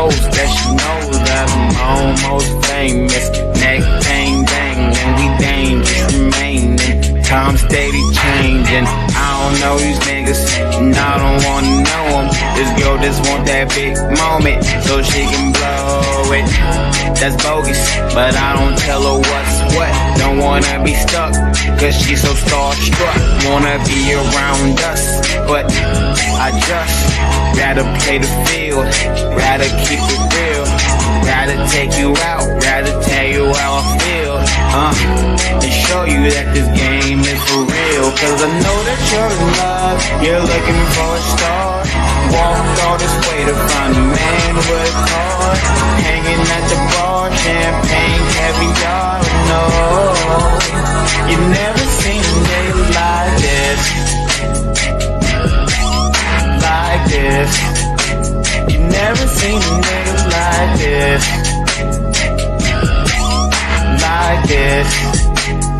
post that she knows that I'm almost famous. Neck bang bang, and we dangerous remaining. Time steady changing. I don't know these niggas, and I don't wanna know them. This girl just want that big moment, so she can blow it. That's bogus, but I don't tell her what's what. Don't wanna be stuck, cause she's so starstruck. Wanna be around us, but I just rather play the field, rather keep it real, rather take you out, rather tell you how I feel, and show you that this game is for real. Cause I know that you're in love, you're looking for a star. Walked all this way to find a man with a car, hanging at the bar, champagne, caviar. No, you never seen a nigga like this, like this. You never seen a nigga like this, like this.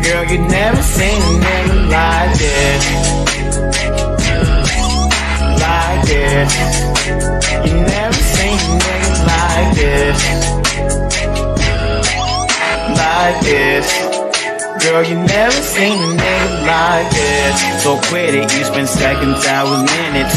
Girl, you never seen a nigga like this, like this. You never seen a nigga like this, like this. Girl, you never seen a nigga like this. So quit it, you spend seconds, hours, minutes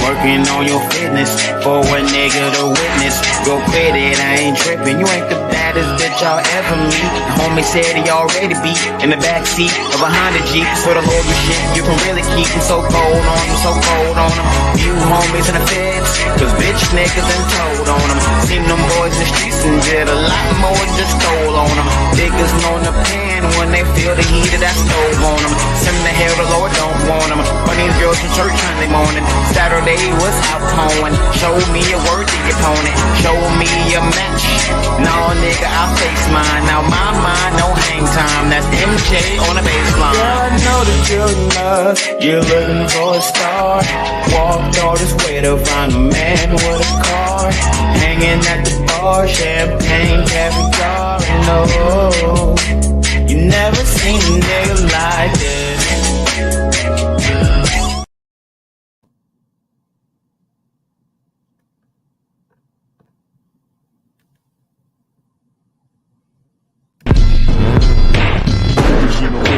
working on your fitness for a nigga to witness. Go quit it, I ain't tripping. You ain't the baddest bitch I'll ever meet. The homie said he already beat in the backseat of a Honda Jeep. For the Lord of shit, you can really keep him so cold on him, so cold on him. Few homies in the feds, cause bitch niggas done told on him. Seen them boys in the streets and did a lot more, just stole on them. Niggas know the pan when they feel the heat of that stove on them. Send the hell the Lord don't want them. When these girls from church Sunday morning, Saturday was out calling. Show me a worthy opponent, show me a match. No nigga, I face mine. Now my mind, no hang time. That's MJ on the baseline. Girl, I know that you're in love, you're looking for a star. Walked all this way to find a man with a car, hanging at the bar, champagne, caviar. No, you never seen a nigga like this.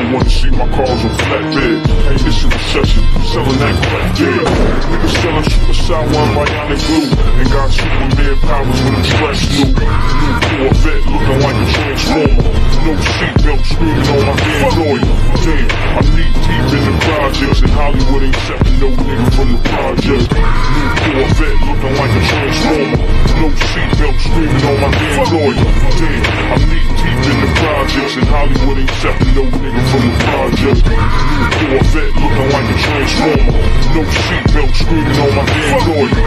Wanna see my cars on flatbed. Hey, this is a recession, selling that crack dead. Niggas selling suicide one bionic glue, and got Superman powers when I'm stressed new. New Corvette looking like a transformer. No seatbelt screaming on my damn lawyer. Damn, I'm knee deep in the projects, and Hollywood ain't accepting no nigga from the project. New Corvette looking like a transformer. No seatbelt screaming on my damn lawyer. Damn, I'm knee deep in the projects, and Hollywood ain't accepting no nigga from the project. New Corvette looking like a transformer. No seatbelt screaming on my damn lawyer.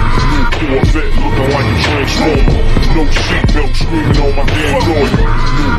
New Corvette looking like a transformer. No seatbelt screaming on my damn lawyer.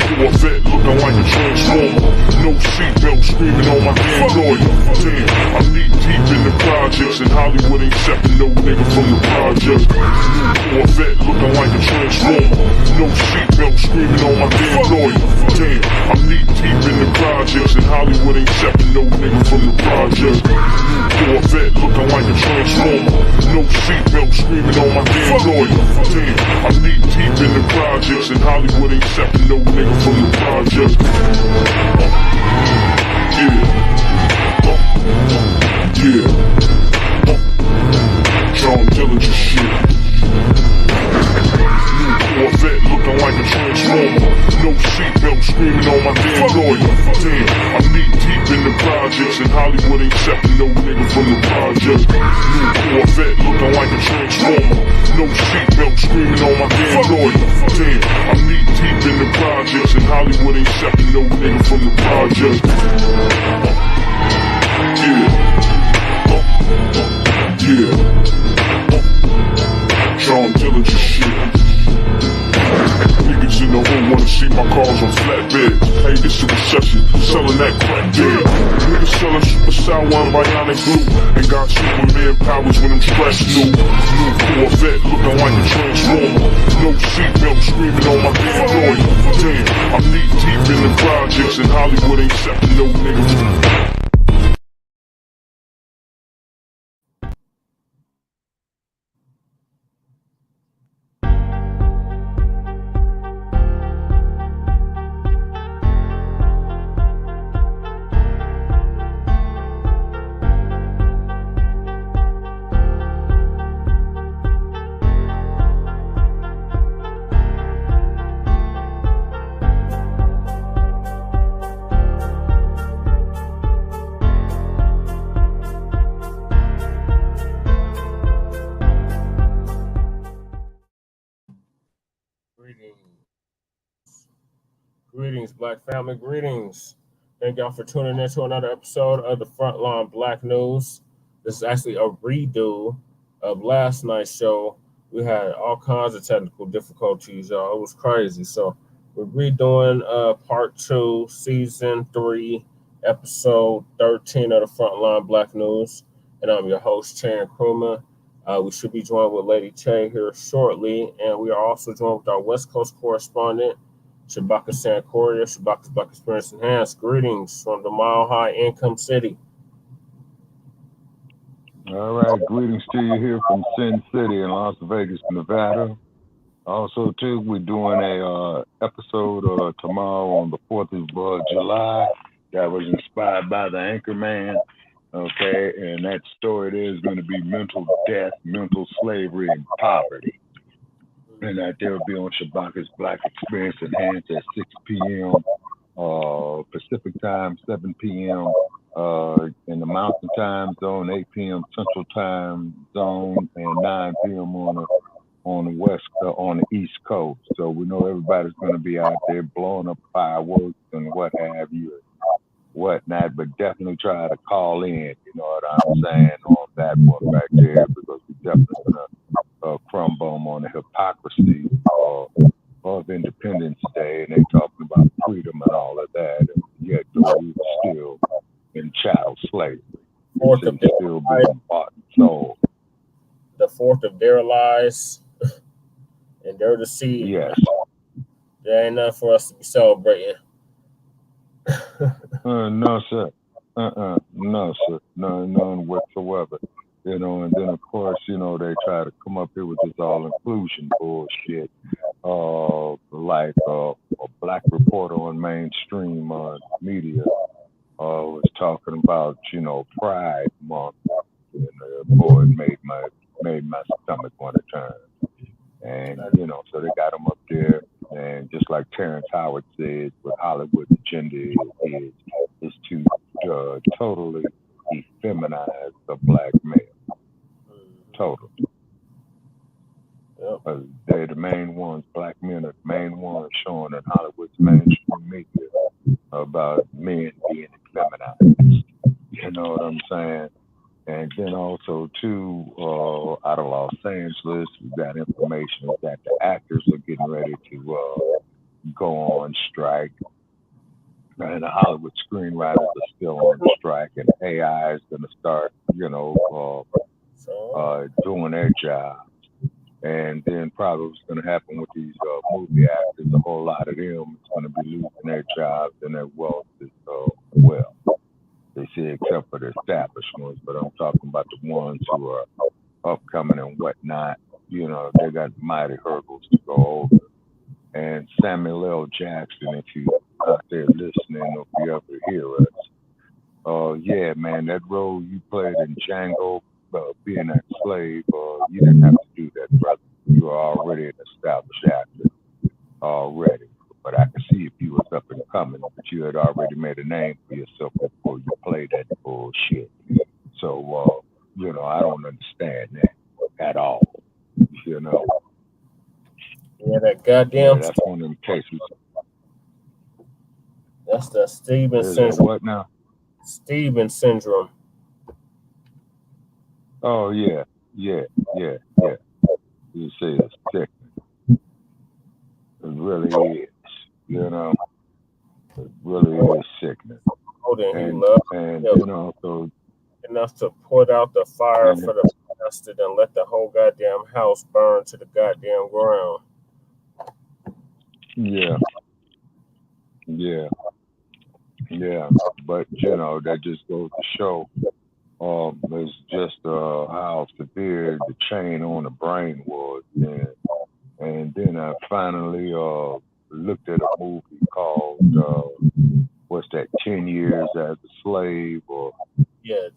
New Corvette looking like a transformer. No seatbelt screaming on my damn lawyer. Damn, I'm knee deep in the projects, and Hollywood ain't accepting no nigga from the project. New Corvette looking like a transformer. No seatbelt screaming on my damn lawyer. Damn, I'm knee deep in the projects, and Hollywood ain't accepting no nigga from the project. New Corvette looking like a transformer. No seatbelt screaming on my damn lawyer. Damn, I'm knee deep in the projects, and Hollywood ain't accepting no nigga from the project. Yeah. John Dillinger shit. Corvette looking like a transformer. No seatbelt screaming on my damn lawyer. Damn, I'm knee deep in the projects, and Hollywood ain't accepting no nigga from the project. New Corvette looking like a transformer. No seatbelt screaming on my damn lawyer. Damn, I'm knee deep in the projects, and Hollywood ain't accepting no nigga from the project. Yeah. John Dillinger shit. Niggas in the hood wanna see my cars on flatbed. Hey, this is a recession, selling that crack dead. Niggas selling suicide one bionic glue, and got Superman powers when I'm stressed new. New Corvette looking like a transformer. No seatbelt screaming on my damn lawyer. Damn, I'm knee deep in the projects, and Hollywood ain't accepting no nigga. Greetings, Black family. Greetings. Thank y'all for tuning in to another episode of the Frontline Black News. This is actually a redo of last night's show. We had all kinds of technical difficulties, y'all. It was crazy. So we're redoing part 2, season 3, episode 13 of the Frontline Black News. And I'm your host, Chan Krumah. We should be joined with Lady Che here shortly. And we are also joined with our West Coast correspondent, Shabaka Sankoria, Shabaka's Black Experience Enhanced. Greetings from the Mile High Income City. All right, greetings to you here from Sin City in Las Vegas, Nevada. Also, too, we're doing a episode tomorrow on the 4th of July that was inspired by the Anchorman. Okay, and that story is going to be mental death, mental slavery, and poverty. And that they'll be on Shabaka's Black Experience Enhanced at 6 p.m. Pacific time, 7 p.m. In the Mountain Time Zone, 8 p.m. Central Time Zone, and 9 p.m. on the East Coast. So we know everybody's going to be out there blowing up fireworks and what have you, and whatnot. But definitely try to call in. You know what I'm saying on that one right there, because we definitely going to crumble on the hypocrisy of Independence Day, and they talking about freedom and all of that, and yet we were still in chattel slavery. Still being bought and sold. The fourth of their lies and their deceit. Yes. There ain't nothing for us to be celebrating. No, sir. No, sir. None whatsoever. You know, and then of course, you know, they try to come up here with this all-inclusion bullshit. Like a black reporter on mainstream media was talking about, you know, Pride Month, and boy, it made my stomach want to turn. And you know, so they got them up there, and just like Terrence Howard said, what Hollywood's agenda is to totally effeminize the black male. Totally. Yep. They're the main ones, black men are the main ones showing in Hollywood's mainstream media about men being effeminized. You know what I'm saying? And then also, too, out of Los Angeles, we got information that the actors are getting ready to go on strike. And the Hollywood screenwriters are still on strike, and AI is going to start, you know, doing their job. And then probably what's going to happen with these movie actors, a whole lot of them is going to be losing their jobs and their wealth as well. They say except for the established ones, but I'm talking about the ones who are upcoming and whatnot. You know, they got mighty hurdles to go over. And Samuel L. Jackson, if you out there listening, or if you ever hear us, yeah, man, that role you played in Django, being that slave, you didn't have to do that, brother. You were already an established actor already. But I could see if you was up and coming, but you had already made a name for yourself before you played that bullshit. So, you know, I don't understand that at all. You know. Yeah, that goddamn. Yeah, that's one of them cases. That's the Steven syndrome. What now? Steven syndrome. Oh yeah. You see, it's sickening. It really is. You know, it really is sickening. And you know, so enough to put out the fire for the bastard and let the whole goddamn house burn to the goddamn ground. Yeah. But you know, that just goes to show it's just how severe the chain on the brain was. And then I finally looked at a movie called what's that, 10 Years as a Slave, or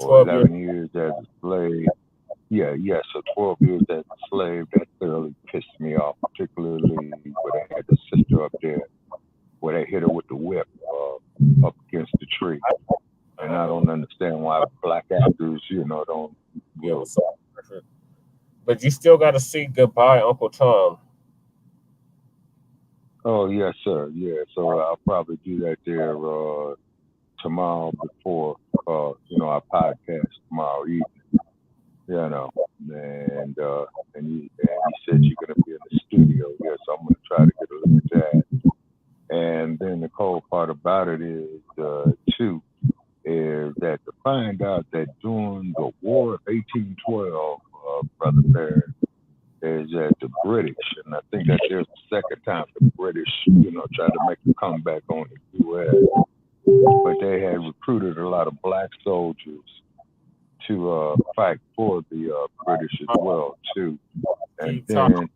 11 years as a slave. Yeah, so 12 years as a slave, that thoroughly pissed me off, particularly where they had the sister up there, where they hit her with the whip up against the tree. And I don't understand why black actors, you know, don't. But you still got to see Goodbye, Uncle Tom. Oh, yes, sir. Yeah, so I'll probably do that there tomorrow before, our podcast tomorrow evening. And you said you're going to be in the studio. Yes, I'm going to try to get a look at that. And then the cold part about it is, too, is that to find out that during the War of 1812, Brother Perry, is that the British, and I think that there's the second time the British, tried to make a comeback on the U.S., but they had recruited a lot of black soldiers to fight for the British as well, too. And then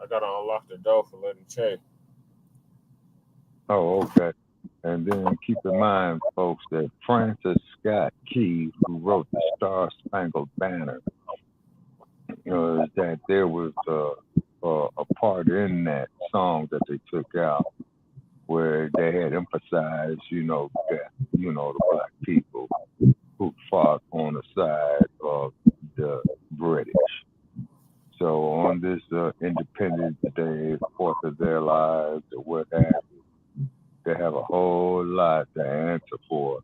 I got to unlock the door for letting Che. Oh, okay. And then keep in mind, folks, that Francis Scott Key, who wrote the Star Spangled Banner, that there was a part in that song that they took out where they had emphasized, that, the black people who fought on the side of the British. So on this Independence Day, 4th of their lives, or what have you, they have a whole lot to answer for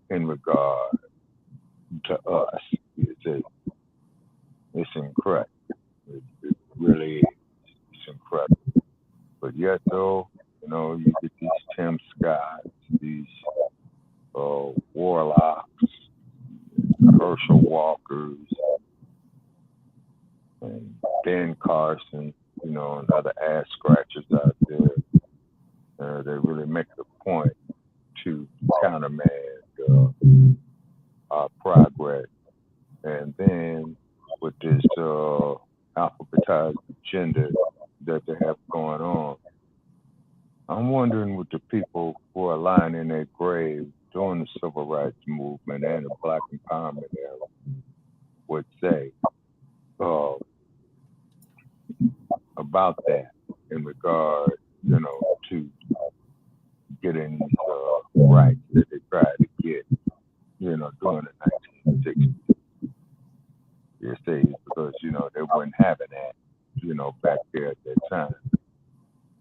in regard to us. You see, it's incredible. It really is. It's incredible. But yet, though, you get these Tim Scotts, these Warlocks, Herschel Walkers, and Ben Carson, and other ass scratchers out there. They really make it a point to countermand our progress. And then with this alphabetized agenda that they have going on, I'm wondering what the people who are lying in their graves during the civil rights movement and the black empowerment era would say about that in regard, to getting rights that they tried to get, during the 1960s. You see, because, they weren't having that, back there at that time.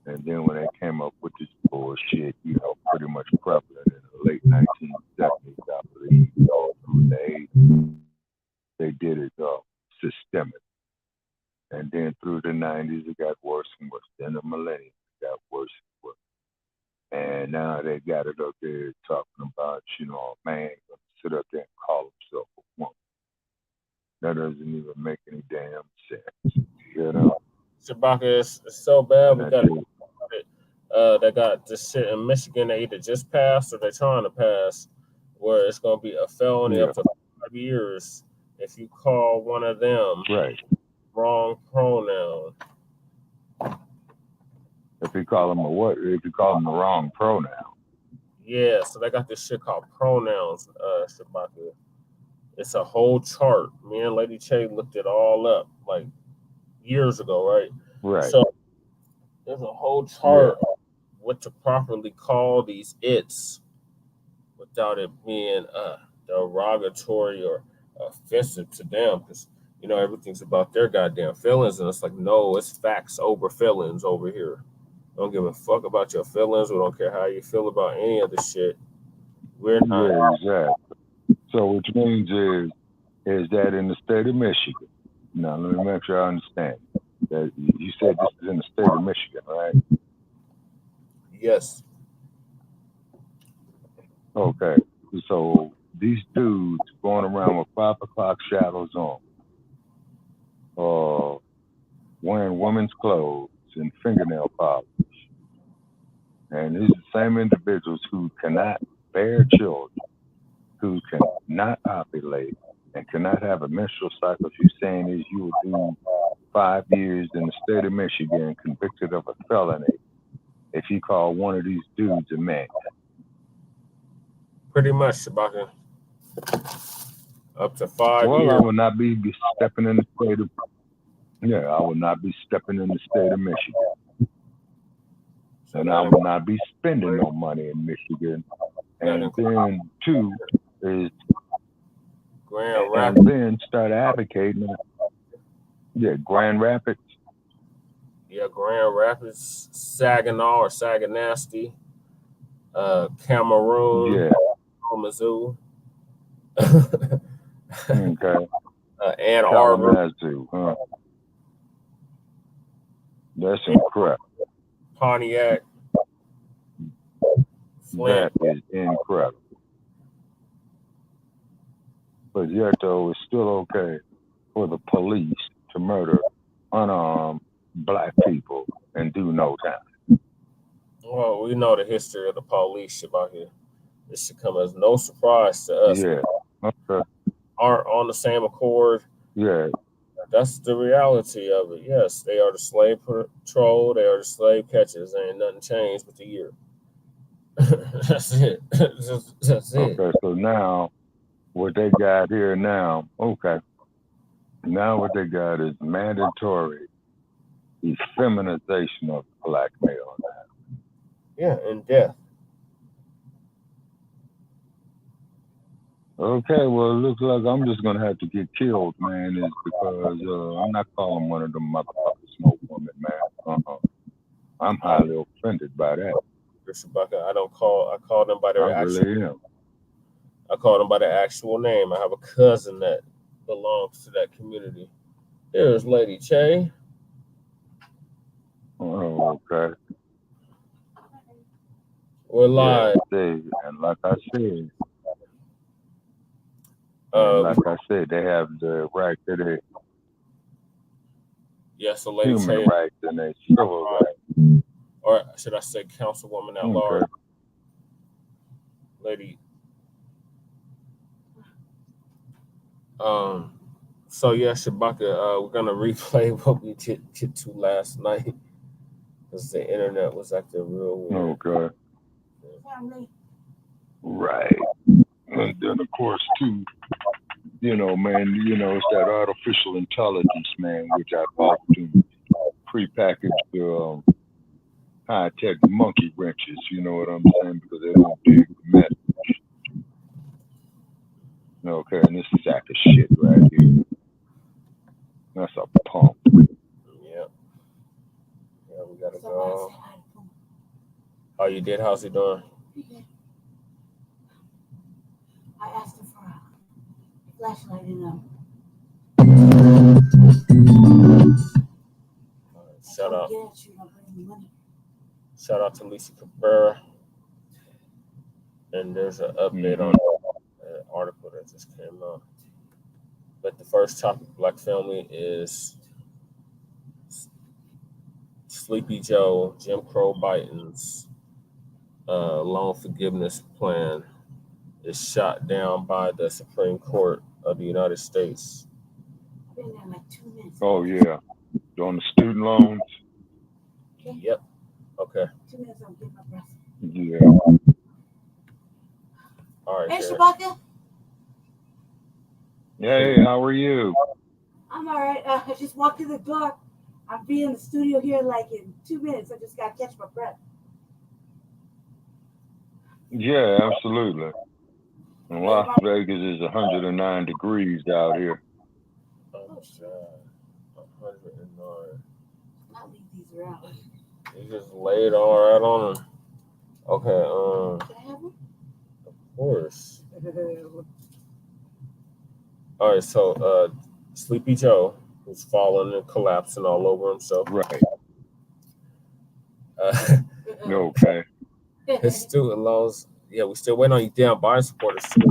And then when they came up with this bullshit, pretty much prevalent in the late 1970s, I believe, through the 80s, they did it systemic. And then through the 90s, it got worse and worse. Then the millennium, it got worse and worse. And now they got it up there talking about, a man gonna sit up there and call himself a woman. That doesn't even make any damn sense, Shabaka is so bad. We got they got this shit in Michigan. They either just passed or they're trying to pass, where it's gonna be a felony up to 5 years if you call one of them wrong pronoun. If you call them a what? If you call them the wrong pronoun. Yeah, so they got this shit called pronouns, Shabaka. It's a whole chart. Me and Lady Che looked it all up like years ago, right? Right. So there's a whole chart of what to properly call these its without it being derogatory or offensive to them, because everything's about their goddamn feelings, and it's like, no, it's facts over feelings over here. Don't give a fuck about your feelings. We don't care how you feel about any of the shit. We're not. Yeah, exactly. So which means is that in the state of Michigan? Now let me make sure I understand. That you said this is in the state of Michigan, right? Yes. Okay. So these dudes going around with 5 o'clock shadows on, wearing women's clothes and fingernail polish. And these are the same individuals who cannot bear children, who cannot ovulate, and cannot have a menstrual cycle. You're saying is you will do 5 years in the state of Michigan convicted of a felony if you call one of these dudes a man. Pretty much, Shabaka. Up to 5 years. Well, I will not be stepping in the state of I will not be stepping in the state of Michigan. And I will not be spending no money in Michigan. And then 2 is Grand Rapids. And then start advocating. Yeah, Grand Rapids. Yeah, Grand Rapids, Saginaw or Saganasty, Cameroon, Yeah. Kalamazoo, Okay. Ann Arbor, Kalamazoo, huh? That's incredible. Pontiac, Flint. That is incredible. But yet, though, it's still okay for the police to murder unarmed black people and do no time. Well, we know the history of the police about here. This should come as no surprise to us. Yeah. Okay. Aren't on the same accord. Yeah. That's the reality of it. Yes, they are the slave patrol. They are the slave catchers. There ain't nothing changed but the year. That's it. That's it. Okay, so now what they got here now, now what they got is mandatory effeminization of black male now. Yeah, and death. Okay, well, it looks like I'm just gonna have to get killed, man, is because I'm not calling one of them motherfuckers no woman, man. I'm highly offended by that. I call them by their I actual really am. I call them by their actual name. I have a cousin that belongs to that community. There's Lady Che. Oh, okay. We're live. Yeah, and like I said, they have the right to their so Lady human Che, rights and their civil rights. or should I say Councilwoman at large, Lady. So yeah, Shabaka, we're gonna replay what we get to last night because the internet was acting real weird. Okay. Right. And then of course too, man, it's that artificial intelligence, man, which I've often prepackaged high-tech monkey wrenches, you know what I'm saying? Because they don't dig the message. Okay, and this sack of shit right here. That's a pump. Yeah, we gotta go. Oh, you did? How's he doing? I asked him for a flashlight, Shout out to Lisa Cabrera. And there's an update on an article that just came out. But the first topic, Black family, is Sleepy Joe, Jim Crow Biden's loan forgiveness plan is shot down by the Supreme Court of the United States. Been there like 2 minutes. Oh, yeah. On the student loans? Okay. Yep. Okay. 2 minutes, I'll get my breath. Yeah. All right. Hey, Shabaka. Hey, how are you? I'm all right. I just walked through the door. I'll be in the studio here like in 2 minutes. I just got to catch my breath. Yeah, absolutely. And Las Vegas is 109 degrees out here. Oh, God. 109. I'll leave these around. You just laid all right on them. Okay. Can I have them? Of course. All right. So, Sleepy Joe, who's falling and collapsing all over himself. Right. Okay. His student loans. Yeah, we still waiting on you damn Biden supporters too.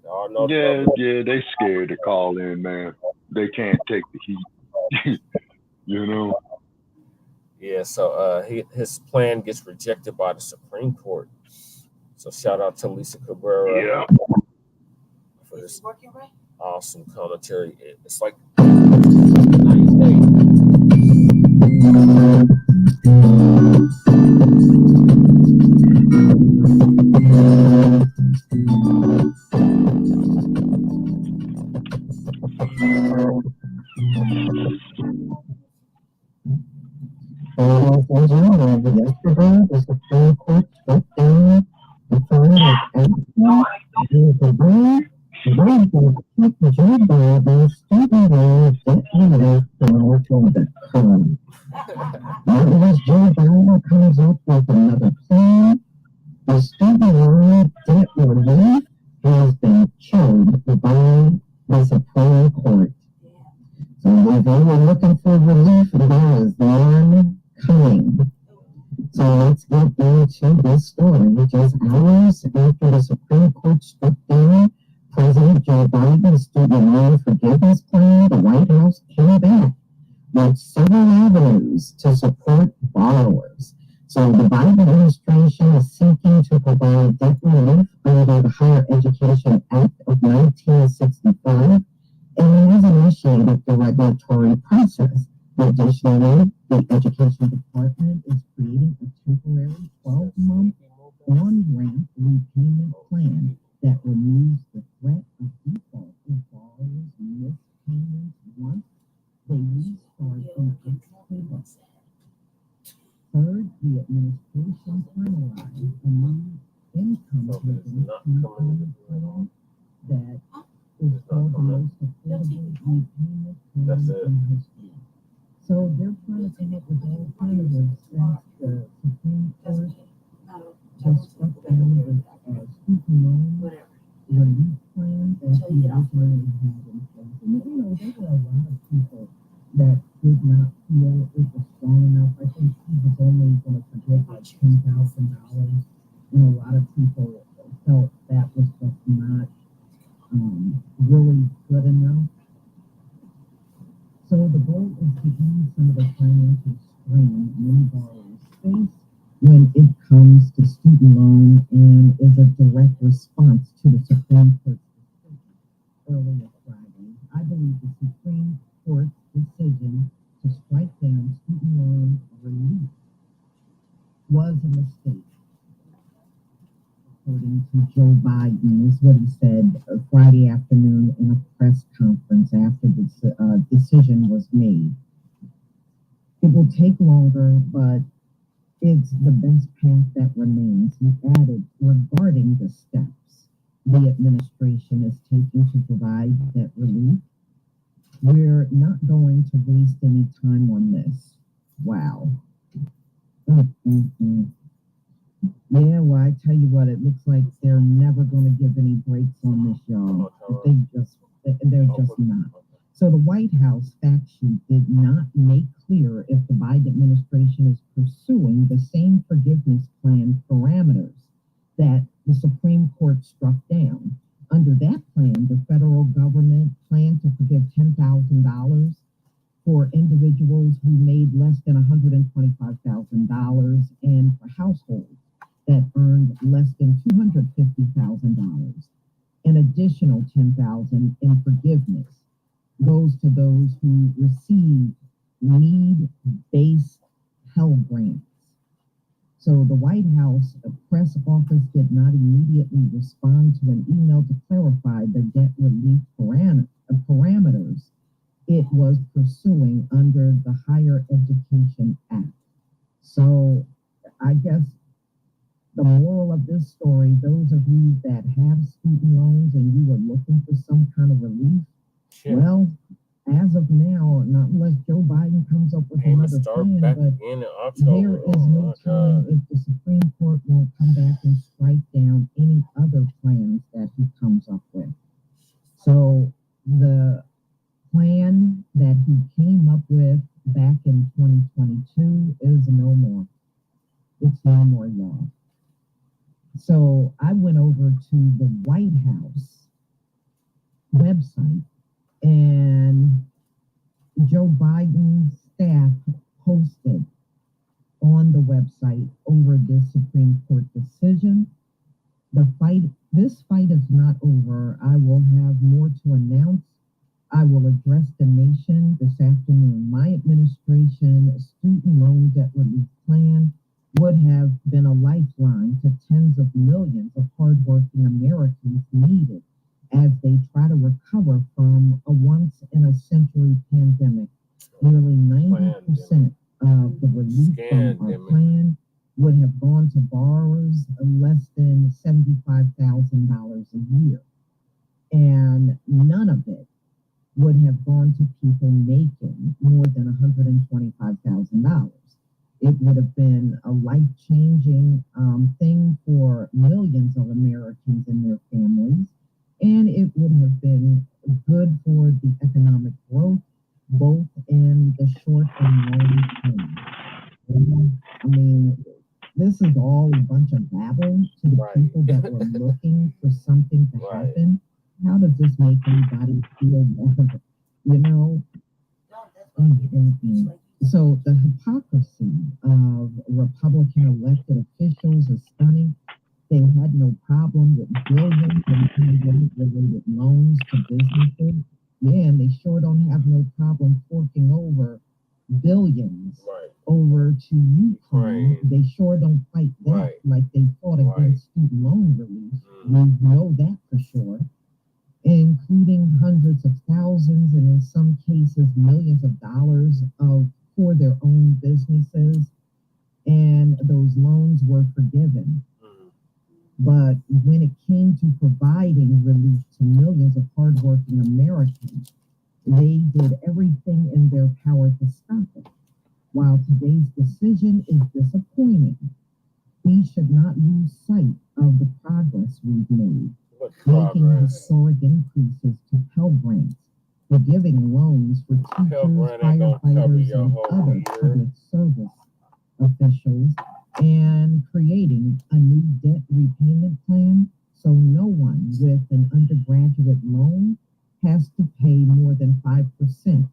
Y'all know Yeah, they scared to call in, man. They can't take the heat. Yeah, so his plan gets rejected by the Supreme Court. So shout out to Lisa Cabrera for this working right? awesome commentary. It's like Joe Biden student loan debt relief promotional code. Unless Joe Biden comes up with another plan, the student loan debt relief has been killed by the Supreme Court. So if they were looking for relief, there is none coming. So let's get into this story. Just hours after the Supreme Court struck down President Joe Biden's student loan forgiveness plan, the White House came back with several avenues to support borrowers. So the Biden administration is seeking to provide debt relief under the Higher Education Act of 1965 and has initiated the regulatory process. Additionally, the Education Department is creating a temporary 12-month on-ramp repayment plan that removes the threat of default if borrowers miss payments once they restart an payments. Third, the administration finalized a new income repayment plan that is called the most affordable repayment plan in history. So they're trying to come up with alternatives since the Supreme Court just struck down the student loan relief plan that the originally had in place. And there were a lot of people that did not feel it was strong enough. I think he was only going to forgive like $10,000, and a lot of people felt that was just not really good enough. So the goal is to ease some of the financial strain many borrowers face when it comes to student loan and is a direct response to the Supreme Court's decision earlier Friday. I believe the Supreme Court's decision to strike down student loan relief was a mistake. According to Joe Biden, is what he said Friday afternoon in a press conference after this decision was made. It will take longer, but it's the best path that remains. He added, regarding the steps the administration is taking to provide debt relief, we're not going to waste any time on this. Wow. Yeah, well, I tell you what, it looks like they're never going to give any breaks on this, y'all. They're just not. So the White House fact sheet did not make clear if the Biden administration is pursuing the same forgiveness plan parameters that the Supreme Court struck down. Under that plan, the federal government planned to forgive $10,000 for individuals who made less than $125,000 and for households that earned less than $250,000. An additional $10,000 in forgiveness goes to those who receive need-based Pell Grants. So the White House press office did not immediately respond to an email to clarify the debt relief parameters it was pursuing under the Higher Education Act. So I guess the moral of this story, those of you that have student loans and you are looking for some kind of relief, well, as of now, not unless Joe Biden comes up with another plan, but there is no time if the Supreme Court won't come back and strike down any other plans that he comes up with. So the plan that he came up with back in 2022 is no more. It's no more, y'all. So I went over to the White House website, and Joe Biden's staff posted on the website over this Supreme Court decision. This fight is not over. I will have more to announce. I will address the nation this afternoon. My administration student loan debt relief plan would have been a lifeline to tens of millions of hardworking Americans needed as they try to recover from a once-in-a-century pandemic. Nearly 90% of the relief from our plan would have gone to borrowers less than $75,000 a year. and none of it would have gone to people making more than $125,000. It would have been a life-changing thing for millions of Americans and their families, and it would have been good for the economic growth, both in the short and long term. I mean, this is all a bunch of babble to the people that were looking for something to happen. How does this make anybody feel better? You know? So the hypocrisy of Republican elected officials is stunning. They had no problem with billions in pandemic-related loans to businesses. Yeah, and they sure don't have no problem forking over billions over to Ukraine. They sure don't fight that like they fought against student loan relief. We know that for sure, including hundreds of thousands and in some cases millions of dollars for their own businesses, and those loans were forgiven. But when it came to providing relief to millions of hardworking Americans, they did everything in their power to stop it. While today's decision is disappointing, we should not lose sight of the progress we've made, making historic increases to Pell Grants, forgiving loans for teachers, firefighters, and other public service officials, and creating a new debt repayment plan so no one with an undergraduate loan has to pay more than 5%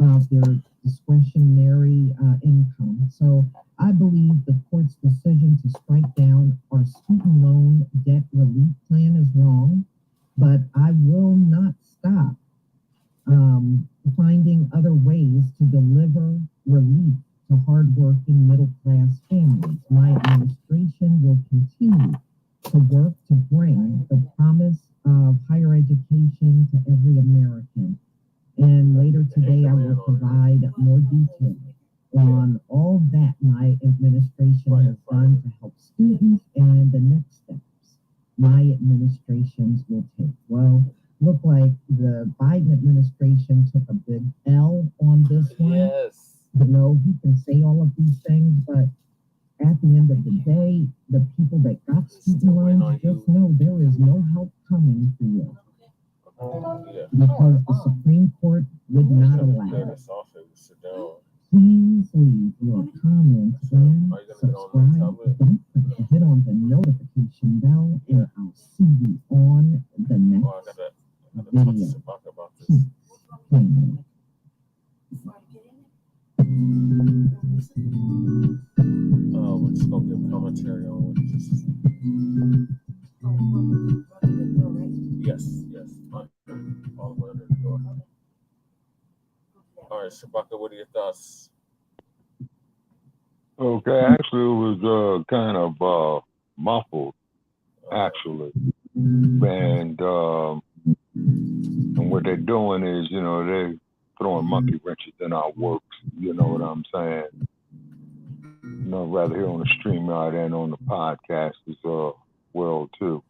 of their discretionary income. So I believe the court's decision to strike down our student loan debt relief plan is wrong, but I will not stop finding other ways to deliver relief to hardworking middle-class families. My administration will continue to work to bring the promise of higher education to every American. And later today, I will provide more detail on all that my administration has done to help students and the next steps my administrations will take. Well, look like the Biden administration took a big L on this one. Yes. You know, he can say all of these things, but at the end of the day, the people that got student loans just know there is no help coming for you. Because the Supreme Court would not allow it. Please leave your comments and subscribe. Don't forget to hit on the notification bell, and I'll see you on the next video. Peace. We're just gonna give commentary on what you just. Yes. All the way under the door. All right, Shabaka, what are your thoughts? Okay, actually, it was kind of muffled, actually, and what they're doing is, you know, they're throwing monkey wrenches in our works. You know what I'm saying? You know, rather here on the StreamYard and on the podcast as well too.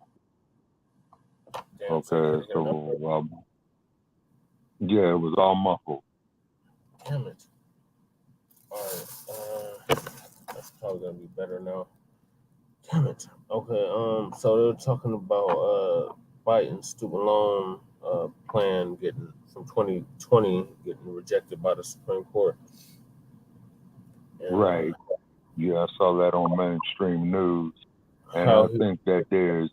Damn, Okay, so yeah, it was all muffled. Damn it. All right, that's probably gonna be better now. Damn it. Okay, so they're talking about Biden's student loan plan getting from 2020 getting rejected by the Supreme Court. And, right. Yeah, I saw that on mainstream news, and I think that there's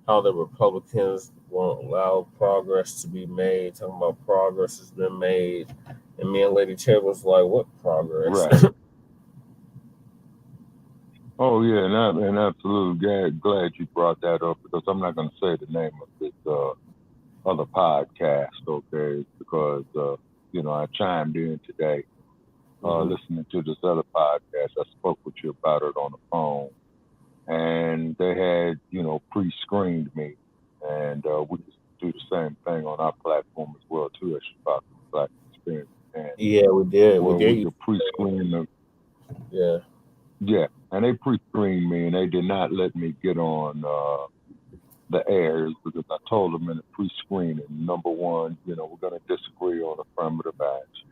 how the Republicans won't allow progress to be made. Talking about progress has been made, and me and Lady Chair was like, "What progress?" Right. Oh yeah, and absolutely glad you brought that up, because I'm not going to say the name of this other podcast, okay? Because you know, I chimed in today, listening to this other podcast. I spoke with you about it on the phone, and they had, you know, pre-screened me, and we just do the same thing on our platform as well too, as about the Black Experience. And yeah, we did. Well, we could pre-screen them. Yeah. Yeah, and they pre-screened me, and they did not let me get on the heirs, because I told them in the pre-screening, number one, we're going to disagree on affirmative action.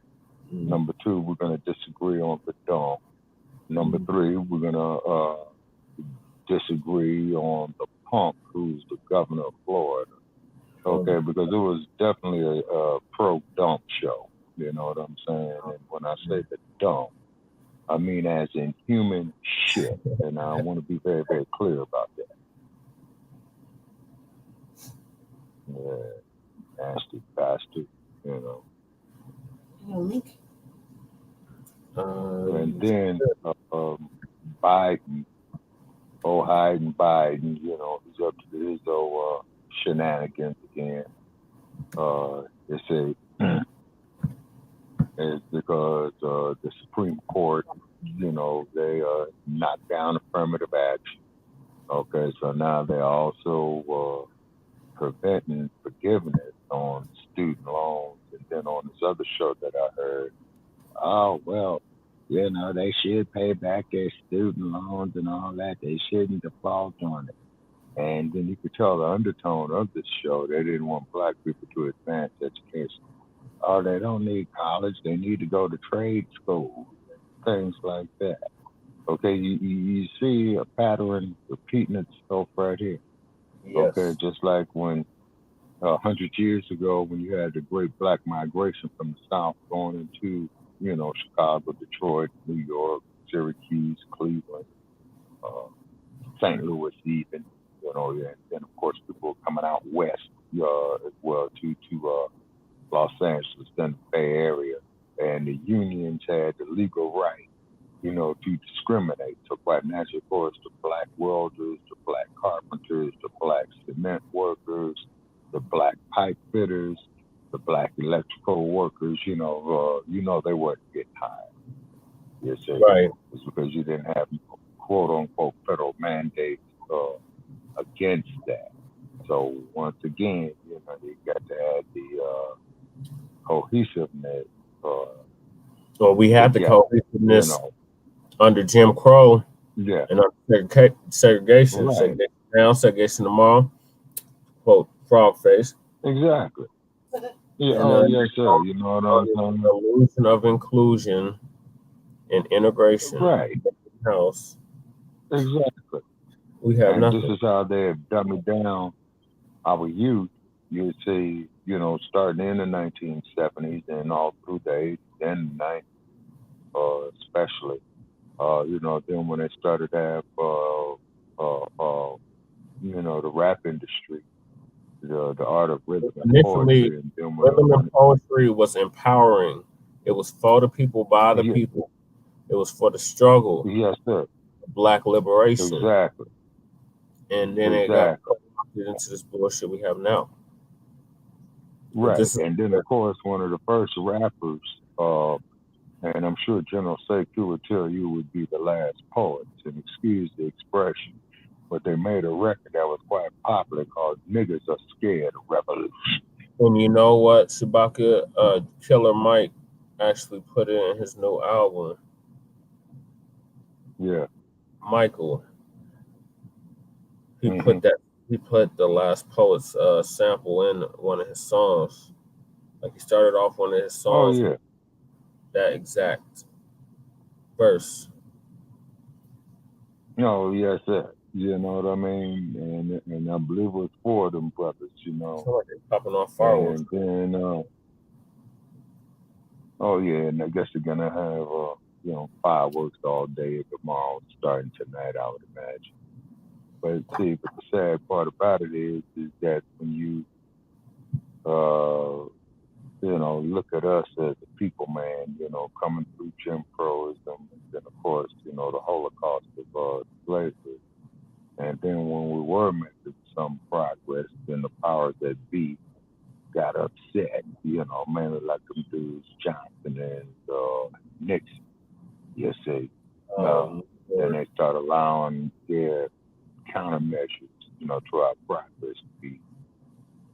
Number two, we're going to disagree on the dump. Number three, we're going to disagree on the punk who's the governor of Florida. Okay, because it was definitely a pro-dump show. You know what I'm saying? And when I say the dump, I mean as in human shit. And I want to be very, very clear about that. Yeah, nasty bastard, Link. And then Biden, Biden, he's up to his old shenanigans again. They say it's because the Supreme Court, they knocked down affirmative action. Okay, so now they're also preventing forgiveness on student loans. And then on this other show that I heard, they should pay back their student loans and all that. They shouldn't default on it. And then you could tell the undertone of this show, they didn't want black people to advance education. Oh, they don't need college. They need to go to trade school, things like that. Okay, you see a pattern repeating itself right here. Yes. Okay, just like when 100 years ago, when you had the great black migration from the South going into, Chicago, Detroit, New York, Syracuse, Cleveland, St. Louis even, and then of course people were coming out west as well to Los Angeles, then the Bay Area, and the unions had the legal right, to discriminate. So quite naturally, of course, the black welders, the black carpenters, the black cement workers, the black pipe fitters, the black electrical workers, they wouldn't get hired. You see, Right. It's because you didn't have quote unquote federal mandates against that. So once again, you got to add the cohesiveness. So we had the cohesiveness under Jim Crow. Yeah. And under segregation. Right. Segregation now, segregation tomorrow. Quote, frog face. Exactly. Yeah. Yes, sir. You know what I'm saying? The illusion of inclusion and integration. Right. House. Exactly. We have nothing. This is how they have dummied down our youth. You see, starting in the 1970s and all through the 80s and the 90s, especially. Then when they started to have, the rap industry, the art of rhythm and Initially, poetry. And then rhythm and poetry was empowering. It was for the people, by the people. It was for the struggle. Yes, sir. Black liberation. Exactly. And then it got into this bullshit we have now. Right. And then, of course, one of the first rappers, and I'm sure General Sekou would tell you, would be the last poets, and excuse the expression, but they made a record that was quite popular called Niggas Are Scared of Revolution. And you know what, Shabaka, Killer Mike actually put it in his new album. Yeah. Michael. He put the Last Poets sample in one of his songs. Like he started off one of his songs. Oh, yeah. That exact verse. No, yes, sir. You know what I mean? And I believe it was four of them brothers, Like they're popping off fireworks. And then, and I guess they're going to have, fireworks all day tomorrow, starting tonight, I would imagine. But the sad part about it is that when you, look at us as a people, man, coming through Jim Crowism, and then of course, the Holocaust of slavery. And then when we were making some progress, then the powers that be got upset, mainly like them dudes, Jaccson and Nixon, you see. Then they start allowing their countermeasures, to our progress to be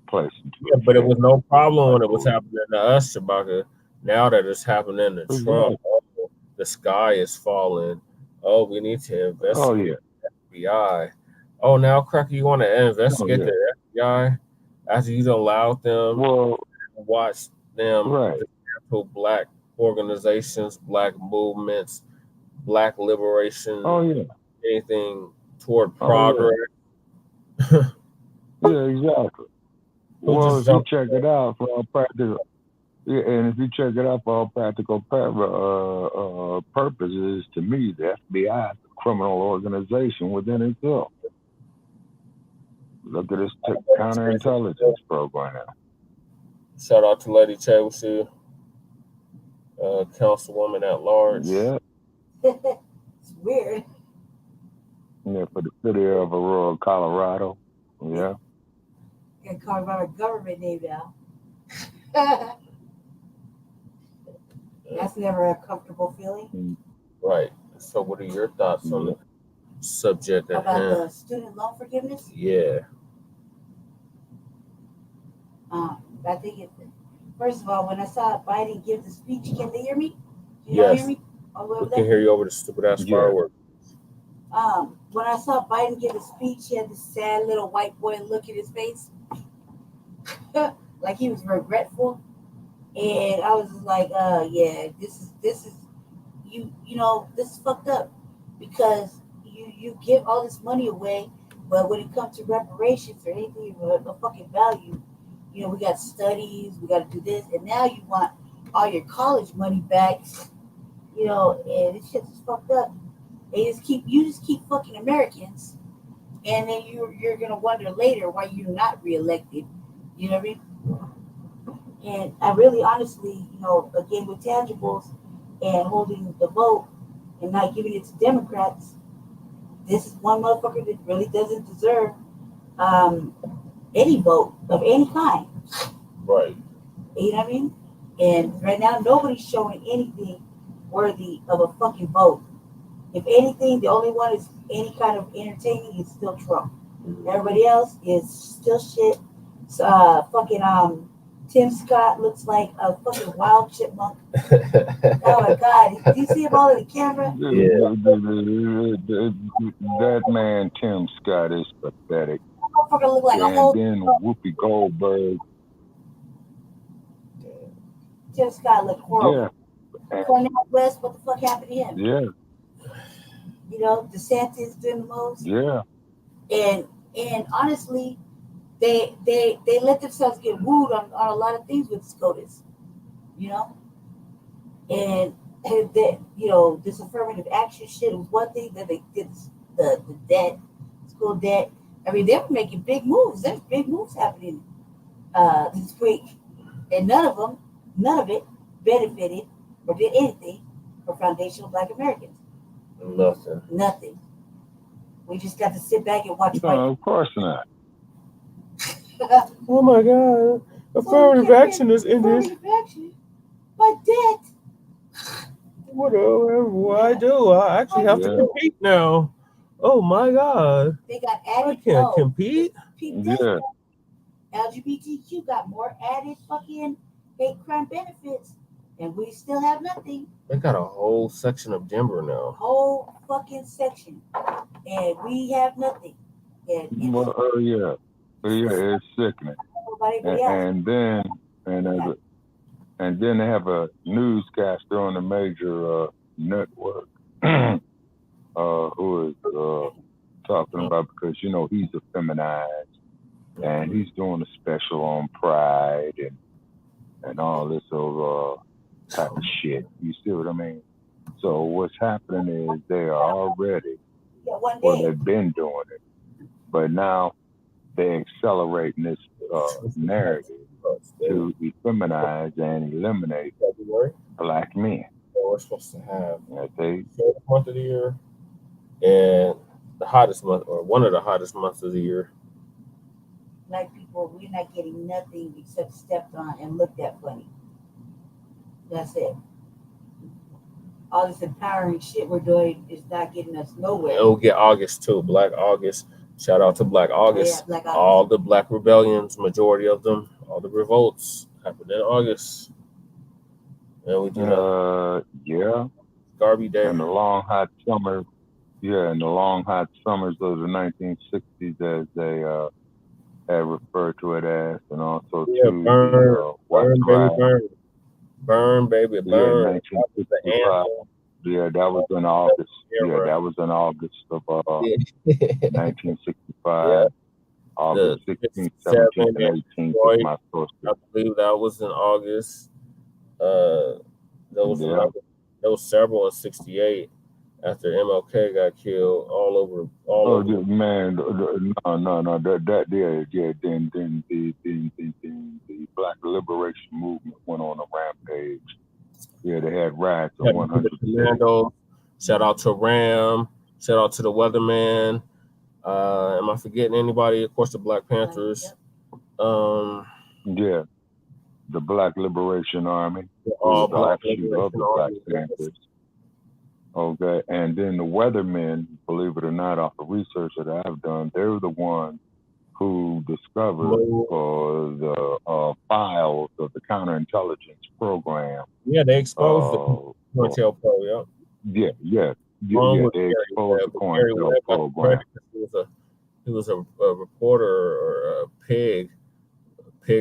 placed into but it was no problem when it was happening to us, Shabaka. Now that it's happening to Trump, the sky is falling. Oh, we need to investigate FBI. Oh, now, Cracker, you want to investigate yeah. the FBI after you allowed them Well, to watch them right. dismantle Black organizations, Black movements, Black liberation, Oh yeah. anything toward Oh yeah. progress? Yeah, exactly. Who Well, just if you jumped? check it out for all practical, yeah, and if you check it out for all practical purposes, to me, the FBI is a criminal organization within itself. Look at this counterintelligence program. Shout out to Lady Chelsea, councilwoman at large. Yeah, It's weird. yeah, for the city of Aurora, Colorado. Yeah, Can call about a government name now. That's never a comfortable feeling. Right. So, what are your thoughts on the subject at About hand? the student loan forgiveness. Yeah. I think it. First of all, when I saw Biden give the speech, can they hear me? Can Yes. y'all hear me? All the way We over can there? hear you over the stupid ass Yeah. fireworks. When I saw Biden give a speech, he had this sad little white boy look in his face, like he was regretful, and I was just like, yeah, this is you know, this is fucked up because you give all this money away, but when it comes to reparations or anything of fucking value, you know, we got studies, we got to do this, and now you want all your college money back, you know, and it's just fucked up. You just keep fucking Americans, and then you're gonna wonder later why you're not reelected. You know what I mean? And I really, honestly, you know, again with tangibles and holding the vote and not giving it to Democrats, this is one motherfucker that really doesn't deserve any vote of any kind. Right. You know what I mean? And right now, nobody's showing anything worthy of a fucking vote. If anything, the only one is any kind of entertaining is still Trump. Everybody else is still shit. Fucking Tim Scott looks like a fucking wild chipmunk. Oh my god! Do you see him all in the camera? Yeah. That man Tim Scott is pathetic. Motherfucker look like a And whole. then Whoopi Goldberg. Tim Scott look horrible. Yeah. Cornel West, what the fuck happened to him? Yeah. You know, DeSantis doing the most. Yeah. And honestly, they let themselves get wooed on a lot of things with SCOTUS, you know, and that, you know, this affirmative action shit was one thing that they did. The debt, school debt. I mean, they were making big moves. There's big moves happening this week, and none of it benefited or did anything for foundational Black Americans. Nothing. We just got to sit back and watch. No, of course not. Oh my god. Affirmative action is ended. Affirmative action? My debt. Whatever I do, I actually have to compete now. Oh my god. They got added. I can't compete. Yeah. LGBTQ got more added fucking hate crime benefits, and we still have nothing. They got a whole section of Denver now. Whole fucking section, and we have nothing. And Well, yeah, it's sickening. And then they have a newscaster on a major network who is talking about, because you know he's effeminized and he's doing a special on pride and all this old type of shit. You see what I mean? So what's happening is they are already, well, they've been doing it, but now they're accelerating this narrative to effeminize and eliminate Black men. We're supposed to have the month of the year and the hottest month, or one of the hottest months of the year. Black people, we're not getting nothing except stepped on and looked at funny. That's it. All this empowering shit we're doing is not getting us nowhere. And we'll get August too, Black August. Shout out to Black August. Yeah, Black August. All the Black rebellions, majority of them, all the revolts happened in August. And we do yeah. Garby Day. And the long hot summer Yeah, in the long hot summers of the 1960s, as they had referred to it as, and also Yeah, to the West burn, baby, Ride. burn, baby, Yeah, burn. That was the 1965. anthem. Yeah, that was in August. Yeah, Era. that was in August of Yeah. 1965. Yeah. August The 16th, 67 17th, and in 18th is Detroit, my source. I believe that was in August. There was Yeah. another. There was several in '68 after MLK got killed all over. Oh, man, no. Yeah. Then the Black Liberation Movement went on a rampage. Yeah, they had riots in 100 Commando. Shout out to Ram. Shout out to the Weatherman. Am I forgetting anybody? Of course, the Black Panthers. Yeah, the Black Liberation Army. All the offshoot of the Black Panthers. Okay, and then the Weathermen, believe it or not, off the research that I've done, they're the ones who discovered the files of the counterintelligence program. Yeah, they exposed the COINTELPRO. Yeah. They exposed the COINTELPRO program. He was a reporter or a pig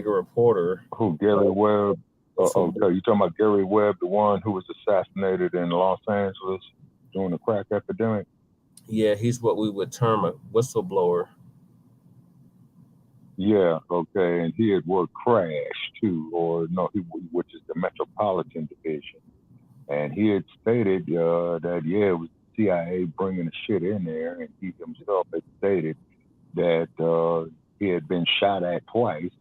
reporter. Who, Gary Webb? Okay, you talking about Gary Webb, the one who was assassinated in Los Angeles during the crack epidemic? Yeah, he's what we would term a whistleblower. Yeah, okay, and he had worked Crash too, which is the Metropolitan Division, and he had stated that it was the CIA bringing the shit in there, and he himself had stated that he had been shot at twice,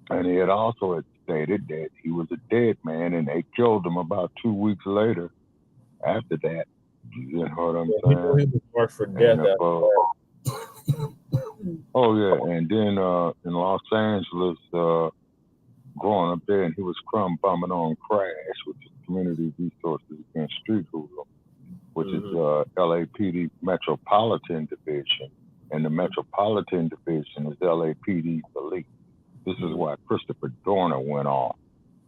and he had also stated that he was a dead man, and they killed him about 2 weeks later. After that, you know what I'm saying? He was marked for death. Oh yeah, and then in Los Angeles, growing up there, and he was crumb bumming on Crash, which is Community Resources Against Street Hoodlum, which is LAPD Metropolitan Division, and the Metropolitan Division is LAPD Police. This is why Christopher Dorner went off.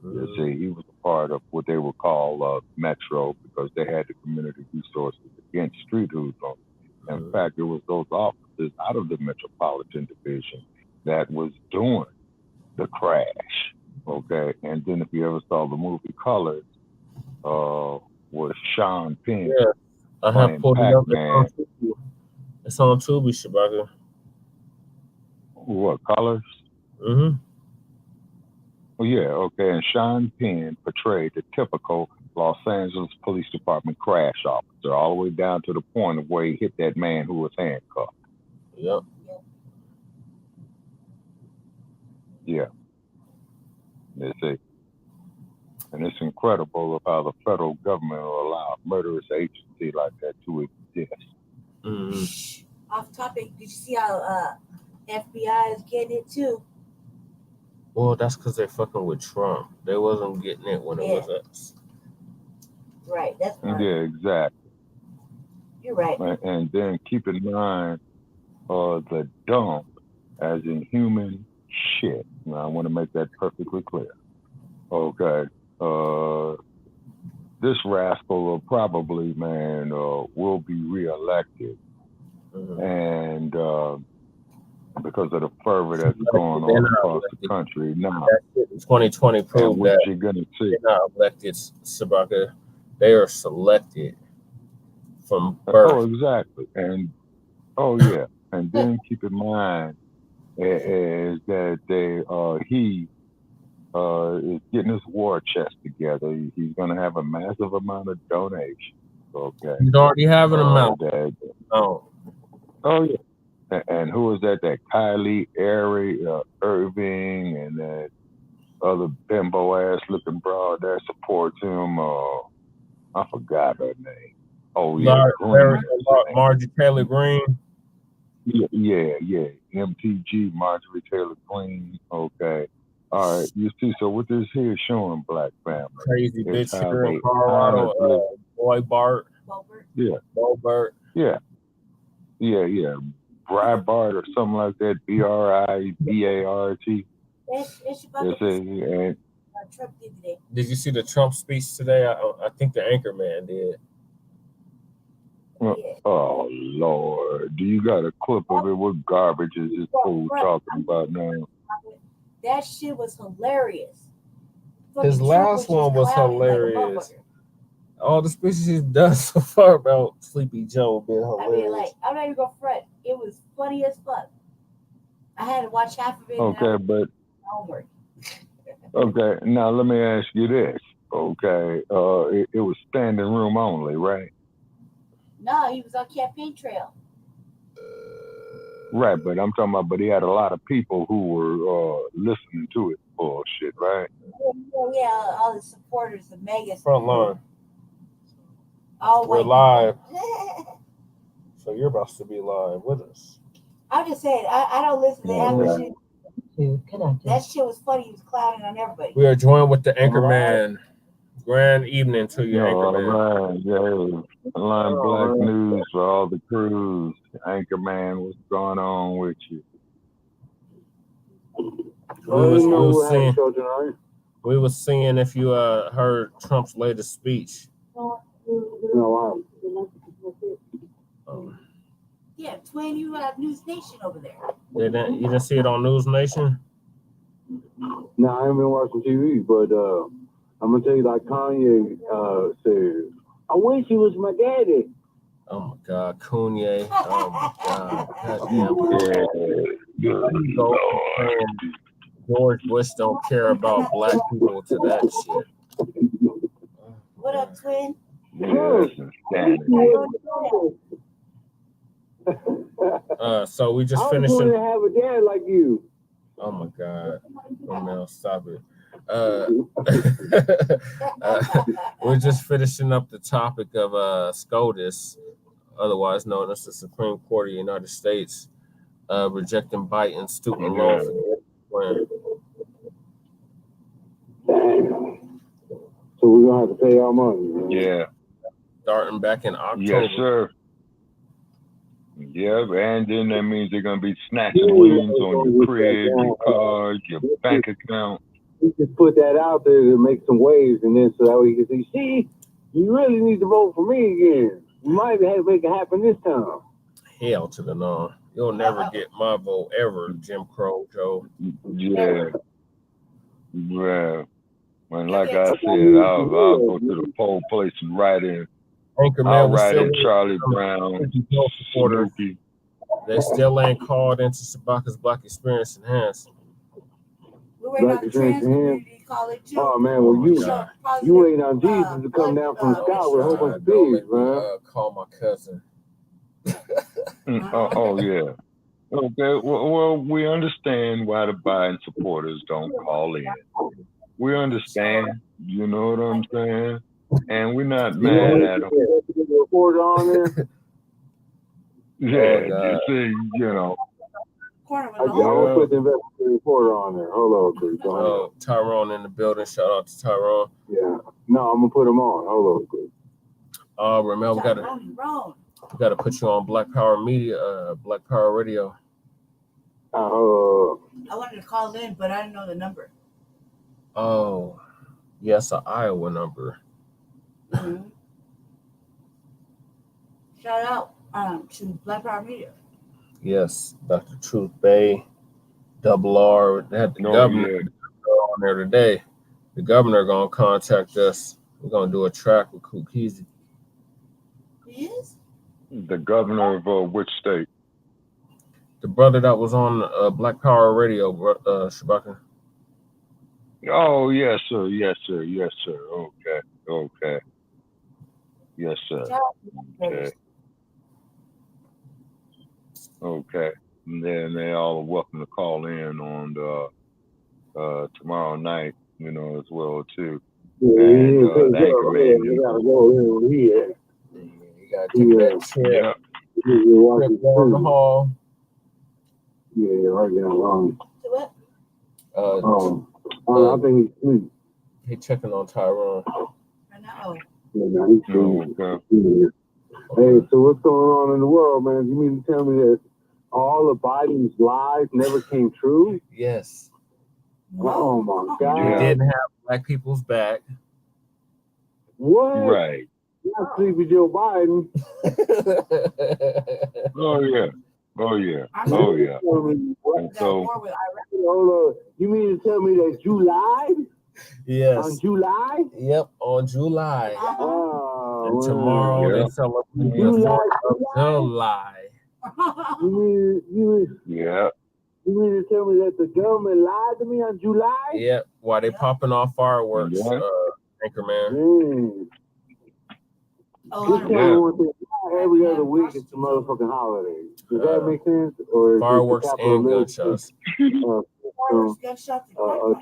You see, he was a part of what they would call Metro, because they had the Community Resources Against Street Hoodlum. In fact, it was those officers out of the Metropolitan Division that was doing the crash. Okay, and then if you ever saw the movie Colors, with Sean Penn, I have pulled it up. It's on Tubi, Shabaka. What, Colors? Mm-hmm. Well, yeah, okay. And Sean Penn portrayed the typical Los Angeles Police Department crash officer, all the way down to the point of where he hit that man who was handcuffed. Yep. Yeah. You see. And it's incredible of how the federal government will allow a murderous agency like that to exist. Mm-hmm. Off topic, did you see how FBI is getting it too? Well, that's because they're fucking with Trump. They wasn't getting it when it was us. Right, that's right. Yeah, exactly. You're right. And then keep in mind the dump as in human shit. Now, I want to make that perfectly clear. Okay. This rascal will probably, will be reelected. And because of the fervor that's going on across the country now. 2020 proved what that you're gonna see. They're not elected, Sabaka. They are selected from birth. Oh, exactly. And and then keep in mind is that he is getting his war chest together. He's going to have a massive amount of donations. Okay. He's already having an amount. Oh yeah. And who is that? That Kylie Irving and that other bimbo ass looking broad that supports him. I forgot her name. Oh yeah, Marjorie Taylor Greene. Yeah. MTG, Marjorie Taylor Greene. Okay. All right. You see, so what this here is showing, Black family. Crazy bitch here in Colorado. Boy Bart. Yeah. Bobert. Yeah. Breitbart or something like that. BRIBART. Did you see the Trump speech today? I think the anchor man did. Oh Lord, do you got a clip of it? What garbage is this fool talking about now? That shit was hilarious. His Fucking last Trump one was clowning like a hilarious. motherfucker. All the speeches he's done so far about Sleepy Joe been I mean, hilarious. like, I'm not even gonna front. It was funny as fuck. I had to watch half of it. Okay, but homework. okay, now let me ask you this. Okay, it was standing room only, right? No, he was on campaign trail. Right, but I'm talking about, but he had a lot of people who were listening to it bullshit, right? Yeah, all the supporters, the mega Front line. All We're white live. So you're about to be live with us. I'm just saying, I don't listen to half Yeah. shit. That shit was funny. He was clowning on everybody. We are joined with the Anchorman. Grand evening to you, Anchorman. Right, yeah. Line Black News for all the crews. Anchorman, what's going on with you? We was seeing if you heard Trump's latest speech. Yeah, Twin, you have News Nation over there. You didn't see it on News Nation? No, I haven't been watching TV, but I'm gonna tell you, like Kanye said, I wish he was my daddy. Oh my God, Kanye. Oh my God. So George Bush don't care about black people to that shit. What up, Twin? So we just I finished. want to have a dad like you. Oh my God, Romel, stop it. We're just finishing up the topic of SCOTUS, otherwise known as the Supreme Court of the United States, rejecting Biden's student loan plan. So we're gonna have to pay our money. Man. Yeah. Starting back in October. Yes, sir. Yeah, and then that means they're gonna be snatching liens on your crib, your car, your bank account. We just put that out there to make some waves, and then so that way you can see, you really need to vote for me again. You might have to make it happen this time. Hell to the no. You'll never get my vote ever, Jim Crow Joe. Yeah. Well, like I said, I'll go to the poll place and write in. I'll write in Charlie Brown, Snoopy. They still ain't called into Shabaka's Black Experience Enhanced. Black Experience Enhanced? Oh man, well you waiting on Jesus to come down from the sky with a whole bunch of pigs, man. Call my cousin. Oh yeah. Okay. Well, we understand why the Biden supporters don't call in. We understand. You know what I'm saying? And we're not mad at them. Reporter on there. Yeah, you see, you know. I will put the investigative reporter on there. Hold on, please. Oh, Tyrone in the building. Shout out to Tyrone. Yeah. No, I'm gonna put him on. Hold on, please. Remember, we gotta put you on Black Power Media, Black Power Radio. I wanted to call in, but I didn't know the number. Oh, yes, an Iowa number. Mm-hmm. Shout out to Black Power Media. Yes, Dr. Truth Bay, Double R. They had the governor on there today. The governor gonna contact us. We're gonna do a track with Kukizi. He is? The governor of which state? The brother that was on Black Power Radio, Shabaka. Oh, yes, sir. Yes, sir. Yes, sir. Okay. Yes, sir. Okay. And then they all are welcome to call in on tomorrow night, you know, as well too. And you gotta go in here. You gotta take that chair. You're the hall. Yeah, you're right down wrong. What? I think he's asleep. He checking on Tyrone. I know. Yeah, no, he's asleep. Hey, so what's going on in the world, man? You mean to tell me that all of Biden's lies never came true? Yes. Oh my God. He didn't have black people's back. What? Right. Not sleepy Joe Biden. Oh yeah. And so, hold on. You mean to tell me that you lied? Yes. On July? Yep, on July. Oh, And tomorrow yeah. they celebrate the 4th of July. You mean to tell me that the government lied to me on July? Yep. While they popping off fireworks, Anchorman. Every other week it's a motherfucking holiday. Does that make sense? Or fireworks and gunshots.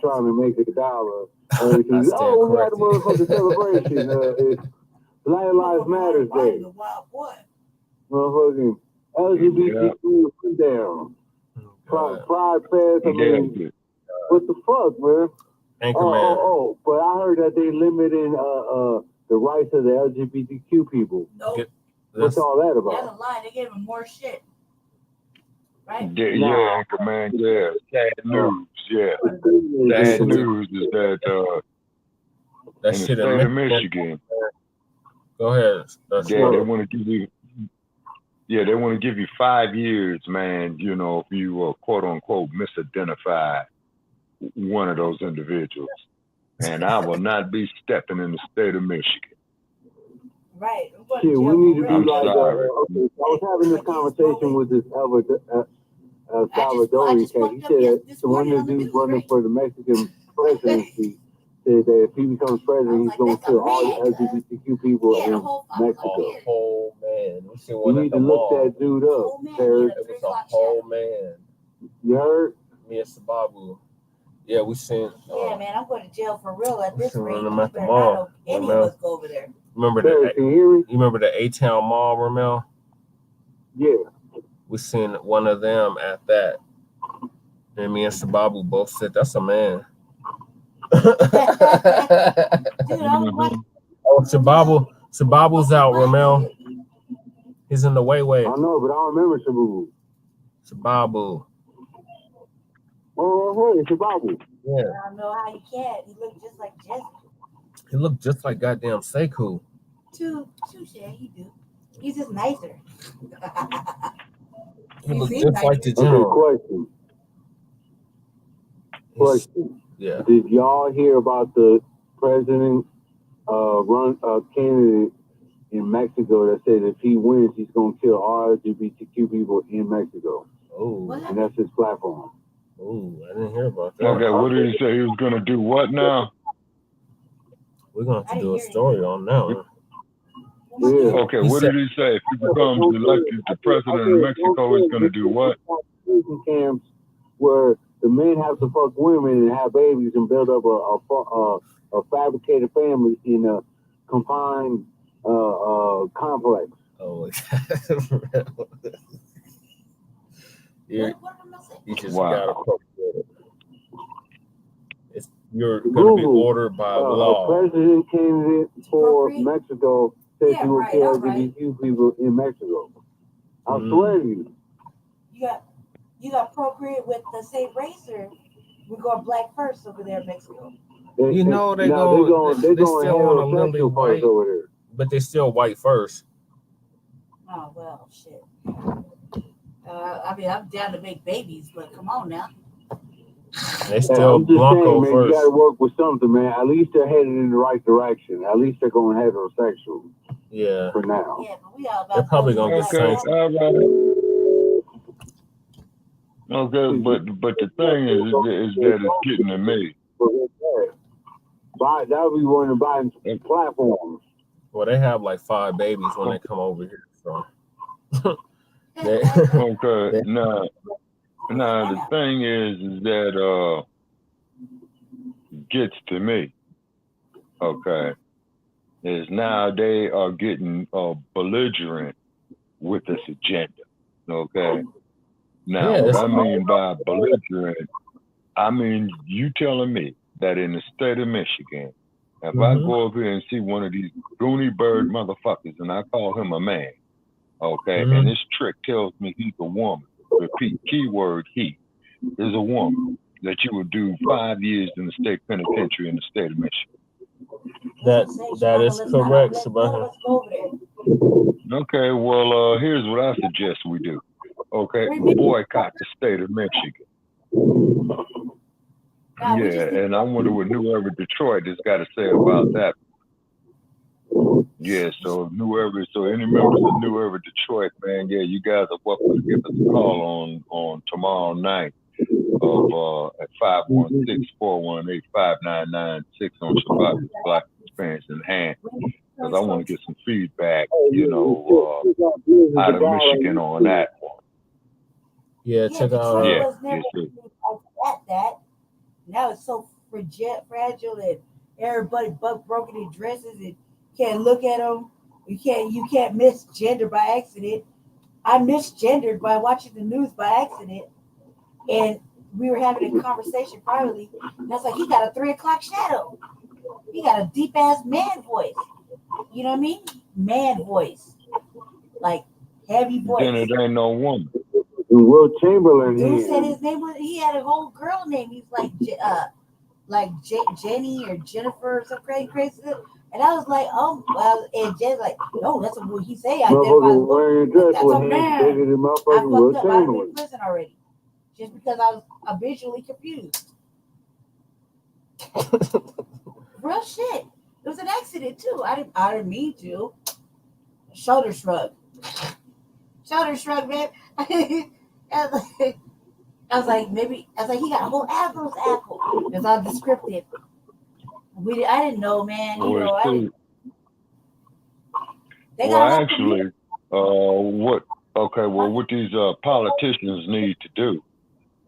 Trying to make a dollar. We had a motherfucking celebration. It's Black Lives Matter Day. Motherfucking LGBT down. Pride Fest. I mean, what the fuck, man? Anchorman. But I heard that they limiting the rights of the LGBTQ people. Nope. What's all that about? That's a lie. They gave them more shit. Right? Yeah, Anchorman, yeah. Sad news, yeah. Sad news is that that in shit the state of Michigan. Go ahead. They want to give you. Yeah, they want to give you 5 years, man. You know, if you quote unquote misidentified one of those individuals, and I will not be stepping in the state of Michigan. Right. Shit, we need to be I'm like. sorry. Okay, I was having this conversation with this Salvadorian case. He said that one of the dudes running for the Mexican presidency said that if he becomes president, he's going to kill all the LGBTQ people in Mexico. Oh man, we need to look that dude up. It was a whole man. You heard? Me and Sababu. Yeah, we seen. Yeah, man, I'm going to jail for real at this rate. Them at the mall. Any of us go over there. Remember you remember the A-Town Mall, Ramel? Yeah. We seen one of them at that. And me and Sababu both said, that's a man. Dude, I was like, Sababu's out, Ramel. He's in the way. I know, but I don't remember Sababu. Oh, hey, Sababu. Yeah. I don't know how you can't. He looked just like Jesse. He looked just like goddamn Sekou. Touche, he do. He's just nicer. He looked just like the general. Question. Yeah. Did y'all hear about the president candidate in Mexico that said if he wins, he's going to kill all LGBTQ people in Mexico? Oh. And that's his platform. Oh, I didn't hear about that. Okay, what did he say? He was going to do what now? We're going to have to do a story on that one. Yeah. Okay, what did he say? If he becomes elected, the president of Mexico is going to do what? Camps where the men have to fuck women and have babies and build up a fabricated family in a confined complex. Oh, you just gotta procreate it. You're going to be ordered by law. A president candidate for Mexico said he will kill LGBTQ people in Mexico. I swear to you. You got procreate with the same race, or we go black first over there in Mexico. They still want a lily white over there, but they still white first. Oh well, shit. I mean, I'm down to make babies, but come on now. They still Blanco man, first. You got to work with something, man. At least they're headed in the right direction. At least they're going heterosexual. Yeah. For now. Yeah, but we all about they're probably going to get sanctioned. Okay, but the thing is that it's getting to me. That would be one of Biden's platforms. Well, they have like 5 babies when they come over here. So. Okay, now the thing is that gets to me. Okay, is now they are getting belligerent with this agenda. Okay. Now, what I mean by belligerent, I mean you telling me that in the state of Michigan, if I go up here and see one of these goony bird motherfuckers and I call him a man, okay, and this trick tells me he's a woman, repeat, keyword he, is a woman, that you would do 5 years in the state penitentiary in the state of Michigan. That is correct, Shabaka. Okay, well, here's what I suggest we do. Okay, boycott the state of Michigan. Yeah, and I wonder what New Era Detroit has got to say about that. Yeah, so any members of New Era Detroit, man, yeah, you guys are welcome to give us a call on tomorrow night at 516-418-5996 on Shabaka's Black Experience in Hand. Because I want to get some feedback, out of Michigan on that one. Yeah, check out. At that. Now it's so fragile and everybody broken in dresses and can't look at them. You can't misgender by accident. I misgendered by watching the news by accident, and we were having a conversation privately. And I was like, he got a 3 o'clock shadow. He got a deep ass man voice. You know what I mean? Man voice, like heavy voice. Then it ain't no woman. Will Chamberlain. Dude said his name was. He had a whole girl name. He's like Jenny or Jennifer or some crazy. And I was like, oh well. And Jen's like, no, that's what he say. I wearing a dress that's with a hands man. bigger than I motherfucking Will fucked up. I've been in Chamberlain. prison already, just because I was visually confused. Real shit. It was an accident too. I didn't mean to. Shoulder shrug, man. I was like, he got a whole Admiral's apple. It's all descriptive. I didn't know, man. What these politicians need to do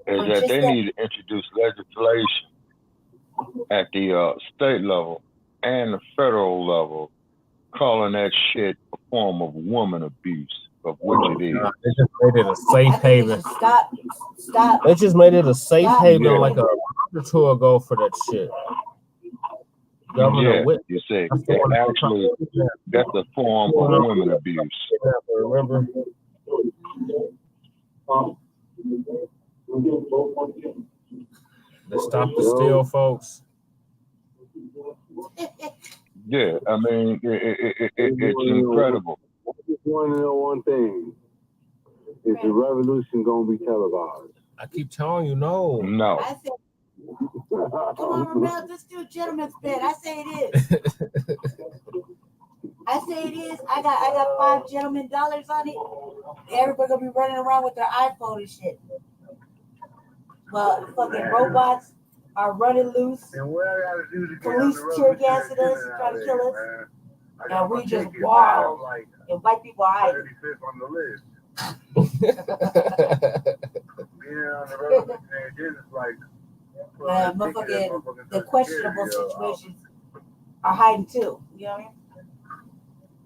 is that they need to introduce legislation at the state level and the federal level, calling that shit a form of woman abuse, of which it is. They just made it a safe haven. Stop. They just made it a safe haven like a month or two ago for that shit. Governor you say actually that's a form of women abuse. Remember? Let's stop the steal, folks. Yeah, I mean it's incredible. I just want to know one thing: is the revolution gonna be televised? I keep telling you, no. I said, come on, Ramel, let's do a gentleman's bet. I say it is. I got $5 gentleman dollars on it. Everybody gonna be running around with their iPhone and shit. Well, fucking robots are running loose. And what I gotta do to police tear gassing us and trying to kill us. And we just wild. And white people hide. 35th on the list. Being on the road, and this is like the questionable situations are hiding too. You know what I mean?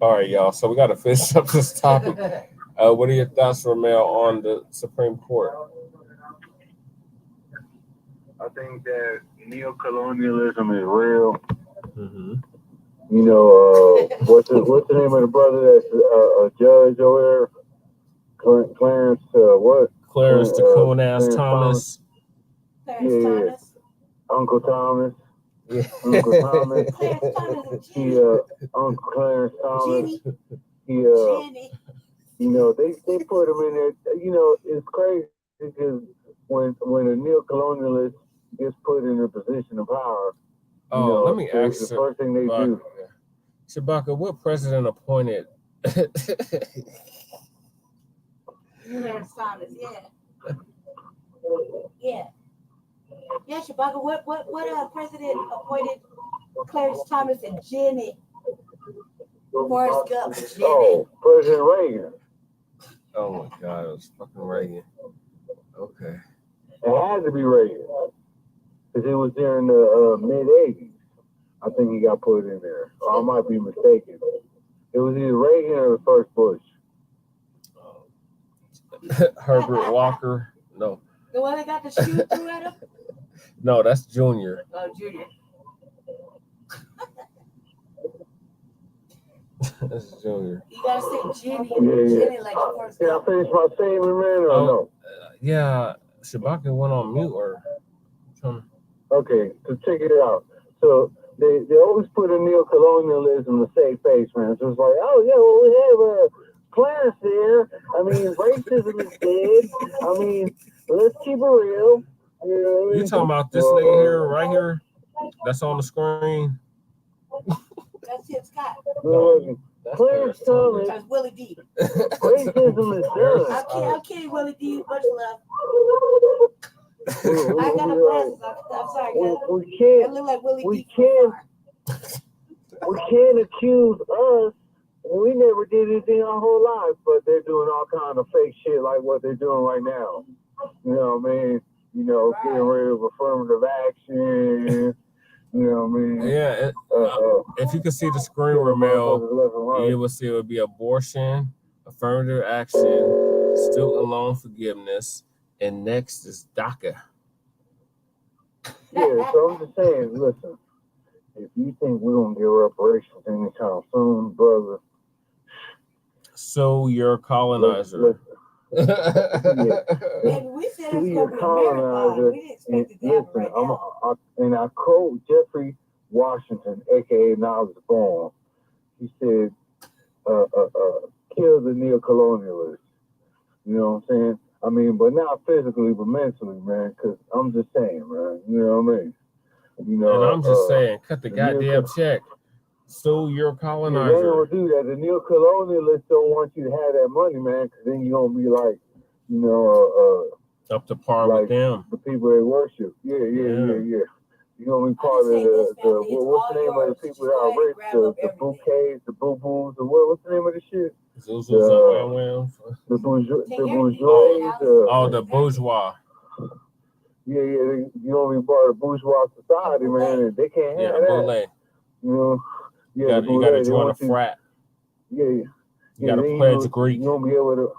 All right, y'all. So we got to finish up this topic. What are your thoughts, Ramel, on the Supreme Court? I think that neocolonialism is real. Mm-hmm. You know, what's the name of the brother that's a judge over there? Clarence, what? Clarence the coon-ass Thomas. Clarence Thomas. Uncle Thomas. Yeah. Uncle Thomas. Clarence Thomas. Uncle Clarence Thomas. Jenny. You know, they put him in there. You know, it's crazy because when a neocolonialist gets put in a position of power, let me ask the first thing they do. Shabaka, what president appointed? Clarence Thomas, yeah, Shabaka. What president appointed Clarence Thomas and Jenny? Forrest Gump. Jenny. Oh, President Reagan. Oh my God, it was fucking Reagan. Okay. It had to be Reagan because it was during the mid-'80s. I think he got put in there. Or I might be mistaken. It was either Reagan or the first Bush. Herbert Walker. No. The one that got the shoe through at him? No, that's Junior. Oh, Junior. That's Junior. You gotta say Jenny. Jenny like Forrest Gump. Can I finish my statement, man, or no? Yeah. Shabaka went on mute or something. Okay, so check it out. So they always put a neo-colonialism to save face, man. So it's like, oh yeah, well we have class there. I mean, racism is dead. I mean, let's keep it real. You talking about this nigga here, right here? That's on the screen. That's it, Scott. Clarence Thomas. That's Willie D. Racism is done. I'm kidding, Willie D. Much love. I got a glasses. I'm sorry, guys. We can't. I look like Willie We D. can't accuse us. We never did anything our whole life, but they're doing all kind of fake shit like what they're doing right now. You know what I mean? You know, getting rid of affirmative action. You know what I mean? Yeah. If you could see the screen, Ramel, you would see it would be abortion, affirmative action, student loan forgiveness, and next is DACA. Yeah, so I'm just saying, listen, if you think we're going to get reparations anytime soon, brother. So you're a colonizer. Yeah. And we said it was going to be a marathon. We didn't expect it to happen right now. And I quote Jeffrey Washington, a.k.a. Niles Bond. He said, kill the neo-colonialists. You know what I'm saying? I mean, but not physically, but mentally, man, because I'm just saying, man. You know what I mean? You know, and I'm just saying, cut the goddamn check. So you're a colonizer. They don't do that. The neo-colonialists don't want you to have that money, man, because then you're going to be like, you know, up to par like with them. The people they worship. Yeah. You're going to be part of what's the name of the people that are rich? The bouquets, the boo-boos, what's the name of the shit? The bourgeois. The bourgeois. Yeah, you're going to be part of bourgeois society, man, and they can't have that. Boulay. You know? Yeah, you got to join a frat. You got to pledge Greek. You're going to be able to.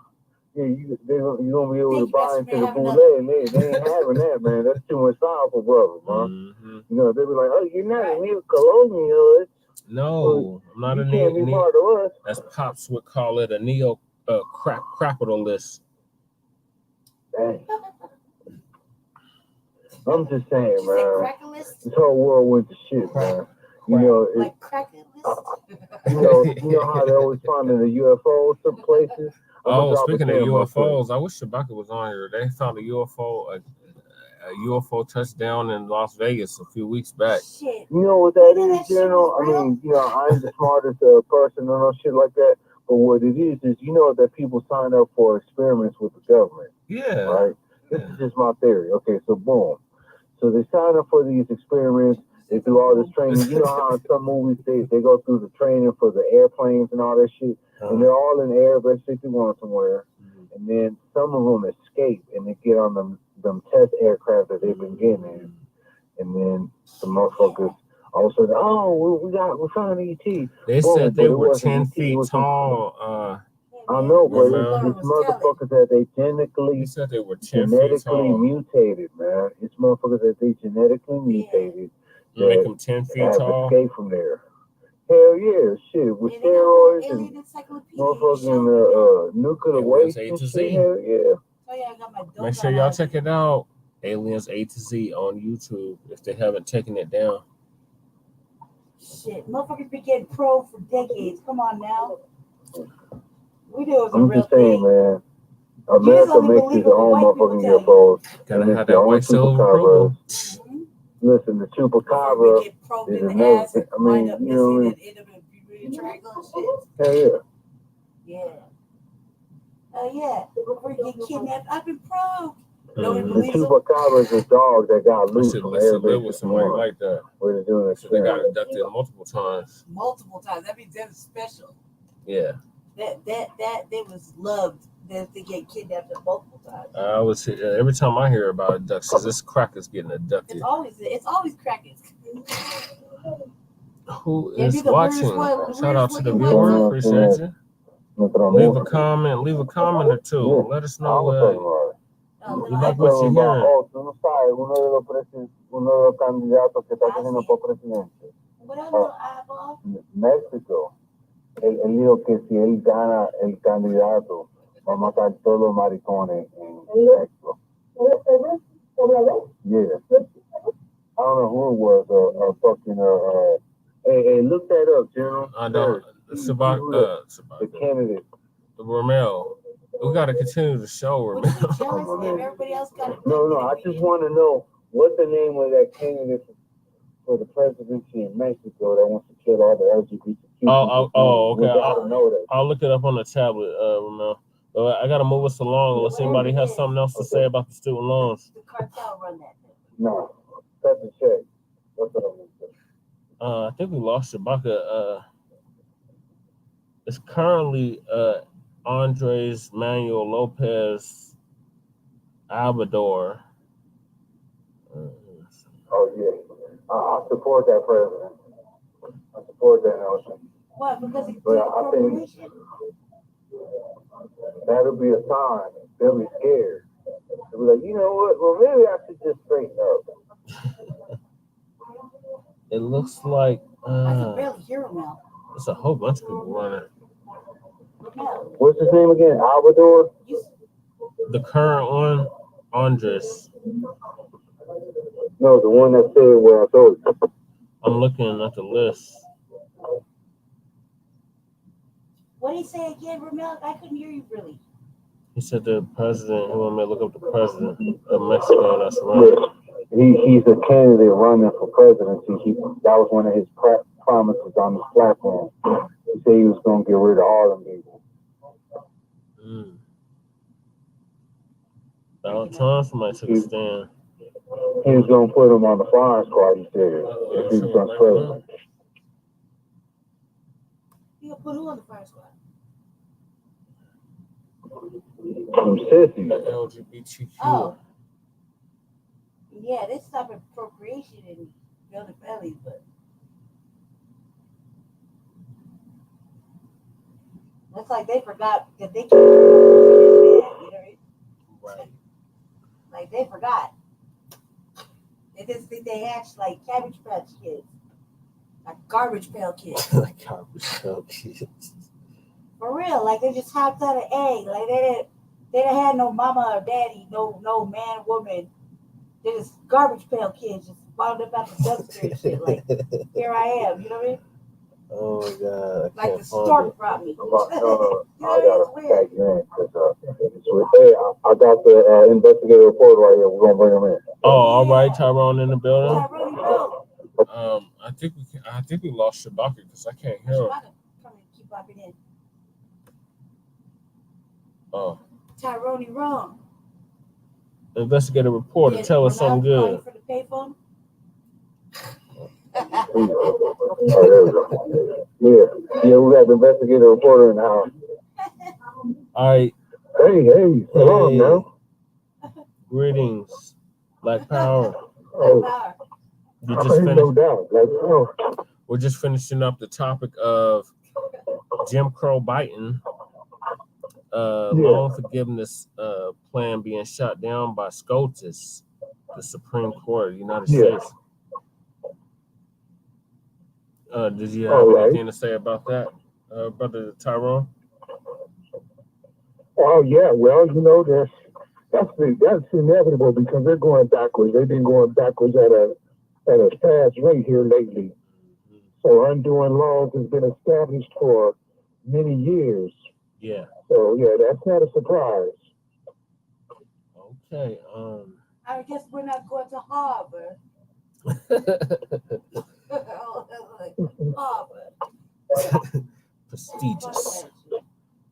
Yeah, you're gonna be able to buy into the boulay, and they ain't having that, man. That's too much time for brothers, man. Mm-hmm. You know, they be like, "Oh, you're not a neo-colonialist." No, I'm not a part of us. As Pops would call it, a neo-capitalist. Dang. I'm just saying, man. This whole world went to shit, man. You know, you know how they always finding the UFOs some places. Speaking of UFOs, I wish Shabaka was on here. They found a UFO touchdown in Las Vegas a few weeks back. You know what that is, General? I mean, you know, I ain't the smartest person or no shit like that. But what it is you know that people sign up for experiments with the government. Yeah. Right? This is just my theory. Okay, so boom. So they sign up for these experiments. They do all this training. You know how in some movies they go through the training for the airplanes and all that shit. And they're all in the Air Base 51 somewhere. And then some of them escape and they get on them test aircraft that they've been getting in. And then the motherfuckers all of a sudden, we found an ET. They said they were 10 feet tall. I know, but it's motherfuckers that they genetically, said they were 10 feet tall. Mutated, man. It's motherfuckers that they genetically mutated. Make them 10 feet tall. Escape from there. Hell yeah, shit. With steroids and motherfucking nuclear waste and shit. Hell yeah. Make sure y'all check it out. Aliens A to Z on YouTube if they haven't taken it down. Shit, motherfuckers been getting pro for decades. Come on now. We do it. I'm just saying, man. America makes its own motherfucking UFOs. Gotta have that white silver approval. Listen, the chupacabra is another thing. I mean, you know what I mean? Hell yeah. Yeah. Oh yeah. Before you get kidnapped, I've been pro. The chupacabra is a dog that got loose from live with somebody like that. Where they're doing so they got abducted multiple times. That means that was special. Yeah. That they was loved. That they get kidnapped multiple times. I was every time I hear about abductions, this cracker's getting abducted. It's always crackers. Who is watching? Shout out to the viewer. Appreciate you. Leave a comment or two. Let us know you like what you're hearing. Mexico. Él dijo que si él gana el candidato, va a matar todos los maricones en México. Yeah. I don't know who it was. Hey, look that up, General. I don't. The candidate. The Romel. We got to continue the show, Would you Romel. be jealous if everybody else got it? No, I just want to know what the name of that candidate for the presidency in Mexico that wants to kill all the LGBTQ. Okay. I'll look it up on the tablet, Romel. I got to move us along unless anybody has something else to say about the student loans. The cartel run that thing. No, that's a check. That's what I'm going to say. I think we lost Shabaka. It's currently Andres Manuel Lopez Obrador. Oh, yeah. I support that president. I support that notion. What? Because it's But I think that'll be a sign. They'll be scared. They'll be like, you know what? Well, maybe I should just straighten up. It looks like I can barely hear him now. there's a whole bunch of people running. What's his name again? Obrador? The current one, Andres. No, the one that said what I told you. I'm looking at the list. What did he say again, Ramel? I couldn't hear you really. He said the president, he wanted me to look up the president of Mexico that's running. He's a candidate running for presidency. That was one of his promises on his platform. He said he was going to get rid of all them people. Donald Trump might take a stand. He was going to put him on the firing squad, he said, if he becomes president. He gonna put who on the fire squad? Some sissies. The LGBTQ. Oh. Yeah, they stop appropriation and building families, but looks like they forgot that they can't do it, you know? Right. Like they forgot. They just think they hatched like Cabbage Patch Kids, like Garbage Pail Kids. Like Garbage Pail Kids. For real, like they just hopped out of egg. Like they didn't have no mama or daddy, no man, woman. They just Garbage Pail Kids just wound up out the dumpster and shit. Like here I am, you know what I mean? Oh my God! Like the stork brought me. I got to tag you in because hey, I got the investigative report right here. We're gonna bring him in. Oh, all right, Tyrone in the building. I think we lost Shabaka because I can't hear him. Keep popping in. Oh. Tyrone wrong. Investigative reporter, tell us something good. For the payphone? Yeah, we got the investigative reporter in the house. All right. Hey, hello now. Greetings, Black Power. Oh, You just finished. No doubt. We're just finishing up the topic of Jim Crow Biden. Loan forgiveness plan being shot down by SCOTUS, the Supreme Court of the United States. Did you have anything to say about that, Brother Tyrone? Oh yeah, well, you know, that's inevitable because they're going backwards. They've been going backwards at a fast rate here lately. So undoing laws has been established for many years. Yeah. So yeah, that's not a surprise. Okay. I guess we're not going to Harvard. Harvard.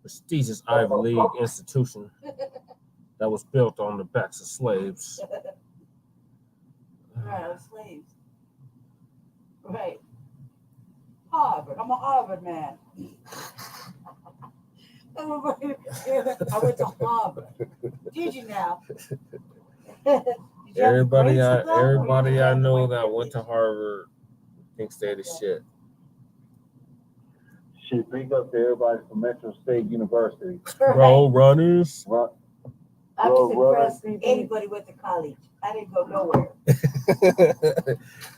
Prestigious Ivy League institution that was built on the backs of slaves. Right, slaves. Right. Harvard. I'm a Harvard man. I went to Harvard. Did you now? Everybody I know that went to Harvard thinks they're the shit. Shit, big up to everybody from Metro State University. Road runners. I'm just impressed anybody went to college. I didn't go nowhere.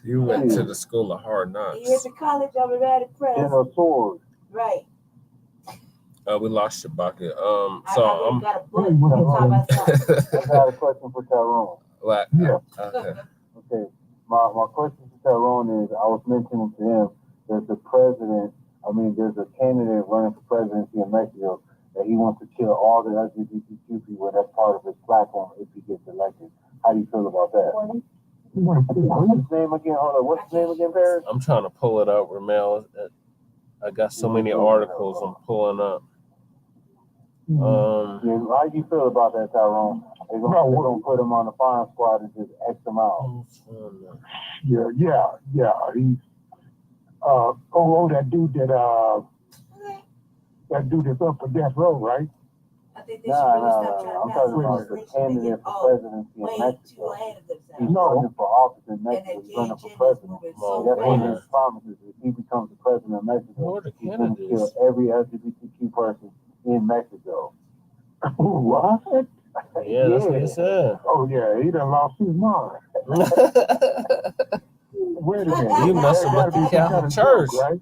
You went to the school of hard knocks. You went to college, I'm very impressed. And a sword. Right. We lost your bucket. I got a bullet on top of myself. I got a question for Tyrone. Like, yeah. Okay. Okay. my question to Tyrone is, I was mentioning to him that there's a candidate running for presidency in Mexico that he wants to kill all the LGBTQ people. That's part of his platform if he gets elected. How do you feel about that? What's his name again? Hold on. What's his name again, Paris? I'm trying to pull it up, Ramel. I got so many articles I'm pulling up. How do you feel about that, Tyrone? They're gonna put him on the firing squad and just X him out. Yeah. He's that dude that's up for death row, right? I think they should really stop trying I'm to talking about the candidate for presidency in Mexico. He's running for office in Mexico. He's running for president. That's one of his promises. If he becomes the president of Mexico, he's going to kill every LGBTQ person in Mexico. What? Yeah, that's what he said. Oh yeah, he done lost his mind. Wait a minute. You messing with the Catholic Church. Right?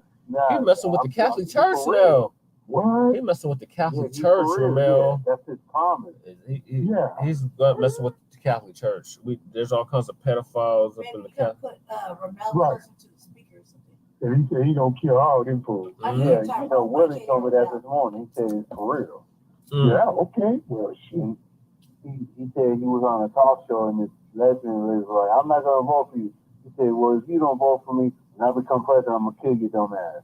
He messing with the Catholic Church now. What? He messing with the Catholic Church, Ramel. That's his promise. He's messing with the Catholic Church. There's all kinds of pedophiles up in the Catholic. Put Ramel closer to the speaker or something. And he said he gonna kill all them fools. Yeah, Willie told me that this morning. He said it's for real. Yeah, okay. Well, shit. He said he was on a talk show and this lesbian was like, I'm not gonna vote for you. He said, well, if you don't vote for me and I become president, I'm gonna kill you, dumbass.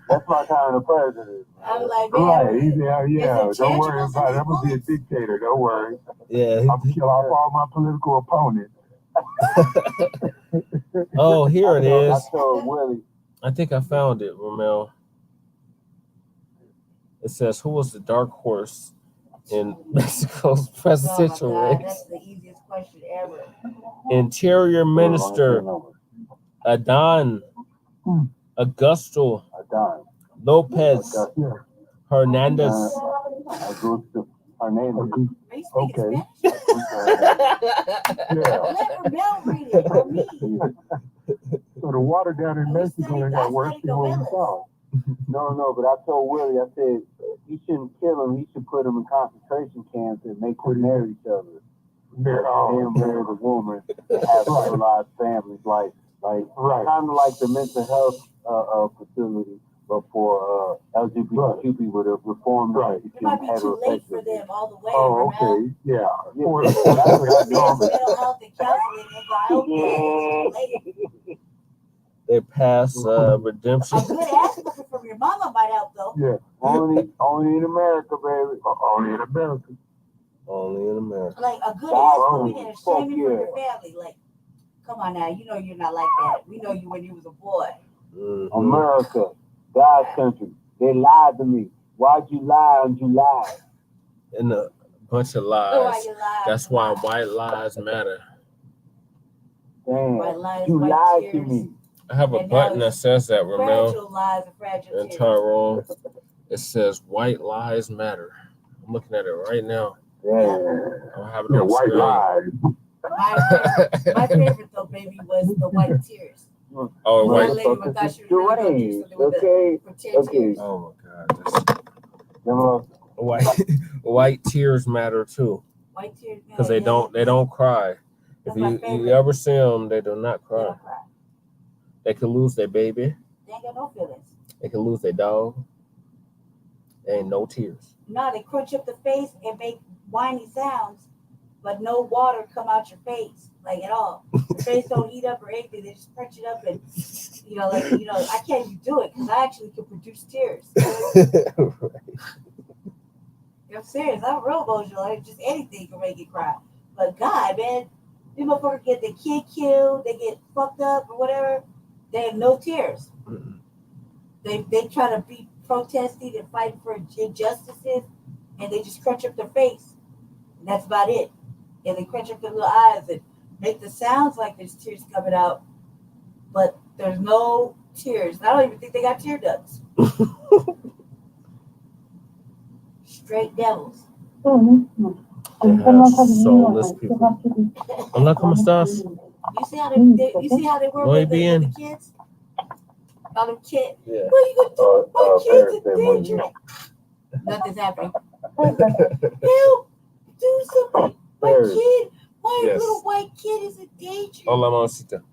That's my kind of president. I'm like, right, yeah. Don't worry about it. I'm gonna be a dictator. Don't worry. Yeah. I'm gonna kill off all my political opponents. Oh, here it is. I told Willie. I think I found it, Ramel. It says, who was the dark horse in Mexico's presidential race? That's the easiest question ever. Interior Minister Adán Augusto López Hernández. Augusto Hernández. Okay. So the water down in Mexico ain't got worse than what we saw. No, but I told Willie, I said, he shouldn't kill him. He should put him in concentration camps and make them marry each other. Him marry the woman and have civilized families, like kind of like the mental health facility, but for LGBTQ people to reform. It might be too late for them all the way. Oh, okay, yeah. Mental health and counseling. They pass redemption. A good ass whooping from your mama might help though. Yeah, only in America, baby. Only in America. Only in America. Like a good ass whooping and a shaming from your family. Like, come on now, you know you're not like that. We know you when you was a boy. Mm-hmm. America, God's country. They lied to me. Why'd you lie on July? And a bunch of lies. That's why white lies matter. Damn, you lied to me. I have a button that says that, Ramel. Fragile lies and fragile and Tyrone. It says white lies matter. I'm looking at it right now. Yeah. I'll have it on white lies. My favorite though, baby, was the white tears. Oh, white. Okay. Oh my God. White tears matter too. White tears matter. Because they don't cry. If you ever see them, they do not cry. They could lose their baby. They ain't got no feelings. They could lose their dog. There ain't no tears. No, they crunch up the face and make whiny sounds, but no water come out your face, like at all. The face don't heat up or anything. They just crunch it up and, I can't even do it because I actually can produce tears. I'm serious. I'm real emotional. Like, just anything can make you cry. But God, man, these motherfuckers get their kid killed, they get fucked up or whatever. They have no tears. Mm-hmm. They try to be protesting and fighting for injustices, and they just crunch up their face. And that's about it. And they crunch up their little eyes and make the sounds like there's tears coming out, but there's no tears. I don't even think they got tear ducts. Straight devils. They have soulless people. Hola, ¿cómo estás? You see how they work with the kids? All them kids. Yeah. What are you gonna do? My kids in danger. Nothing's happening. Help! Do something. Paris. My Yes. little white kid is a danger. Hola, mamacita.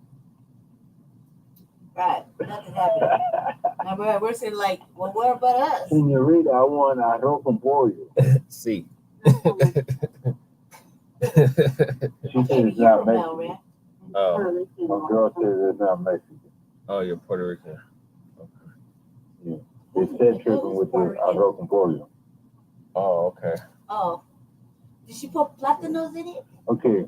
Right, nothing happening. Now we're saying like, well, what about us? Senorita, I want arroz con pollo. See. She Okay, said it's you not from now, Mexican. man. Oh. My girl says it's not Mexican. Oh, you're Puerto Rican. They said tripping with the arroz con pollo. Oh, okay. Oh, did she put plátanos in it? Okay.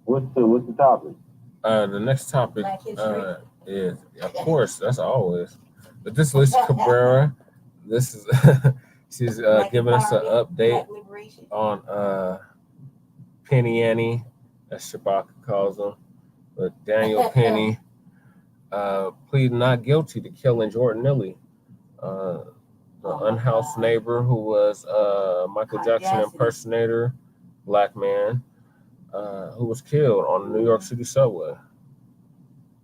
What's the topic? The next topic Black history. is, of course, that's always. But this is Lisa Cabrera. This is she's Black giving us an empowerment, update Black liberation. on Penny Annie, as Shabaka calls him, but Daniel Penny pleaded not guilty to killing Jordan Neely, the unhoused neighbor who was Michael Jackson impersonator, black man, who was killed on the New York City subway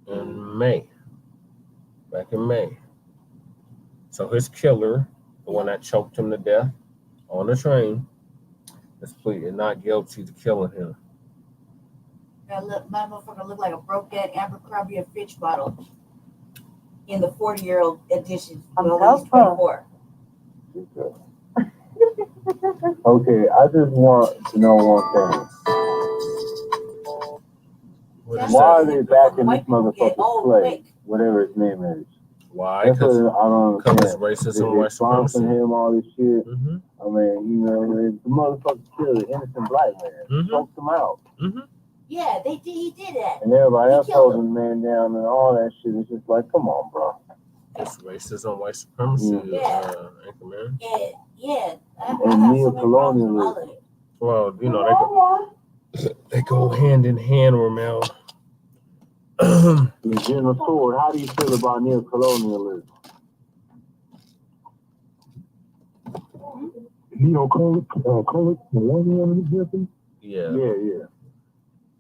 in May, back in May. So his killer, the one that choked him to death on the train, is pleaded not guilty to killing him. My motherfucker looked like a broke down Abercrombie and Fitch bottle in the 40-year-old edition. When I was 24. Okay, I just want to know one thing. Why are they backing this motherfucker's play, whatever his name is? Why? That's what I don't Because understand. racism and white supremacy. Him all this shit. Mm-hmm. I mean, you know, the motherfucker killed an innocent black man, choked him out. Mm-hmm. Yeah, he did that. And everybody else holding the man down and all that shit. It's just like, come on, bro. It's racism, white supremacy, Anchor Man. And neo-colonialism. Well, you know, they go hand in hand, Ramel. General Sword, how do you feel about neo-colonialism? Neo-colonialism? Yeah. Yeah.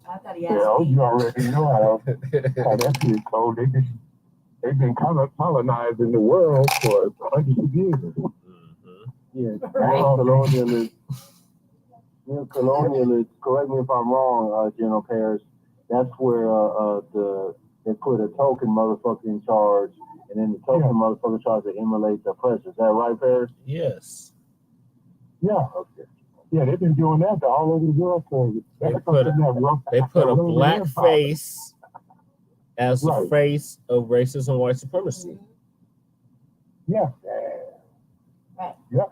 I thought he asked me. You already know how that shit goes. They've been colonizing the world for hundreds of years. Mm-hmm. Yeah, neo-colonialists, correct me if I'm wrong, General Paris, that's where they put a token motherfucker in charge, and then the token motherfucker tries to emulate the oppressor. Is that right, Paris? Yes. Yeah. Okay. Yeah, they've been doing that all over the world for They put a black face as the face of racism and white supremacy. Yeah. Right. Yeah.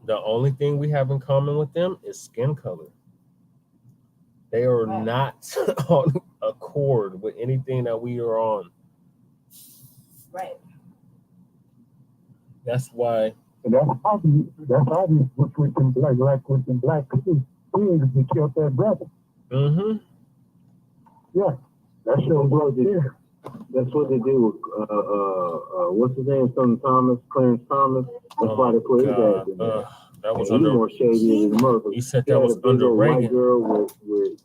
The only thing we have in common with them is skin color. They are not on accord with anything that we are on. Right. That's why. And that's obvious with them black people. They killed their brother. Mm-hmm. Yeah. That shows right there. That's what they do with what's his name? Son Thomas, Clarence Thomas. That's why they put his ass in there. That was under more shady than the motherfucker. You said that was under Reagan. White girl with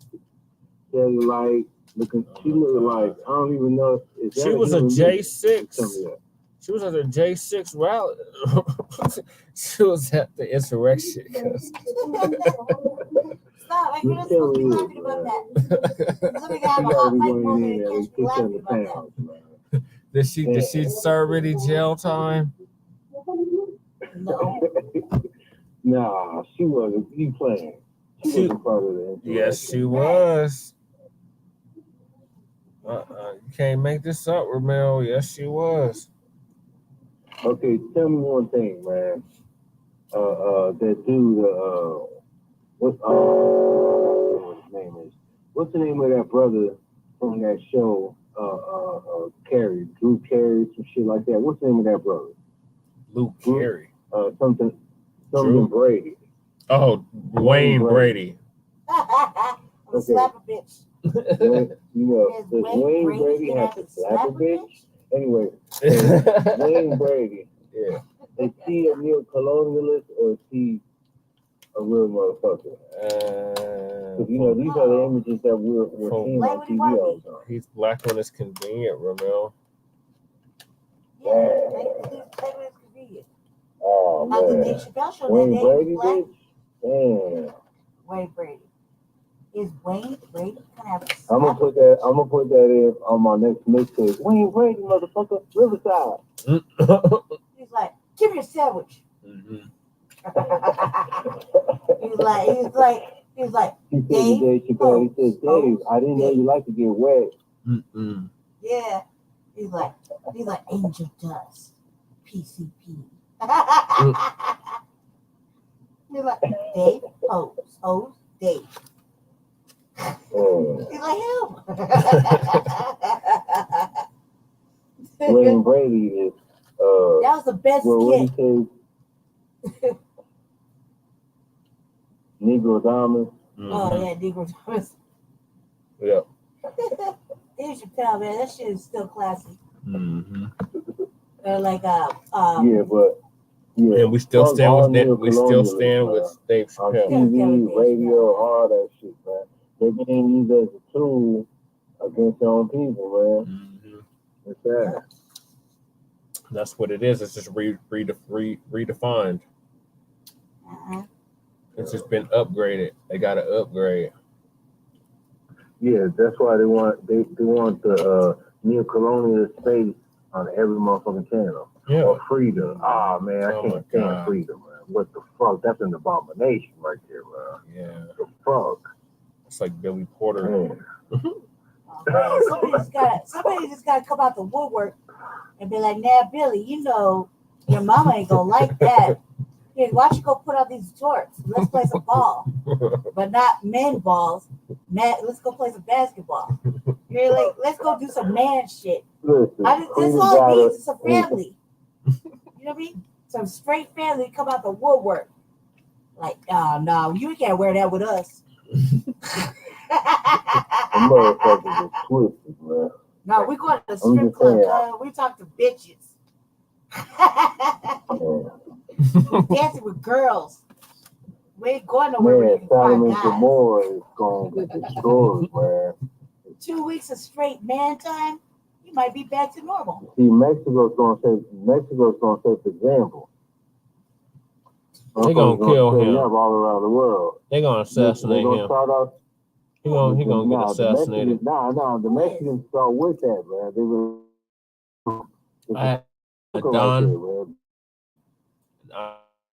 cellulite looking. She looked like I don't even know. She was a J6. She was at a J6 rally. She was at the insurrection. Stop! You're not supposed to be laughing about that. Somebody got a hot mic moment and catch me laughing about that. Did she serve any jail time? No. Nah, she wasn't. You playing? She wasn't part of the insurrection. Yes, she was. You can't make this up, Ramel. Yes, she was. Okay, tell me one thing, man. That dude, what his name is? What's the name of that brother from that show? Carey, Drew Carey, some shit like that. What's the name of that brother? Luke Carey. Something Drew Brady. Oh, Wayne Brady. I'm slap a bitch. You know, does Wayne Brady have to slap a bitch? Anyway, Wayne Brady. Yeah. Is he a neo-colonialist or is he a real motherfucker? Because you know these are the images that we're seeing on TV all the time. He's black when it's convenient, Ramel. Yeah, he's convenient. Oh On the man. Dave Chappelle show that Wayne day, Brady Black. did? Damn. Wayne Brady. Is Wayne Brady gonna have I'm gonna put that in on my next mixtape. Wayne Brady, motherfucker, Riverside. He's like, give me a sandwich. Mm-hmm. he's like, He said to Dave, Dave Chappelle, he says, Dave, I didn't know you like to get wet. Mm-mm. yeah. He's like, Angel Dust, PCP. He's like, Dave, Hose, Dave. He's like him. Wayne Brady is That was the best what he skit. says? Negro Diamond. Mm-hmm. Oh yeah, Negro Thomas. Yeah. Dave Chappelle, man, that shit is still classic. Mm-hmm. Like Yeah, but yeah. And we still fuck stand all with that. We still neocolonialism, stand man. with Dave On Chappelle. TV, radio, all that shit, man. They're being used as a tool against their own people, man. Mm-hmm. It's sad. That's what it is. It's just redefined. It's just been upgraded. They got to upgrade. Yeah, that's why they want the neocolonial space on every motherfucking channel. Yeah. Or freedom. Ah man, I Oh can't my stand God. freedom, man. What the fuck? That's an abomination right there, man. Yeah. The fuck? It's like Billy Porter. Man. Somebody just gotta come out the woodwork and be like, nah, Billy, you know your mama ain't gonna like that. Here, why don't you go put out these jorts? Let's play some ball. But not men balls. Let's go play some basketball. You're like, let's go do some man shit. Listen, That's all it needs. It's a family. You know what I mean? Some straight family come out the woodwork. Like, no, you can't wear that with us. The motherfuckers are twisted, man. No, we going to the strip club. We talk to bitches. Dancing with girls. We ain't going nowhere where you Man, can find Solomon guys. Gomorrah is going to get destroyed, man. 2 weeks of straight man time, you might be back to normal. See, Mexico's gonna set the example. They gonna kill him all around the world. They gonna assassinate him. Start off. He gonna get assassinated. The Mexicans start with that, man. They were.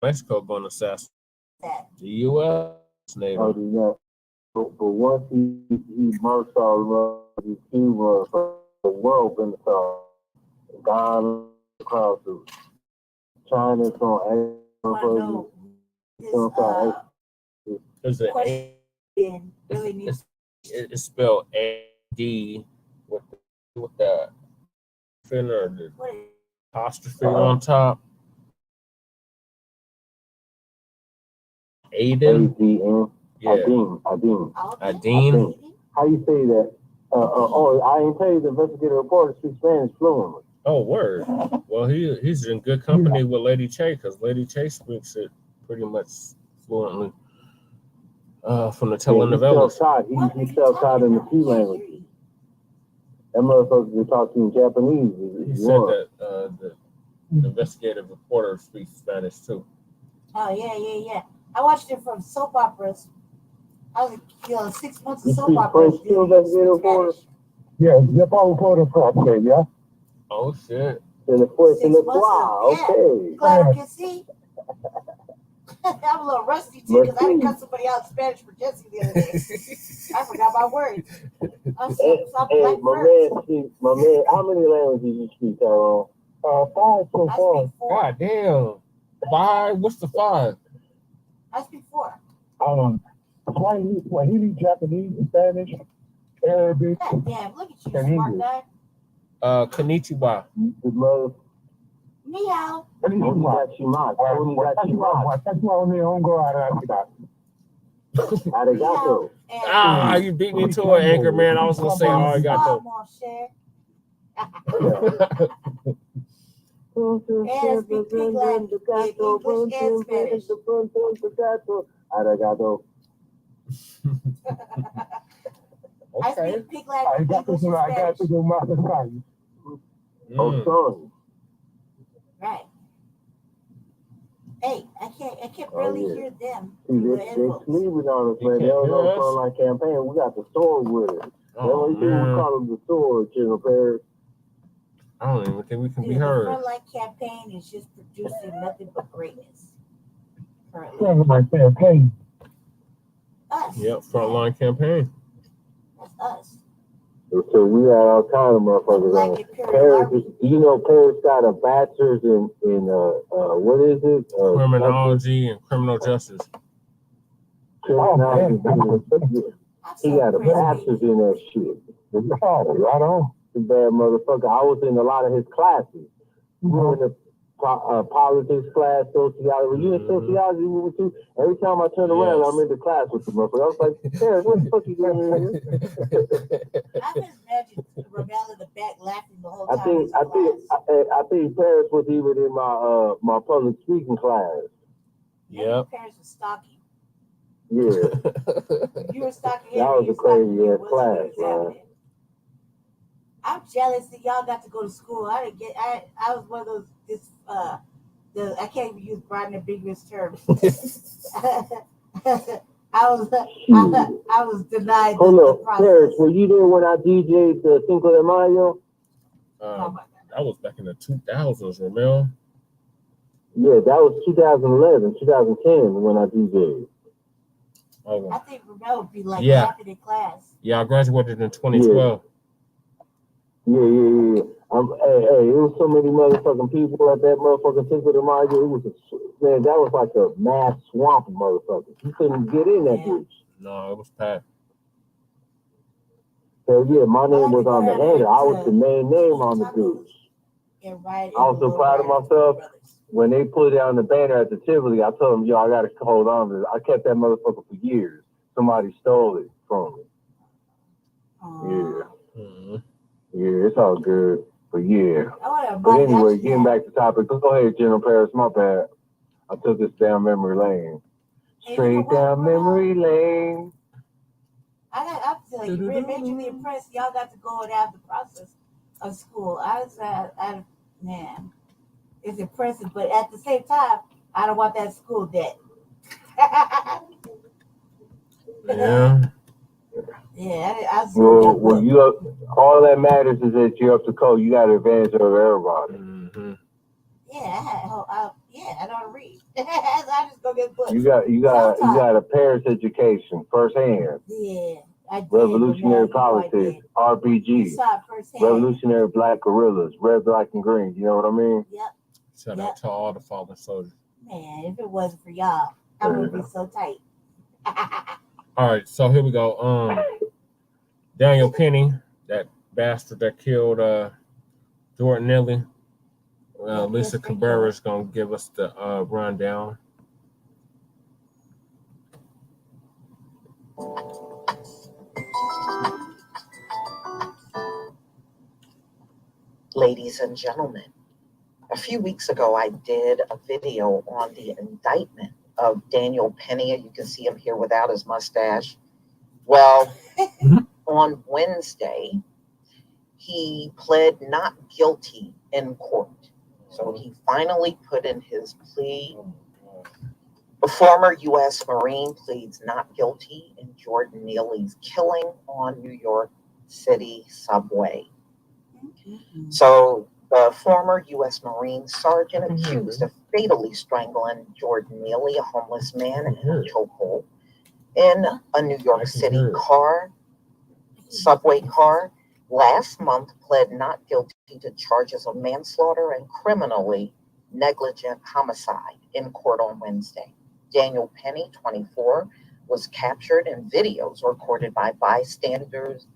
Mexico gonna assassinate the U.S. Native. But once he merged all of these Cuba, the world been saw Ghana across the China from There's an A. It's spelled A-D with the fin or the apostrophe on top. Aiden. Yeah. Adim. How you say that? I ain't tell you the investigative reporter speaks Spanish fluently. Oh, word. Well, he's in good company with Lady Che, because Lady Che speaks it pretty much fluently from the telenovelas. He's self-taught in a few languages. That motherfucker can talk to you in Japanese. He said that the investigative reporter speaks Spanish too. Oh, yeah. I watched it from soap operas. I was, 6 months of soap operas. Yeah, yeah. Oh, shit. Okay. Glad I can see. I'm a little rusty too because I didn't cut somebody out in Spanish for Jesse the other day. I forgot my words. Hey, my man, how many languages you speak, Tyrone? 5 so far. God damn. 5? What's the 5? I speak 4. Swahili, Japanese, Spanish, Arabic. God damn, look at you, smart guy. Konnichiwa. Ni hao. Arigato. You beat me to it, Anchor Man. I was gonna say arigato. And speak pig language, English and Spanish. Arigato. I speak pig language, English and Spanish. Oh, sorry. Right. Hey, I can't barely hear them. See, they're sleeping on us, man. They don't know the frontline campaign. We got the sword with it. Oh, we call them the sword, General Perry. I don't even think we can be The heard. frontline campaign is just producing nothing but greatness. Currently. Frontline campaign. Us. Yep, frontline campaign. That's us. So we got all kinds of motherfuckers. Paris, you know, Paris got a bachelor's in what is it? Criminology and criminal justice. Criminology. He got a bachelor's in that shit. Right on. The bad motherfucker. I was in a lot of his classes. We were in the politics class, sociology. Were you in sociology? Too? Every time I turn around, I'm in the class with the motherfucker. I was like, Paris, what the fuck you doing here? I just imagine Ramel in the back laughing the whole time. I think Paris was even in my public speaking class. Yep. Paris was stalking. Yeah. You were stalking him. That was a crazy ass class, man. I'm jealous that y'all got to go to school. I didn't get. I was one of those. I can't even use broad and ambiguous terms. I was denied. Hold up, Paris, were you there when I DJ'd the Cinco de Mayo? That was back in the 2000s, Ramel. Yeah, that was 2011, 2010 when I DJ'd. Oh. I think Ramel would be like laughing in class. Yeah, I graduated in 2012. Yeah. Hey, it was so many motherfucking people at that motherfucking Cinco de Mayo. It was man, that was like a mass swamp of motherfuckers. You couldn't get in that bitch. No, it was packed. So yeah, my name was on the header. I was the main name on the bitch. I was so proud of myself. When they put it on the banner at the Tivoli, I told them, yo, I gotta hold on to it. I kept that motherfucker for years. Somebody stole it from me. Yeah. Mm-hmm. Yeah, it's all good. But yeah. But anyway, getting back to topic. Go ahead, General Paris. My bad. I took this down memory lane. Straight down memory lane. I feel like you were majorly impressed. Y'all got to go and have the process of school. Man, it's impressive. But at the same time, I don't want that school debt. Yeah. Yeah, well, you up, all that matters is that you're up to code. You got an advantage over everybody. Mm-hmm. Yeah, I know how to read. I just go get books. You got a Paris education firsthand. Yeah, I did. Revolutionary politics, RPG, Revolutionary Black Guerrillas, Red, Black, and Green. You know what I mean? Yep. Shout out to all the fallen soldiers. Man, if it wasn't for y'all, I would be so tight. All right, so here we go. Daniel Penny, that bastard that killed Jordan Neely. Lisa Cabrera is going to give us the rundown. Ladies and gentlemen, a few weeks ago I did a video on the indictment of Daniel Penny. You can see him here without his mustache. Well, on Wednesday, he pled not guilty in court. So he finally put in his plea. The former U.S. Marine pleads not guilty in Jordan Neely's killing on New York City Subway. So the former U.S. Marine sergeant accused of fatally strangling Jordan Neely, a homeless man, in a chokehold in a New York City subway car, last month pled not guilty to charges of manslaughter and criminally negligent homicide in court on Wednesday. Daniel Penny, 24, was captured in videos recorded by bystanders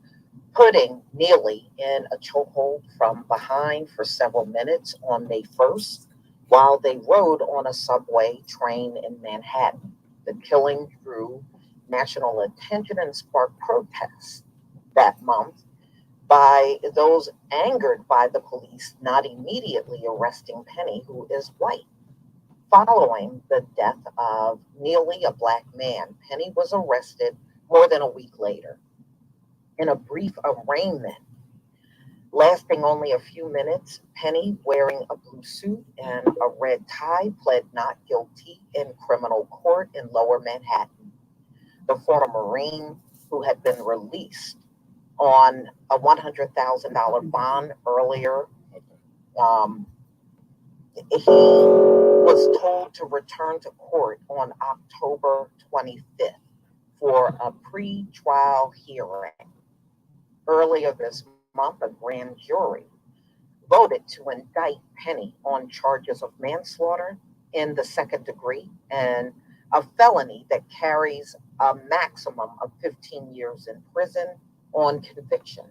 putting Neely in a chokehold from behind for several minutes on May 1st while they rode on a subway train in Manhattan. The killing drew national attention and sparked protests that month by those angered by the police not immediately arresting Penny, who is white. Following the death of Neely, a black man, Penny was arrested more than a week later. In a brief arraignment, Lasting only a few minutes, Penny, wearing a blue suit and a red tie, pled not guilty in criminal court in Lower Manhattan. The former Marine, who had been released on a $100,000 bond earlier, he was told to return to court on October 25th for a pre-trial hearing. Earlier this month, a grand jury voted to indict Penny on charges of manslaughter in the second degree and a felony that carries a maximum of 15 years in prison on conviction,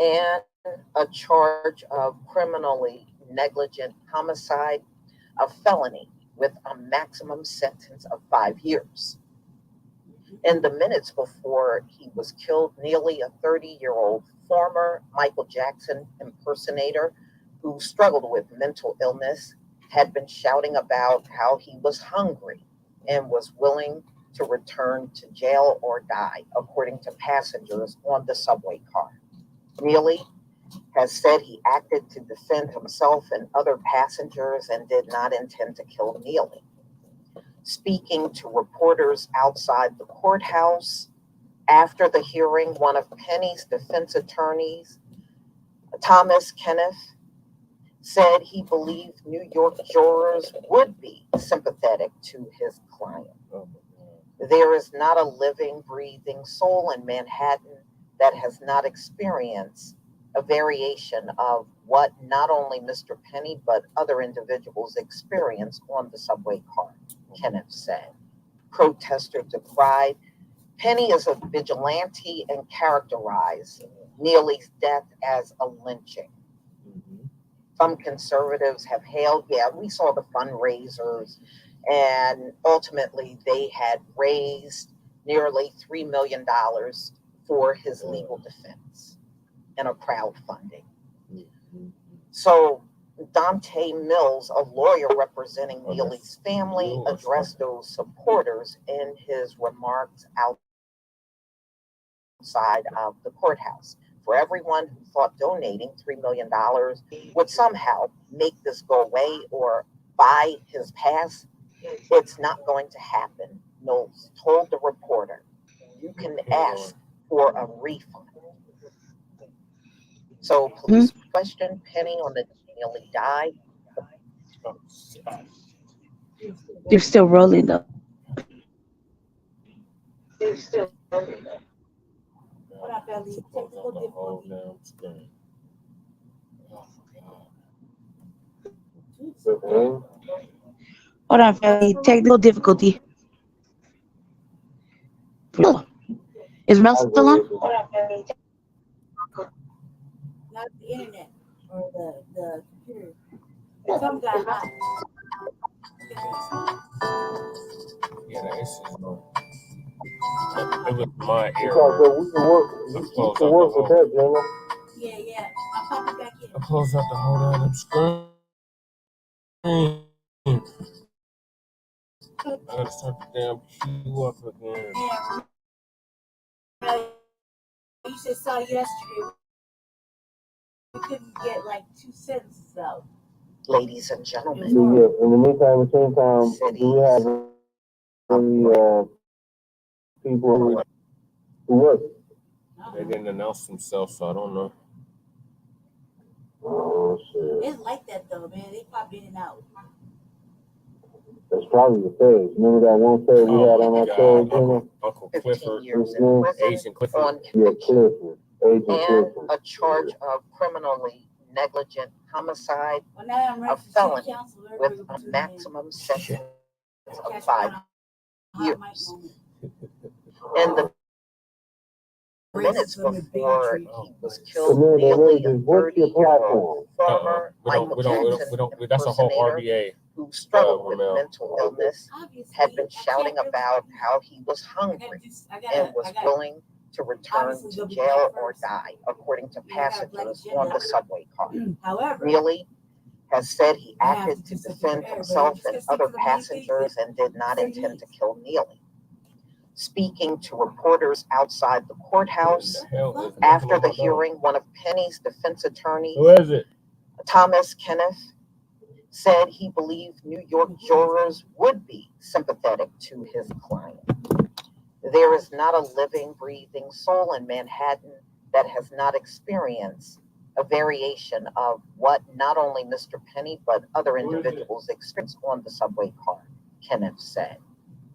and a charge of criminally negligent homicide, a felony with a maximum sentence of 5 years. In the minutes before he was killed, Neely, a 30-year-old former Michael Jackson impersonator who struggled with mental illness, had been shouting about how he was hungry and was willing to return to jail or die, according to passengers on the subway car. Neely has said he acted to defend himself and other passengers and did not intend to kill Neely. Speaking to reporters outside the courthouse after the hearing, one of Penny's defense attorneys, Thomas Kenneth, said he believed New York jurors would be sympathetic to his client. There is not a living, breathing soul in Manhattan that has not experienced a variation of what not only Mr. Penny but other individuals experienced on the subway car, Kenneth said. Protesters decried Penny as a vigilante and characterized Neely's death as a lynching. Some conservatives have hailed, we saw the fundraisers, and ultimately they had raised nearly $3 million for his legal defense in a crowdfunding. So Dante Mills, a lawyer representing Neely's family, addressed those supporters in his remarks outside of the courthouse. For everyone who thought donating $3 million would somehow make this go away or buy his pass, it's not going to happen. Mills told the reporter, you can ask for a refund. So police questioned Penny on the day Neely died. They're still rolling though. What up, Ellie? Technical difficulty. Hold on, family. Technical difficulty. Is Mel still on? Not the internet or the computer. Some got hot. Yeah, the AC is on. It was my So error. we can work with that, Jenna. Yeah. I'll pop it back in. I closed out the whole damn screen. I gotta start the damn queue up again. Yeah. You just saw yesterday. We couldn't get like 2 sentences out. Ladies and gentlemen, Yeah, in the meantime, at the same time, do we have any people who work? They didn't announce themselves, so I don't know. Oh, shit. It's like that though, man. They pop in and out. That's probably the stage. Remember that one stage we had on that stage, Jenna? Uncle 15 Clifford, years in prison Agent Clifford. on Yeah, conviction Clifford. Agent and Clifford. a charge of criminally negligent homicide, Well, now I'm a ready for felony city council. with a maximum sentence of 5 years. In the minutes before he was killed, Neely, a 30-year-old former Michael Jackson That's a whole impersonator RDA. who struggled with mental illness, had been shouting about how he was hungry and was willing to return to jail or die, according to passengers on the subway car. However, Neely has said he acted to defend himself and other passengers and did not intend to kill Neely. Speaking to reporters outside the courthouse after the hearing, one of Penny's defense attorneys, who is it? Thomas Kenneth, said he believed New York jurors would be sympathetic to his client. There is not a living, breathing soul in Manhattan that has not experienced a variation of what not only Mr. Penny but other individuals experience on the subway car, Kenneth said.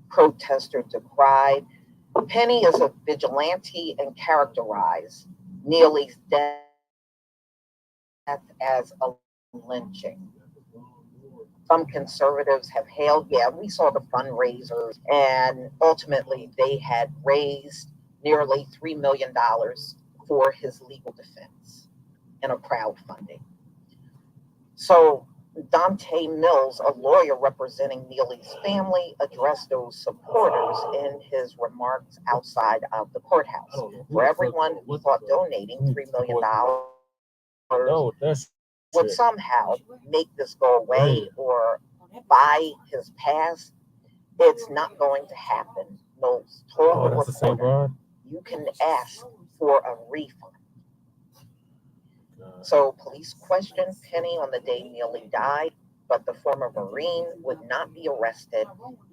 Protesters decried Penny as a vigilante and characterized Neely's death as a lynching. Some conservatives have hailed, we saw the fundraisers, and ultimately they had raised nearly $3 million for his legal defense in a crowdfunding. So Dante Mills, a lawyer representing Neely's family, addressed those supporters in his remarks outside of the courthouse. For everyone who thought donating $3 million would somehow make this go away or buy his pass, it's not going to happen. Mills told the reporter, you can ask for a refund. So police questioned Penny on the day Neely died, but the former Marine would not be arrested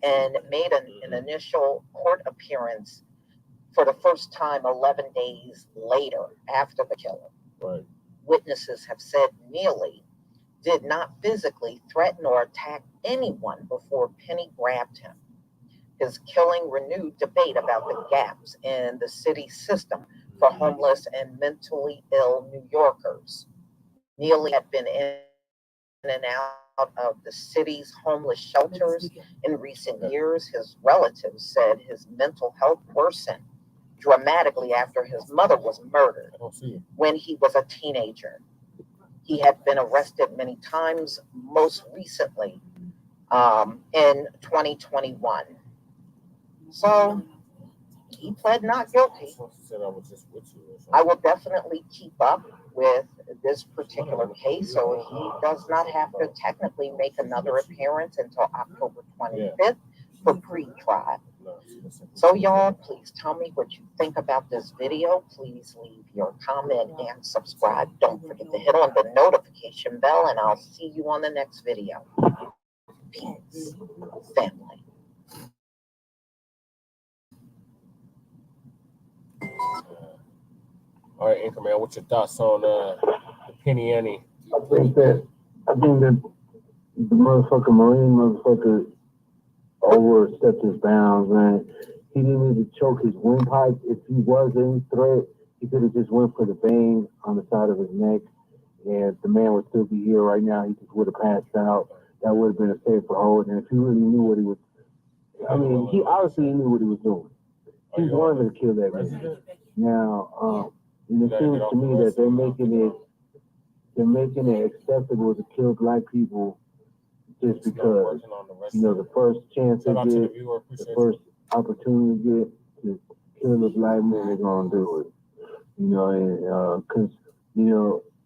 and made an initial court appearance for the first time 11 days later after the killing. Right. Witnesses have said Neely did not physically threaten or attack anyone before Penny grabbed him. His killing renewed debate about the gaps in the city system for homeless and mentally ill New Yorkers. Neely had been in and out of the city's homeless shelters in recent years. His relatives said his mental health worsened dramatically after his mother was murdered when he was a teenager. He had been arrested many times, most recently in 2021. So he pled not guilty. I will definitely keep up with this particular case, so he does not have to technically make another appearance until October 25th for pre-trial. So y'all, please tell me what you think about this video. Please leave your comment and subscribe. Don't forget to hit on the notification bell, and I'll see you on the next video. Peace, family. All right, Anchorman, what's your thoughts on the Penny Annie? I think that the motherfucker overstepped his bounds, man. He didn't need to choke his windpipe. If he was in threat, he could have just went for the vein on the side of his neck, and the man would still be here right now. He just would have passed out. That would have been a safer hold. And if he really knew what he was, he obviously knew what he was doing. He wanted to kill that man. Now, and it seems to me that they're making it acceptable to kill black people just because, the first chance they get, the first opportunity they get to kill a black man, they're gonna do it. Because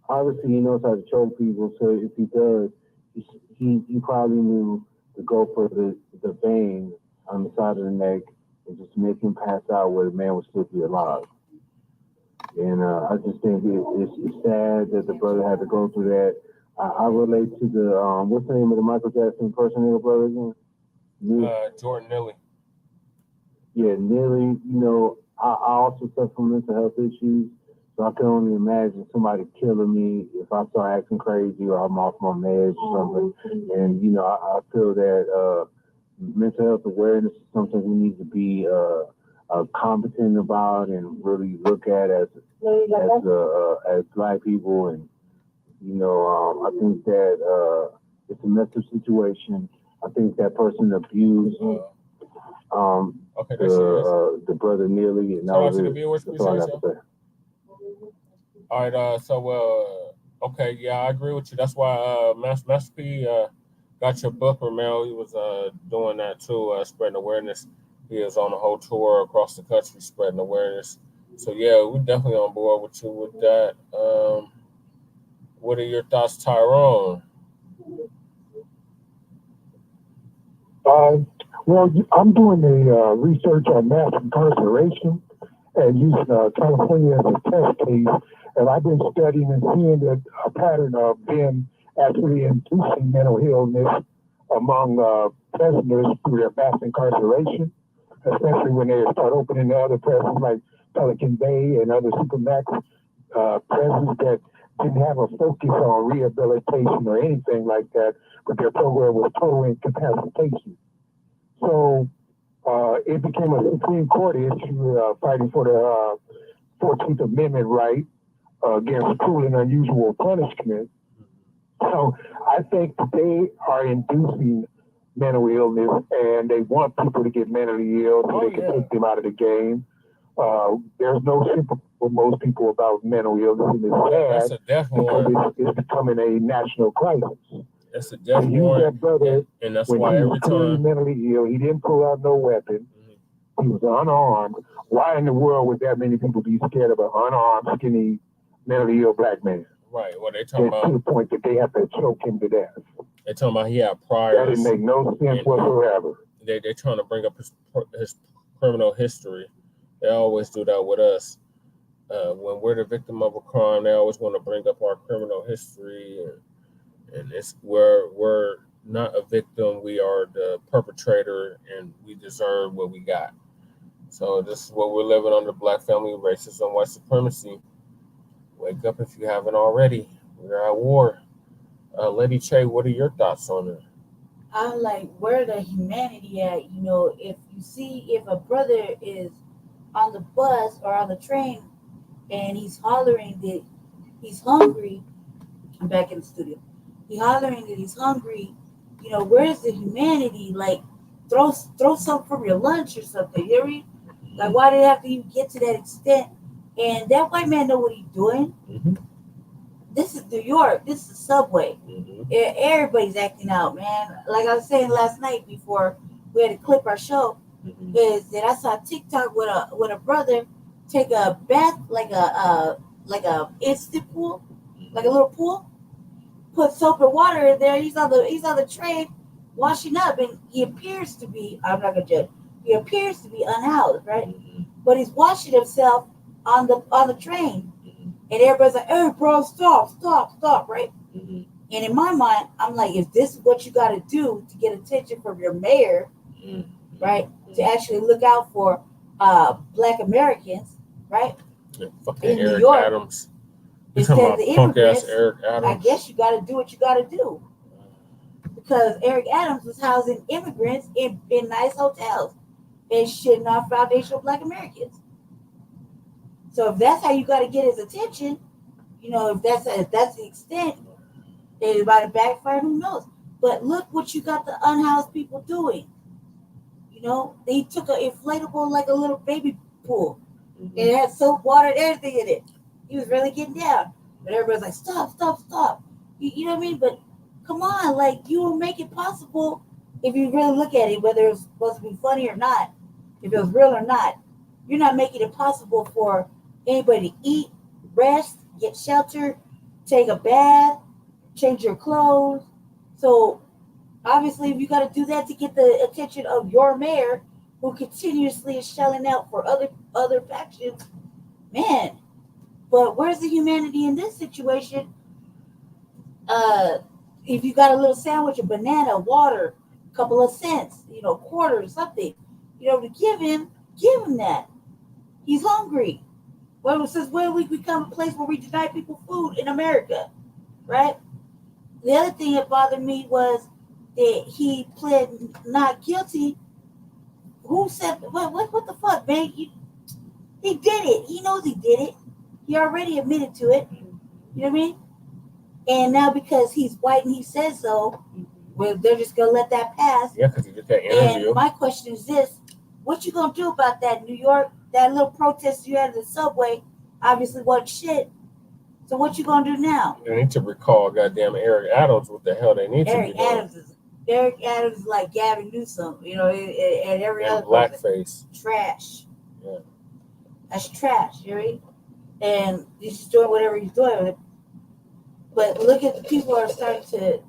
obviously he knows how to choke people. So if he does, he probably knew to go for the vein on the side of the neck and just make him pass out where the man would still be alive. And I just think it's sad that the brother had to go through that. I relate to the what's the name of the Michael Jackson impersonator brother again? Jordan Neely. Yeah, Neely. I also suffer from mental health issues, so I can only imagine somebody killing me if I start acting crazy or I'm off my meds or something. And I feel that mental health awareness is something we need to be competent about and really look at as black people. And I think that it's a messed up situation. I think that person abused the brother Neely, and that was it. That's all I got to say. All right, okay, yeah, I agree with you. That's why Master P got your book, Ramel. He was doing that too, spreading awareness. He is on a whole tour across the country spreading awareness. So yeah, we're definitely on board with you with that. What are your thoughts, Tyrone? Well, I'm doing a research on mass incarceration and using California as a test case, and I've been studying and seeing that a pattern of them actually inducing mental illness among prisoners through their mass incarceration, especially when they start opening the other prisons like Pelican Bay and other supermax prisons that didn't have a focus on rehabilitation or anything like that, but their program was total incapacitation. So it became a Supreme Court issue fighting for the 14th Amendment right against cruel and unusual punishment. So I think they are inducing mental illness, and they want people to get mentally ill so they can take them out of the game. There's no sympathy for most people about mental illness, and it's sad because it's becoming a national crisis. That's a death warrant, that brother, and that's when why he every was clearly time mentally ill, he didn't pull out no weapon. He was unarmed. Why in the world would that many people be scared of an unarmed, skinny, mentally ill black man? Right. Well, they talking about to the point that they have to choke him to death. They talking about he had priors. That didn't make no sense whatsoever. They're trying to bring up his criminal history. They always do that with us. When we're the victim of a crime, they always want to bring up our criminal history, and it's we're not a victim. We are the perpetrator, and we deserve what we got. So this is what we're living under: black family racism, white supremacy. Wake up if you haven't already. We're at war. Lady Che, what are your thoughts on it? I'm like, where the humanity at? You know, if a brother is on the bus or on the train and he's hollering that he's hungry, I'm back in the studio. He's hollering that he's hungry. You know, where's the humanity? Like, throw something from your lunch or something. You know what I mean? Like, why did it have to even get to that extent? And that white man know what he's doing. Mm-hmm. This is New York. This is Subway. Mm-hmm. Everybody's acting out, man. Like I was saying last night before we had to clip our show, is that I saw TikTok with a brother take a bath like a instant pool, like a little pool, put soap and water in there. He's on the train washing up, and he appears to be, I'm not gonna judge, he appears to be unhoused, right? Mm-hmm. But he's washing himself on the train. And everybody's like, hey, bro, stop, right? Mm-hmm. And in my mind, I'm like, if this is what you got to do to get attention from your mayor, right, to actually look out for black Americans, right, fucking in Eric New York, Adams. instead of the immigrants, Eric Adams. I guess you got to do what you got to do. Because Eric Adams was housing immigrants in nice hotels and shitting on foundational black Americans. So if that's how you got to get his attention, you know, if that's the extent, it might have backfired, who knows? But look what you got the unhoused people doing. You know, they took an inflatable, like a little baby pool. And it had soap, water, and everything in it. He was really getting down. But everybody's like, stop. You know what I mean? But come on, like, you will make it possible if you really look at it, whether it's supposed to be funny or not, if it was real or not. You're not making it possible for anybody to eat, rest, get shelter, take a bath, change your clothes. So obviously, if you got to do that to get the attention of your mayor, who continuously is shelling out for other factions, man. But where's the humanity in this situation? If you got a little sandwich, a banana, water, a couple of cents, you know, quarter or something, you know, to give him that. He's hungry. Well, since when we become a place where we deny people food in America, right? The other thing that bothered me was that he pled not guilty. Who said what the fuck, man? He did it. He knows he did it. He already admitted to it. You know what I mean? And now because he's white and he says so, well, they're just gonna let that pass. Yeah, because he did that interview. And my question is this: what you gonna do about that, New York? That little protest you had at the subway obviously wasn't shit. So what you gonna do now? They need to recall goddamn Eric Adams. What the hell they need to be doing? Eric Adams is like Gavin Newsom, you know, and every and other blackface. Trash. Yeah. That's trash, you know? And he's just doing whatever he's doing with it. But look at the people are starting to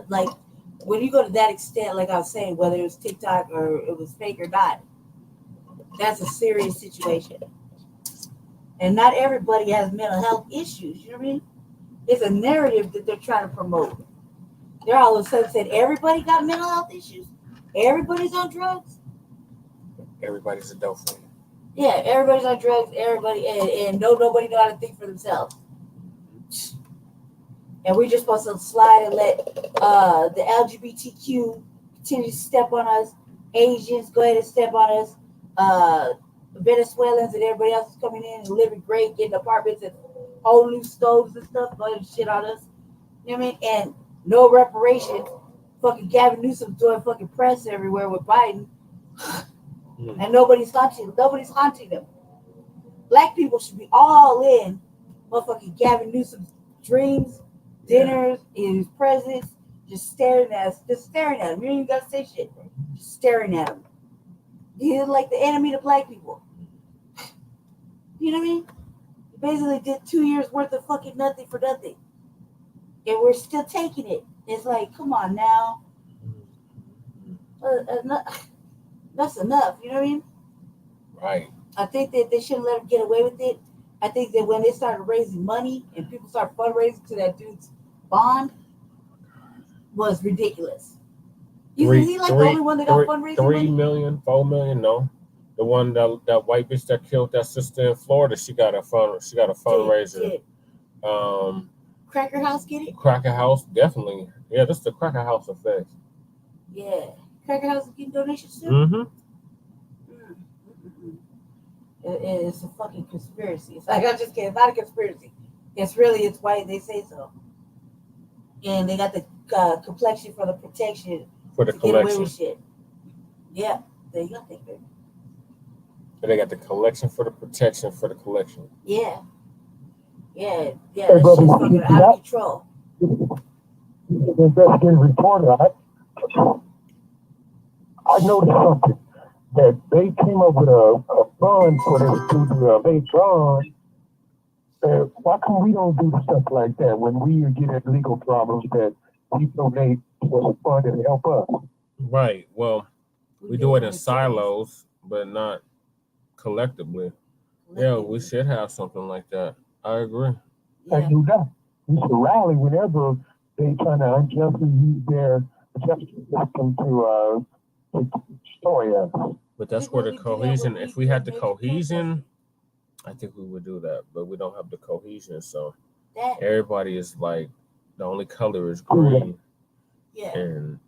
like when you go to that extent, like I was saying, whether it was TikTok or it was fake or not, that's a serious situation. And not everybody has mental health issues. You know what I mean? It's a narrative that they're trying to promote. They're all of a sudden saying everybody got mental health issues. Everybody's on drugs. Everybody's a dope fan. Yeah, everybody's on drugs. Everybody and nobody know how to think for themselves. And we're just supposed to slide and let the LGBTQ continue to step on us. Asians go ahead and step on us. Venezuelans and everybody else is coming in and living great, getting apartments and whole new stoves and stuff, go ahead and shit on us. You know what I mean? And no reparations. Fucking Gavin Newsom doing fucking press everywhere with Biden. And nobody's haunting them. Black people should be all in motherfucking Gavin Newsom's dreams, dinners, his presence, just staring at us, just staring at him. You don't even gotta say shit. Just staring at him. He's like the enemy to black people. You know what I mean? He basically did 2 years worth of fucking nothing for nothing. And we're still taking it. It's like, come on now. That's enough. You know what I mean? Right. I think that they shouldn't let him get away with it. I think that when they started raising money and people started fundraising to that dude's bond was ridiculous. Isn't he like the only one that got fundraising 3 million, 4 million? No, the one that white bitch that killed that sister in Florida, she got a fundraiser. Cracker House get it? Cracker House, definitely. Yeah, that's the Cracker House effect. Yeah, Cracker House is getting donations too. Mm-hmm. It's a fucking conspiracy. It's like, I'm just kidding. It's not a conspiracy. It's why they say so. And they got the complexion for the protection For the to get away collection. with shit. Yeah, there you go. And they got the collection for the protection for the collection. Yeah. Hey, That brother, shit's fucking out of control. The investigative reporter, I noticed something. That they came up with a fund for this to make drawn. Why come we don't do stuff like that when we get in legal problems that we donate for a fund and help us? Right. Well, we do it in silos, but not collectively. Yeah, we should have something like that. I agree. And do that. We should rally whenever they try to unjustly use their justice system to destroy us. But that's where the cohesion, if we had the cohesion, I think we would do that. But we don't have the cohesion. So everybody is like, the only color is green. Yeah. And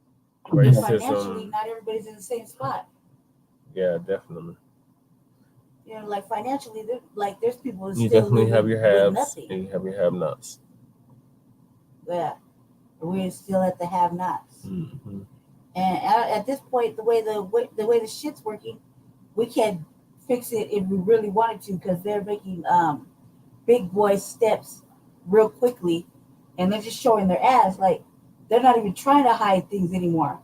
Financially, racism. not everybody's in the same spot. Yeah, definitely. You know, like financially, like there's people who You still definitely have your with haves nothing. and you have your have-nots. Yeah. We're still at the have-nots. Mm-hmm. And at this point, the way the shit's working, we can't fix it if we really wanted to, because they're making big boy steps real quickly, and they're just showing their ass. Like, they're not even trying to hide things anymore.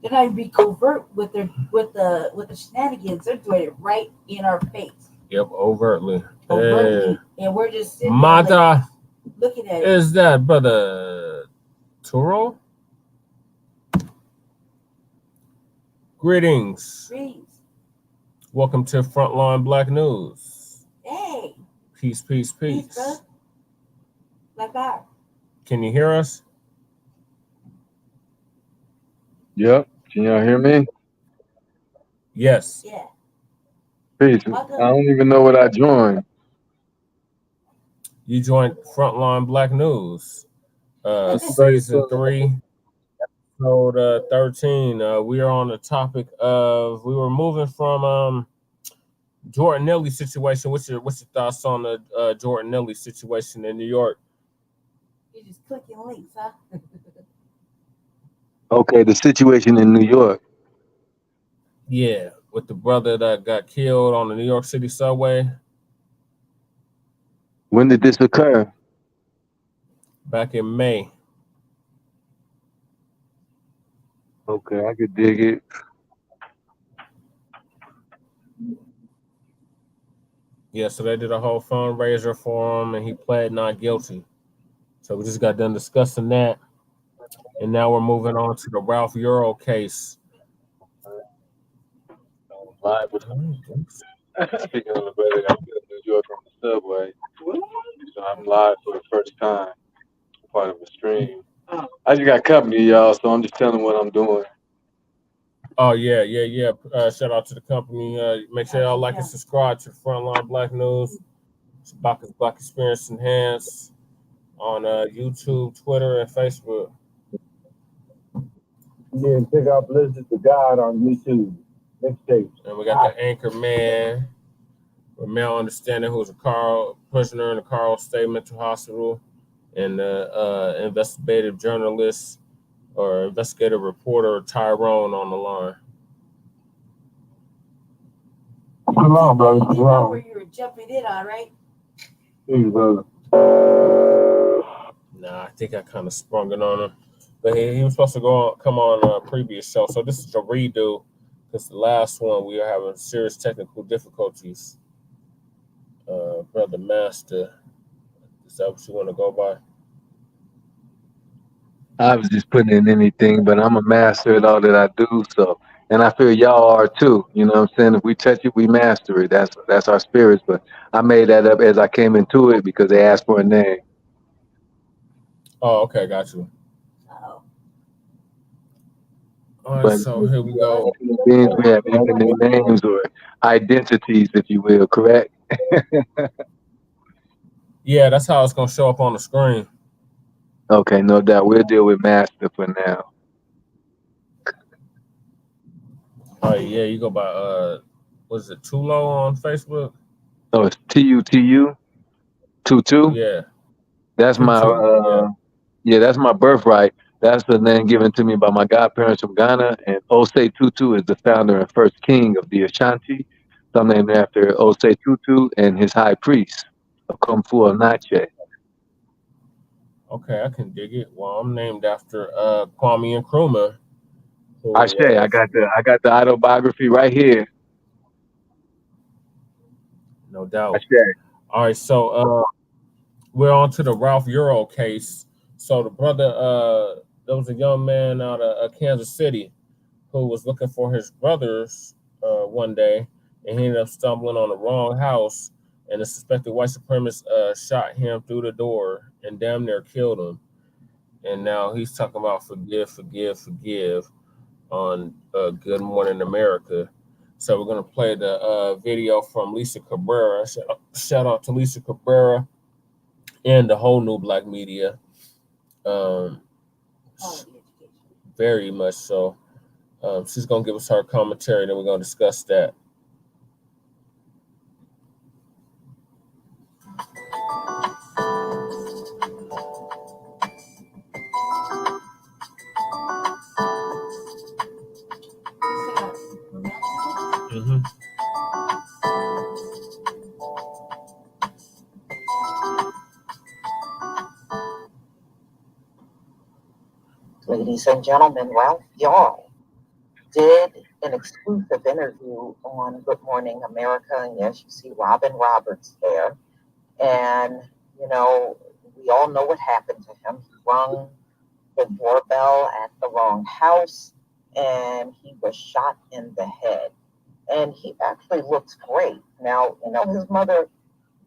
They're not even being covert with the shenanigans. They're doing it right in our face. Yep, overtly. And we're just sitting there, Mata, like, looking at it. is that brother Turo? Greetings. Welcome to Frontline Black News. Hey. Peace. Peace, bro. Like that. Can you hear us? Yep. Can y'all hear me? Yes. Yeah. Peace. I don't even know what I joined. You joined Frontline Black News. Season 3, episode 13. We are on the topic of, we were moving from Jordan Neely situation. What's your thoughts on the Jordan Neely situation in New York? You're just clicking links, huh? Okay, the situation in New York. Yeah, with the brother that got killed on the New York City subway. When did this occur? Back in May. Okay, I could dig it. Yeah, so they did a whole fundraiser for him, and he pled not guilty. So we just got done discussing that. And now we're moving on to the Ralph Yurl case. Live with speaking on the brother I'm in New York on the subway. So I'm live for the first time, part of a stream. I just got company, y'all, so I'm just telling what I'm doing. Oh yeah. Shout out to the company. Make sure y'all like and subscribe to the Frontline Black News. It's Bacchus Black Experience Enhanced on YouTube, Twitter, and Facebook. Yeah, and check out Blizzard to God on YouTube. Mixtape. And we got the anchor man, Ramel Understanding, who's a prisoner in the Carl State Mental Hospital, and the investigative journalist or investigative reporter Tyrone on the line. Come on, brother. You know where you were jumping in on, right? Hey, brother. Nah, I think I kind of sprung it on him. But he was supposed to come on a previous show. So this is a redo because the last one we were having serious technical difficulties. Brother Master, is that what you want to go by? I was just putting in anything, but I'm a master at all that I do. So, and I feel y'all are too. You know what I'm saying? If we touch it, we master it. That's our spirits. But I made that up as I came into it because they asked for a name. Oh, okay, got you. Oh. All right, But so here we go. beings, we have infinite names or identities, if you will. Correct? Yeah, that's how it's gonna show up on the screen. Okay, no doubt. We'll deal with master for now. Oh yeah, you go by was it Tulo on Facebook? Oh, it's TUTU 22. Yeah, That's my that's my birthright. That's the name given to me by my godparents from Ghana. And Osei Tutu is the founder and first king of the Ashanti. So I'm named after Osei Tutu and his high priest of Kumfu Onache. Okay, I can dig it. Well, I'm named after Kwame Nkrumah. Ashe, I got the autobiography right here. No doubt. Ashe. All right, so we're on to the Ralph Yurl case. So the brother, there was a young man out of Kansas City who was looking for his brothers one day, and he ended up stumbling on the wrong house, and the suspected white supremacist shot him through the door and damn near killed him. And now he's talking about forgive on Good Morning America. So we're going to play the video from Lisa Cabrera. Shout out to Lisa Cabrera and the whole new black media. Very much so. She's going to give us her commentary, then we're going to discuss that. Mm-hmm. Ladies and gentlemen, Ralph Yurl did an exclusive interview on Good Morning America. And yes, you see Robin Roberts there. And, you know, we all know what happened to him. He rung the doorbell at the wrong house and he was shot in the head. And he actually looks great. Now, you know, his mother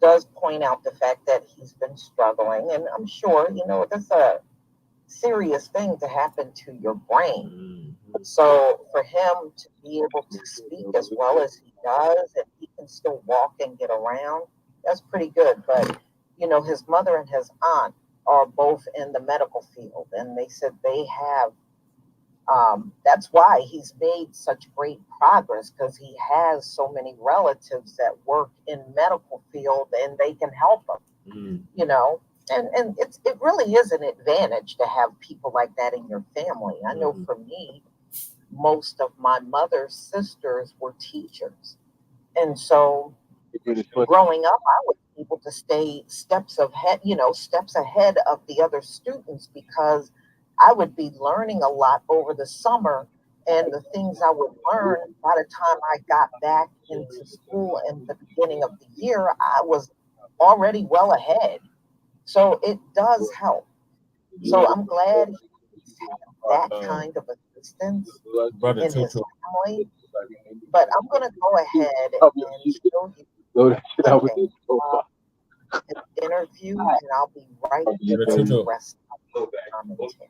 does point out the fact that he's been struggling. And I'm sure, you know, that's a serious thing to happen to your brain. So for him to be able to speak as well as he does, and he can still walk and get around, that's pretty good. But, you know, his mother and his aunt are both in the medical field, and they said they have, that's why he's made such great progress, because he has so many relatives that work in medical field and they can help him, you know. And it really is an advantage to have people like that in your family. I know for me, most of my mother's sisters were teachers. And so growing up, I was able to stay steps ahead of the other students, because I would be learning a lot over the summer. And the things I would learn, by the time I got back into school in the beginning of the year, I was already well ahead. So it does help. So I'm glad he's have that kind of assistance Brother in his Tutu. family. But I'm going to go ahead and show you an interview, and I'll be right back with the rest of the commentary.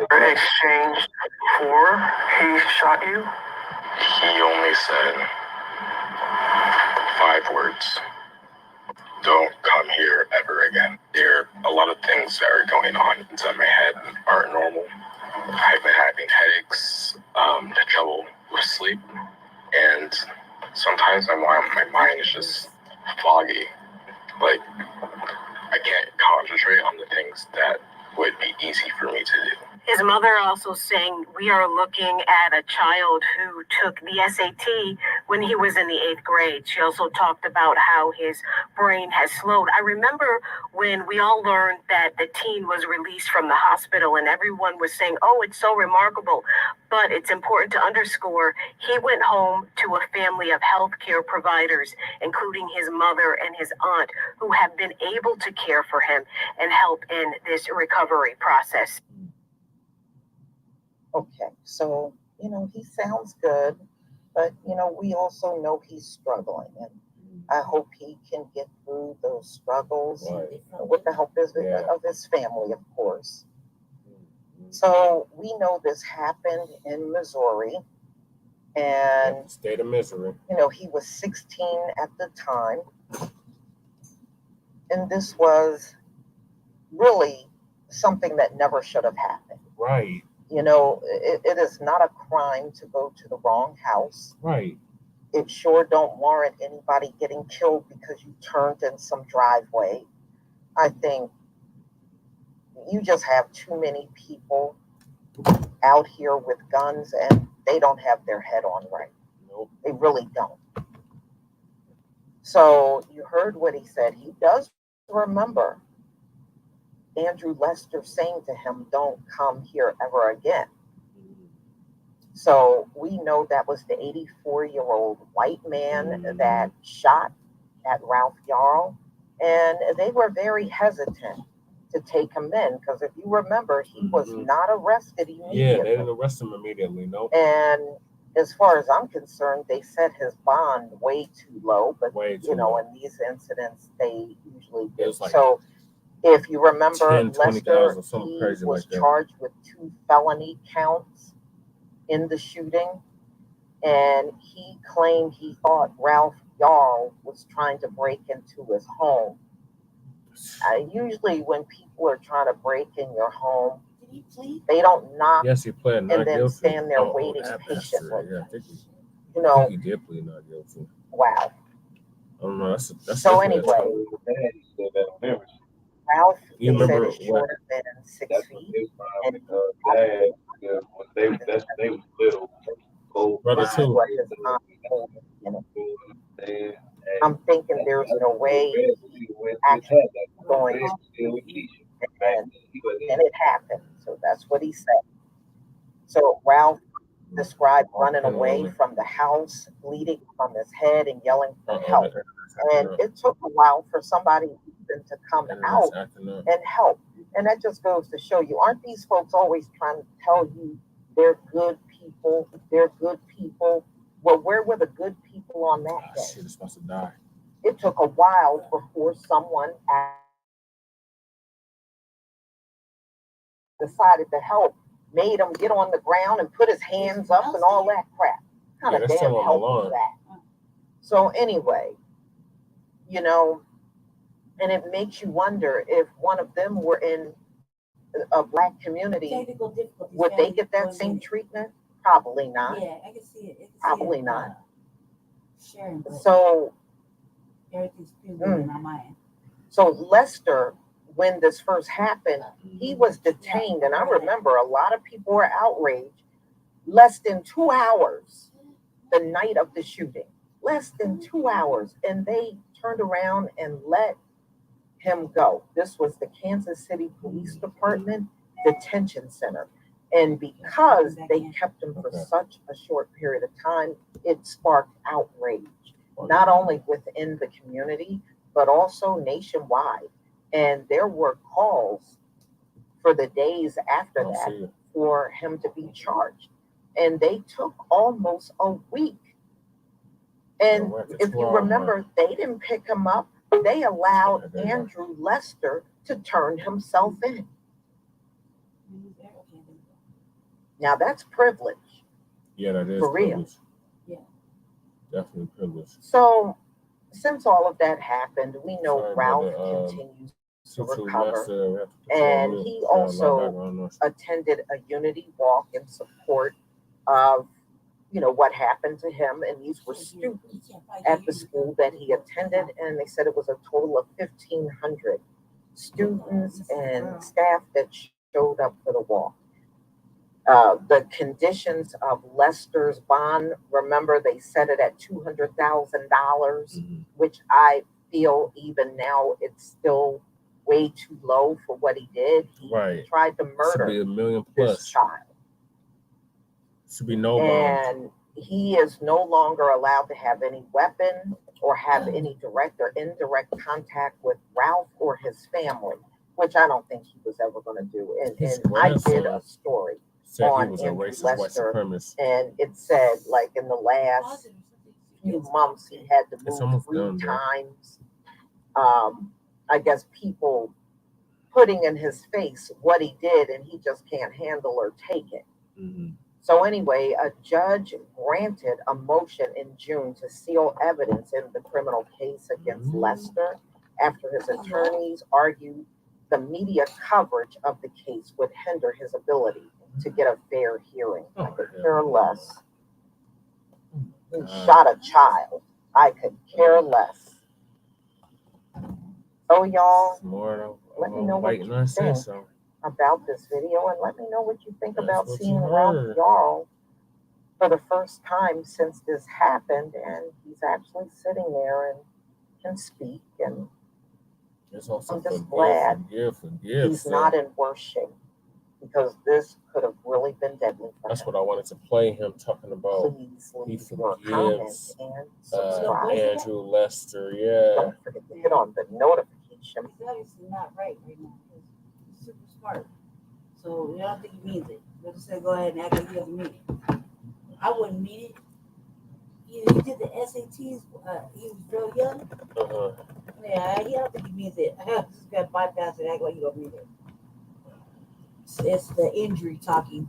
Exchange for he shot you? He only said 5 words. Don't come here ever again. There are a lot of things that are going on inside my head aren't normal. I've been having headaches, trouble with sleep, and sometimes my mind is just foggy. Like, I can't concentrate on the things that would be easy for me to do. His mother also saying, we are looking at a child who took the SAT when he was in the 8th grade. She also talked about how his brain has slowed. I remember when we all learned that the teen was released from the hospital and everyone was saying, oh, it's so remarkable. But it's important to underscore, he went home to a family of healthcare providers, including his mother and his aunt, who have been able to care for him and help in this recovery process. Okay, so, he sounds good, but, we also know he's struggling, and I hope he can get through those struggles with the help of his family, of course. So we know this happened in Missouri, and state of Missouri. He was 16 at the time, and this was really something that never should have happened. Right. It is not a crime to go to the wrong house. Right. It sure don't warrant anybody getting killed because you turned in some driveway. I think you just have too many people out here with guns, and they don't have their head on right. Nope. They really don't. So you heard what he said. He does remember Andrew Lester saying to him, don't come here ever again. So we know that was the 84-year-old white man that shot at Ralph Yurl, and they were very hesitant to take him in because if you remember, he was not arrested immediately. Yeah, they didn't arrest him immediately, nope. And as far as I'm concerned, they set his bond way too low, but in these incidents, they usually do. Like so if you remember, 10, Lester crazy was like charged with 2 felony counts in the shooting, and he claimed he thought Ralph Yurl was trying to break into his home. Usually when people are trying to break in your home, they don't knock and then stand there waiting patiently. Yeah, I think he did plead not guilty. Wow. I don't know. That's so anyway, Ralph, you remember is shorter than 6 feet. And they was little. Brother too. I'm thinking there's no way he actually going to and it happened. So that's what he said. So Ralph described running away from the house, bleeding from his head and yelling for help. And it took a while for somebody even to come out and help. And that just goes to show you, aren't these folks always trying to tell you they're good people? They're good people. Well, where were the good people on that day? Shit is supposed to die. It took a while before someone decided to help, made him get on the ground and put his hands up and all that crap. What kind of damn help was that? So anyway, and it makes you wonder if one of them were in a Black community, would they get that same treatment? Probably not. Yeah, I can see it. Probably not. Sharing. So everything's in my mind. So Lester, when this first happened, he was detained, and I remember a lot of people were outraged. Less than 2 hours the night of the shooting, less than 2 hours, and they turned around and let him go. This was the Kansas City Police Department Detention Center. And because they kept him for such a short period of time, it sparked outrage, not only within the community, but also nationwide. And there were calls for the days after that for him to be charged. And they took almost a week. And if you remember, they didn't pick him up. They allowed Andrew Lester to turn himself in. Now that's privilege. Yeah, that is for real. Privilege. Yeah. Definitely privilege. So since all of that happened, we know Ralph continues to recover. And he also attended a unity walk in support of, you know, what happened to him. And these were students at the school that he attended. And they said it was a total of 1,500 students and staff that showed up for the walk. The conditions of Lester's bond, remember, they set it at $200,000, which I feel even now it's still way too low for what he did. He tried to murder $1 million plus. this child. Should be no bond. And he is no longer allowed to have any weapon or have any direct or indirect contact with Ralph or his family, which I don't think he was ever going to do. And I did a story on Andrew Lester, and it said, like, in the last few months, he had to move 3 times. I guess people putting in his face what he did, and he just can't handle or take it. So anyway, a judge granted a motion in June to seal evidence in the criminal case against Lester after his attorneys argued the media coverage of the case would hinder his ability to get a fair hearing. I could care less. He shot a child. I could care less. So y'all, let me know what you think about this video, and let me know what you think about seeing Ralph Yurl for the first time since this happened, and he's actually sitting there and can speak, and I'm just glad he's not in worse shape, because this could have really been deadly for That's him. what I wanted to play him talking about. Please He leave your comments forgives and subscribe. Andrew Lester, yeah. Don't forget to hit on the notification. He's obviously not right now. He's super smart. So I don't think he means it. But just say go ahead and act like he doesn't mean it. I wouldn't mean it. He did the SATs. He was real young. Yeah, I don't think he means it. Just gotta bypass it, act like you don't mean it. It's the injury talking.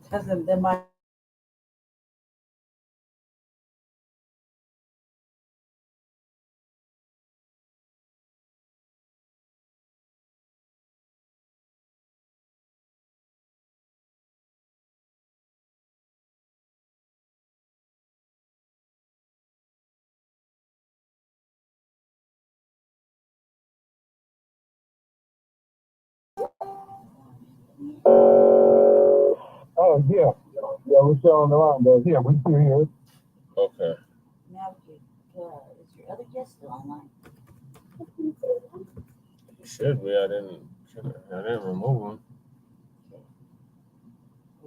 Because them might. Oh, yeah. Yeah, we're still on the line, but yeah, we're still here. Okay. Now, is your other guest still online? Should be. I didn't remove him. I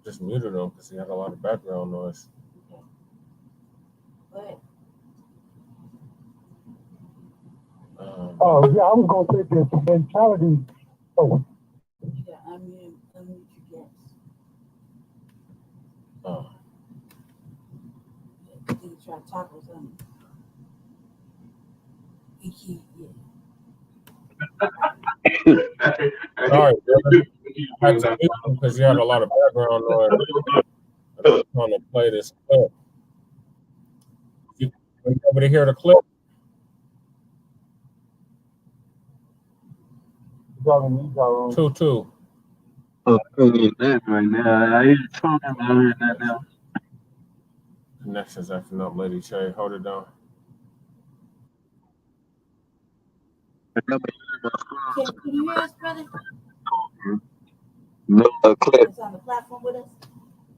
just muted him because he had a lot of background noise. But Oh, yeah, I was going to say this mentality. Oh. you got unmute your guest. Oh. I think he's trying to talk or something. Sorry, brother. I had to mute him because you had a lot of background noise. I'm trying to play this clip. You able to hear the clip? 2-2. Oh, I can't get that right now. I hear you talking about hearing that now. Connections acting up, Lady Shay. Hold it down. Can you hear us, brother? No, clip. It's on the platform with us.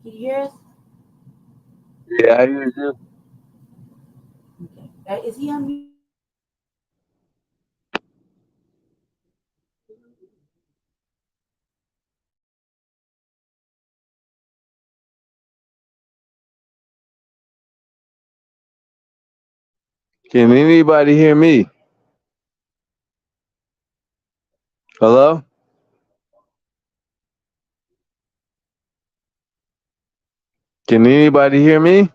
Can you hear us? Yeah, I hear you. Okay. Is he on mute? Can anybody hear me? Hello? Can anybody hear me?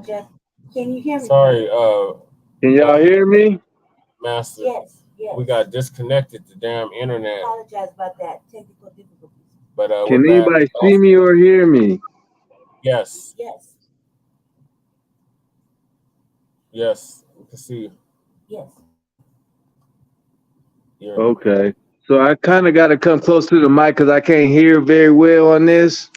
Jeff, can you hear me? Sorry, Can y'all hear me? Master. Yes, yes. We got disconnected. The damn internet. I apologize about that. Technical difficulties. But Can we're anybody back. see me or hear me? Yes. Yes. Yes. We can see you. Yes. Okay. So I kind of got to come close to the mic because I can't hear very well on this.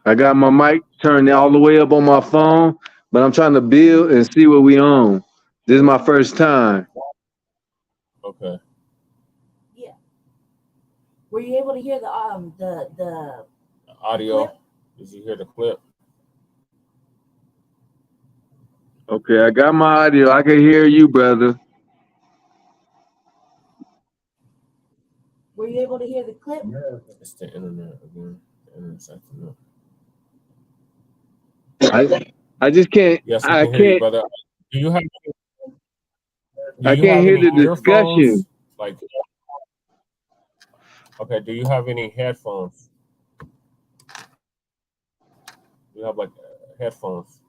I got my mic turned all the way up on my phone, but I'm trying to build and see what we own. This is my first time. Okay. Yeah. Were you able to hear the audio? Clip? Did you hear the clip? Okay, I got my audio. I can hear you, brother. Were you able to hear the clip? It's the internet again. The internet's acting up. I just can't. Yes, I can hear you, can't. brother. Do you have? I can't hear the discussion. Like, okay. Do you have any headphones? You have like headphones.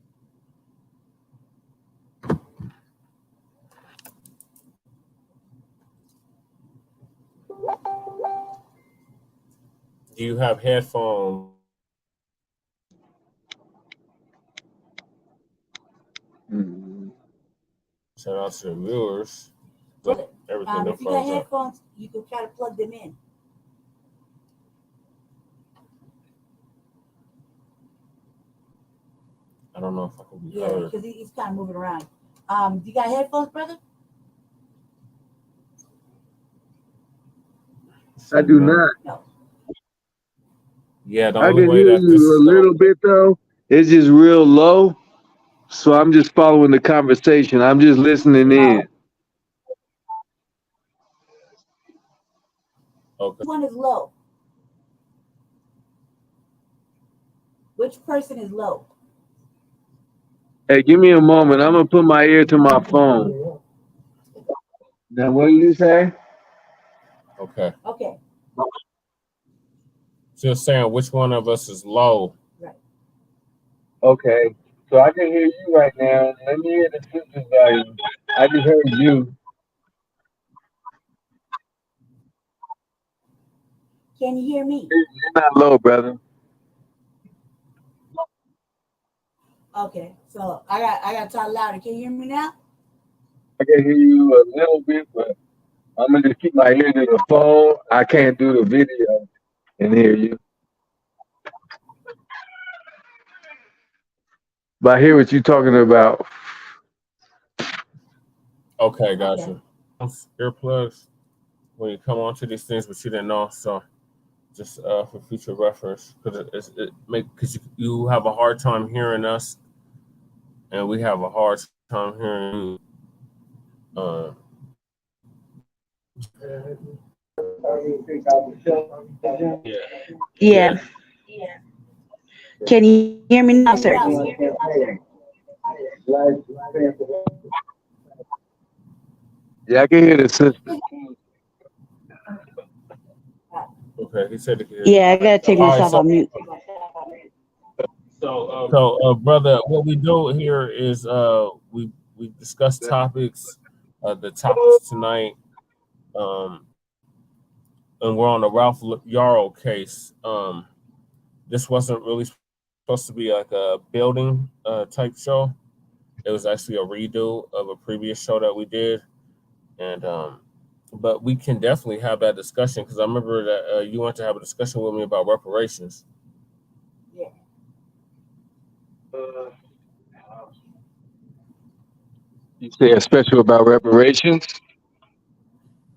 Do you have headphones? Shout out to the viewers. Everything If you got headphones, you can try to plug them in. I don't know if I can be heard. Yeah, because he's kind of moving around. You got headphones, brother? I do not. No. Yeah, the I only can way hear that this you a little bit though. It's just real low, so I'm just following the conversation. I'm just listening in. Okay. Which one is low? Which person is low? Hey, give me a moment. I'm gonna put my ear to my phone. Now, what did you say? Okay. Okay. Just saying, which one of us is low? Right. Okay. So I can hear you right now. Let me hear the sister's volume. I just heard you. Can you hear me? You're not low, brother. Okay. So I got to talk louder. Can you hear me now? I can hear you a little bit, but I'm gonna just keep my ear to the phone. I can't do the video and hear you. But I hear what you're talking about. Okay, gotcha. Earplugs when you come onto these things, but you didn't know. So just for future reference, because you have a hard time hearing us, and we have a hard time hearing you. Yeah. Can you hear me now, sir? Yeah, I can hear the sister. Okay, he said it. Yeah, I gotta take myself on mute. So, brother, what we do here is we discuss topics the topics tonight. And we're on the Ralph Yurl case. This wasn't really supposed to be like a building type show. It was actually a redo of a previous show that we did. And but we can definitely have that discussion because I remember that you wanted to have a discussion with me about reparations. Yeah. You say a special about reparations?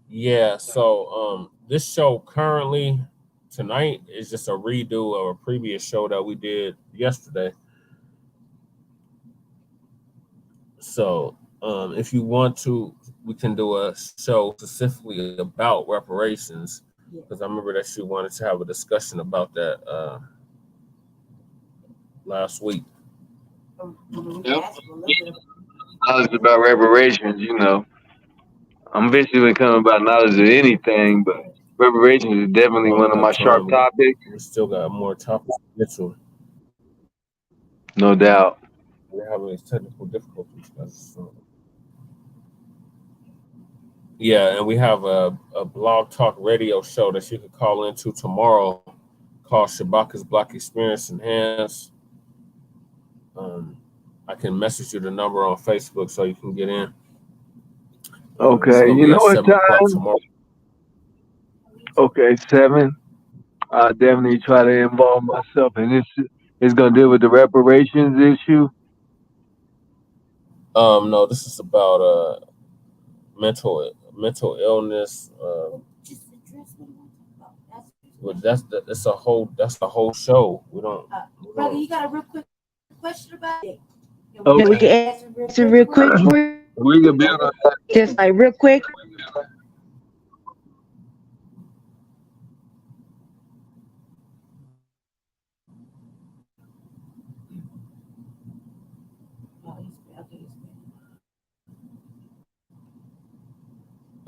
Yeah, so this show currently tonight is just a redo of a previous show that we did yesterday. So if you want to, we can do a show specifically about reparations because I remember that you wanted to have a discussion about that last week. Yep. Knowledge about reparations, you know. I'm basically coming about knowledge of anything, but reparations is definitely one of my sharp topics. We still got more topics to get to. No doubt. We're having these technical difficulties, guys. So. Yeah, and we have a blog talk radio show that you can call into tomorrow called Shabaka's Black Experience Enhanced. I can message you the number on Facebook so you can get in. Okay, you know what time? Tomorrow. Okay, 7. I definitely try to involve myself in this. It's gonna deal with the reparations issue. No, this is about mental illness. But that's the whole show. We don't. Brother, you got a real quick question about it? Okay. We can answer real quick for you. We can build on that. Just like real quick.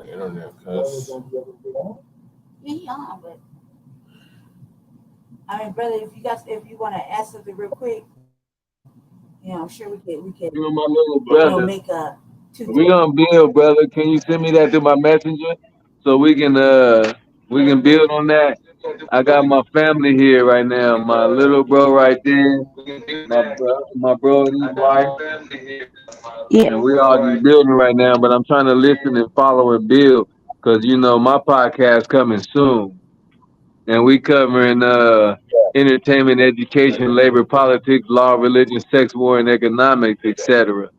Internet, cause yeah, but I mean, brother, if you want to ask something real quick, yeah, I'm sure we can. You're my little brother. Make a. We're gonna build, brother. Can you send me that through my messenger so we can build on that? I got my family here right now. My little bro right there. My bro and his wife. Yeah. And we all just building right now, but I'm trying to listen and follow and build because you know my podcast coming soon, and we covering entertainment, education, labor, politics, law, religion, sex, war, and economics, etc.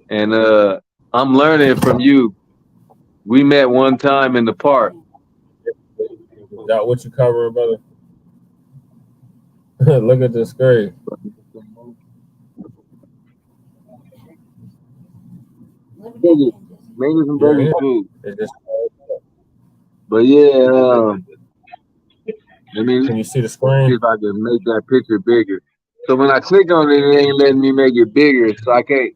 And I'm learning from you. We met one time in the park. Is that what you cover, brother? Look at this screen. Maybe some burgers too. But yeah, can you see the screen? See if I can make that picture bigger. So when I click on it, it ain't letting me make it bigger, so I can't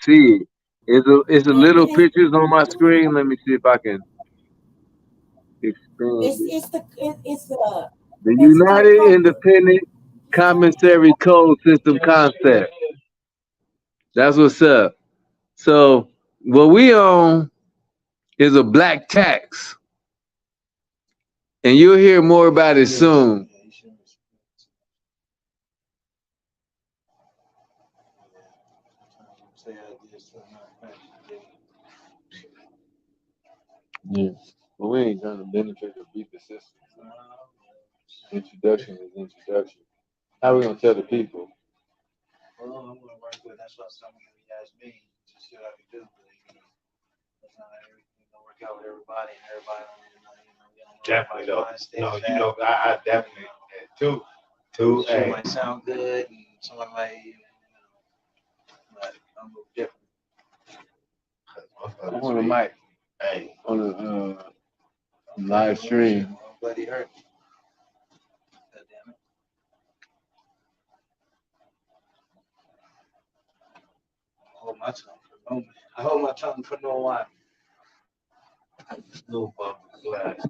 see it. It's a little pictures on my screen. Let me see if I can expand It's the United Independent Commissary Code System concept. That's what's up. So what we own is a black tax. And you'll hear more about it soon. Yeah, but we ain't trying to benefit or beat the system. Introduction is introduction. How are we gonna tell the people? Well, I'm gonna work with. That's what somebody asked me to see what I could do. But, that's not everything gonna work out with everybody, and everybody. Definitely though. No, you know, I definitely too. It might sound good, and someone might, but I'm a little different. I'm on the mic. Hey, on the live stream. Bloody hurt. God damn it. I hold my tongue for no man. I hold my tongue for no one. no glass.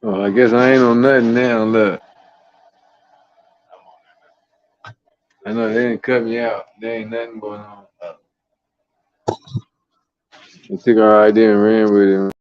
Oh, I guess I ain't on nothing now. Look. I know they didn't cut me out. There ain't nothing going on. They took our idea and ran with it.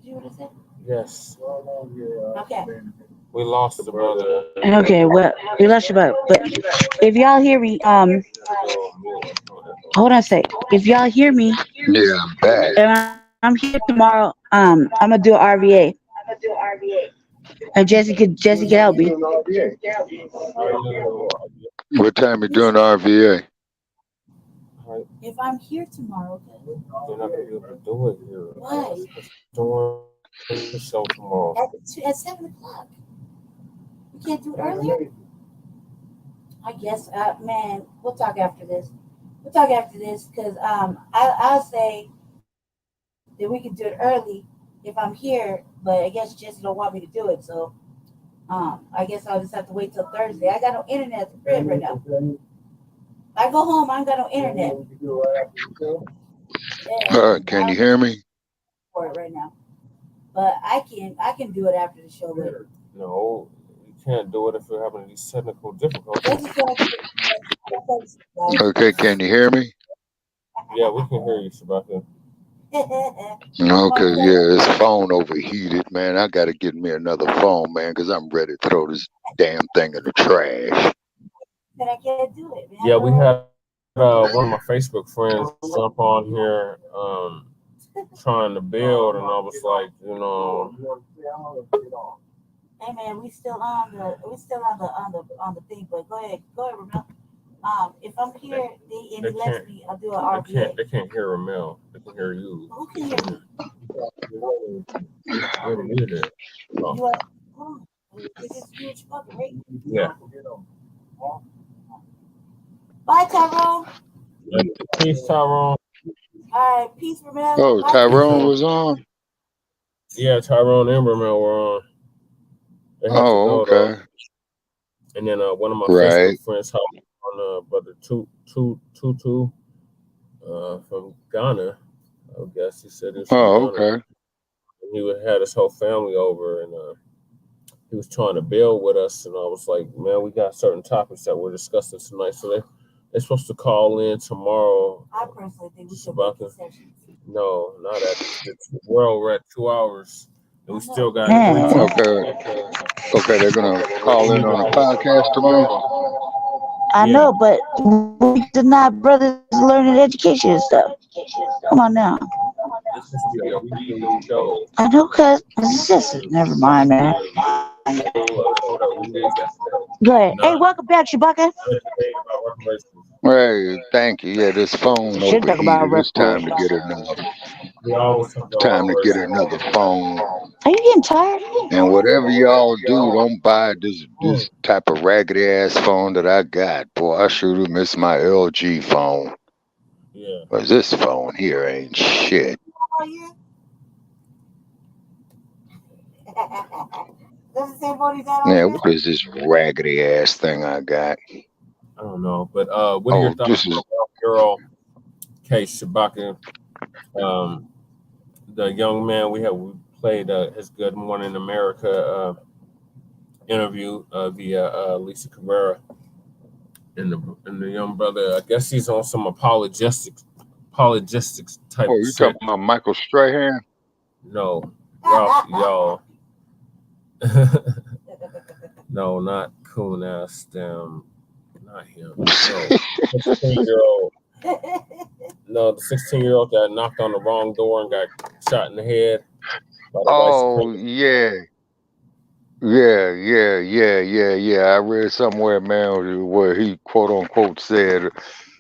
You what I said? Yes. Okay. We lost the brother. Okay, well, we lost you, but if y'all hear me, hold on a sec. If y'all hear me, Yeah, I'm back. and I'm here tomorrow, I'm gonna do an RVA, and Jesse can help me. What time you doing RVA? If I'm here tomorrow, okay. You're not gonna be able to do it here. Why? Doing the show tomorrow. At 7 o'clock. We can't do it earlier? I guess, man, we'll talk after this. We'll talk after this because I'll say that we can do it early if I'm here, but I guess Jesse don't want me to do it, so I guess I'll just have to wait till Thursday. I got no internet at the crib right now. I go home, I ain't got no internet. Yeah, Can you hear me? for it right now. But I can do it after the show later. No, you can't do it if you're having these technical difficulties. Okay, can you hear me? Yeah, we can hear you, Shabaka. Okay, yeah, this phone overheated, man. I gotta get me another phone, man, because I'm ready to throw this damn thing in the trash. But I can't do it, man. Yeah, we had one of my Facebook friends jump on here trying to build, and I was like, Hey man, we still on the thing, but go ahead, Ramel. If I'm here and he lets me, I'll do an RVA. They can't hear Ramel. They can hear you. Who can hear me? You're muted. This is huge fucking right? Yeah. Bye, Tyrone. Peace, Tyrone. All right, peace, Ramel. Oh, Tyrone was on? Yeah, Tyrone and Ramel were on. Oh, okay. And then one of my Facebook friends helped on brother Tutu from Ghana. I guess he said this. Oh, okay. He had his whole family over, and he was trying to build with us. And I was like, man, we got certain topics that we're discussing tonight, so they're supposed to call in tomorrow. I personally think we should make concessions. No, not at we're at 2 hours. And we still got Okay, they're gonna call in on a podcast tomorrow. I know, but we deny brothers learning education and stuff. Come on now. I know, cause it's just never mind, man. Go ahead. Hey, welcome back, Shabaka. Hey, thank you. Yeah, this phone overheated. It's time to get another phone. Are you getting tired? And whatever y'all do, don't buy this type of raggedy ass phone that I got. Boy, I sure do miss my LG phone. Yeah. But this phone here ain't shit. Yeah, what is this raggedy ass thing I got? I don't know, but what are your thoughts on Ralph Yurl Case, Shabaka? The young man we played his Good Morning America interview via Lisa Cabrera, and the young brother. I guess he's on some apologetics type. Oh, you talking about Michael Strahan? No, Ralph Yurl. No, not cool ass them. Not him. No, 16-year-old. No, the 16-year-old that knocked on the wrong door and got shot in the head by the Oh, white yeah. I read somewhere, man, where he quote unquote said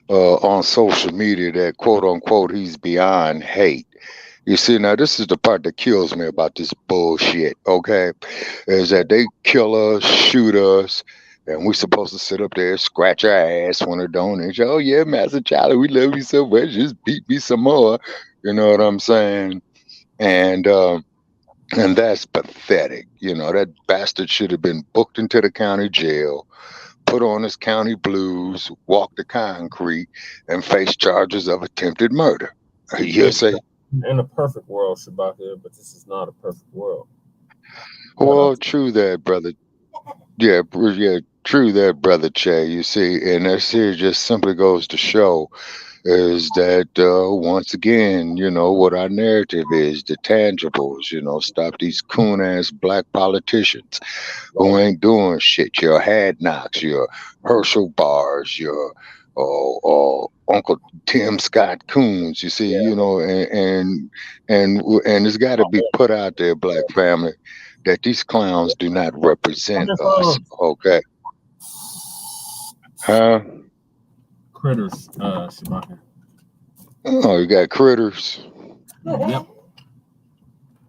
on social media that quote unquote he's beyond hate. You see, now this is the part that kills me about this bullshit, okay? Is that they kill us, shoot us, and we're supposed to sit up there, scratch our ass when it don't. And say, oh yeah, Master Charlie, we love you so much, just beat me some more. You know what I'm saying? And that's pathetic. You know, that bastard should have been booked into the county jail, put on his county blues, walk the concrete, and face charges of attempted murder. You say? In a perfect world, Shabaka, but this is not a perfect world. Well, true that, brother. Yeah, true that, brother Che. You see, and that here just simply goes to show is that once again, you know, what our narrative is, the tangibles, you know, stop these coon ass black politicians who ain't doing shit, your Had Knocks, your Herschel Bars, your Uncle Tim Scott Coons, you see, you know, and it's got to be put out there, black family, that these clowns do not represent us, okay? Huh? Critters, Shabaka. Oh, you got critters. Yep.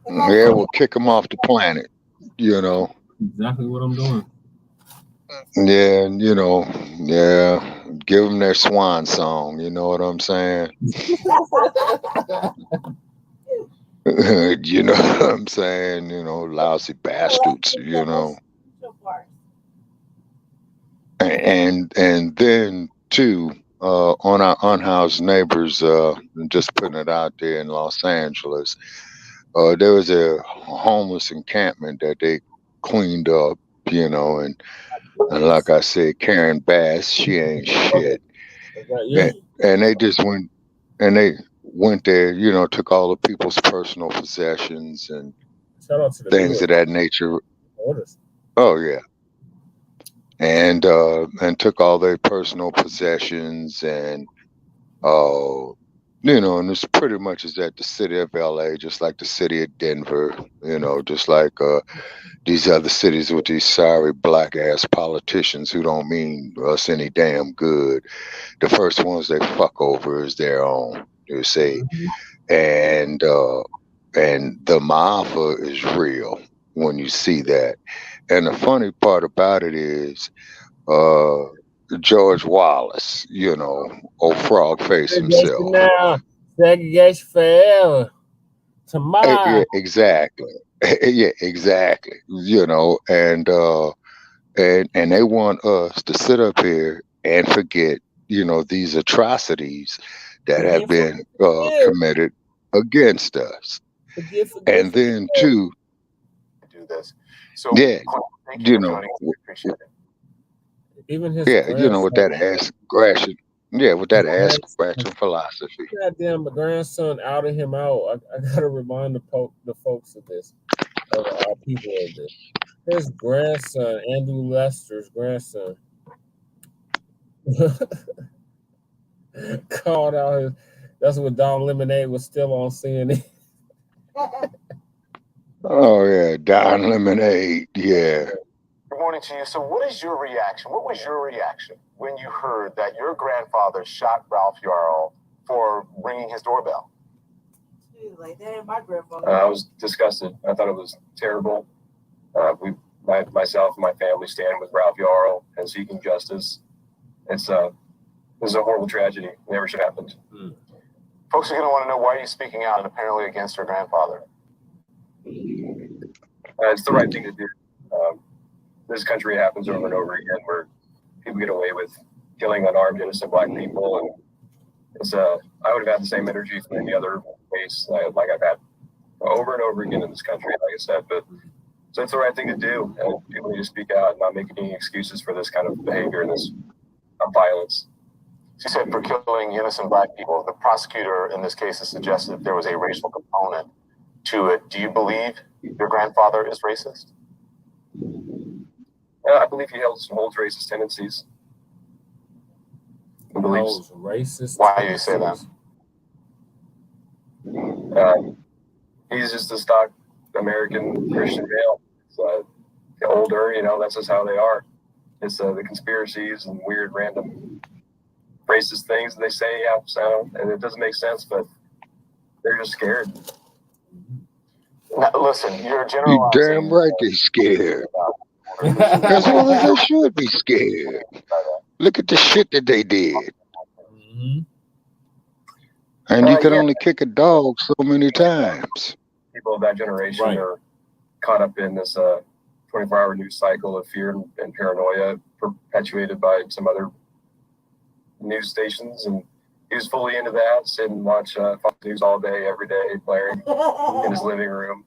Yeah, we'll kick them off the planet, you know. Exactly what I'm doing. Yeah, you know, yeah, give them their swan song, you know what I'm saying? You know what I'm saying? You know, lousy bastards, you know. And then too, on our unhoused neighbors, just putting it out there in Los Angeles, there was a homeless encampment that they cleaned up, you know, and like I said, Karen Bass, she ain't shit. And they just went there, you know, took all the people's personal possessions and things of that nature. Oh yeah. And took all their personal possessions and you know, and it's pretty much is at the city of LA, just like the city of Denver, you know, just like these other cities with these sorry black ass politicians who don't mean us any damn good. The first ones they fuck over is their own, you see. And the maafa is real when you see that. And the funny part about it is George Wallace, you know, old frog face himself. Now, segregation forever. Tomorrow. Yeah, exactly. Yeah, exactly. You know, and they want us to sit up here and forget, you know, these atrocities that have been committed against us. And then too, do this. So yeah, thank you you for know, joining us. We appreciate it. Even his you know, with that ass scratching, with that ass scratching philosophy. Goddamn, the grandson outed him out. I gotta remind the folks of this, of our people of this. His grandson, Andrew Lester's grandson, called out his. That's what Don Lemonade was still on CNN. Oh yeah, Don Lemonade, yeah. Good morning to you. So what is your reaction? What was your reaction when you heard that your grandfather shot Ralph Yurl for ringing his doorbell? Like that ain't my grandfather. I was disgusted. I thought it was terrible. Myself and my family stand with Ralph Yurl and seeking justice. This is a horrible tragedy. It never should have happened. Folks are going to want to know, why are you speaking out and apparently against your grandfather? It's the right thing to do. This country happens over and over again where people get away with killing unarmed, innocent black people. And I would have had the same energy from any other case like I've had over and over again in this country, like I said. But so it's the right thing to do. And people need to speak out and not make any excuses for this kind of behavior and this violence. She said for killing innocent black people. The prosecutor in this case has suggested that there was a racial component to it. Do you believe your grandfather is racist? I believe he holds racist tendencies. Racist. Why do you say that? He's just a stock American Christian male. Older, you know, that's just how they are. It's the conspiracies and weird random racist things they say out sound, and it doesn't make sense, but they're just scared. Now, listen, you're You generalizing. damn right they scared. As well as they should be scared. Look at the shit that they did. And you can only kick a dog so many times. People of that generation are caught up in this 24-hour news cycle of fear and paranoia perpetuated by some other news stations, and he was fully into that, sit and watch Fox News all day, every day, blaring in his living room.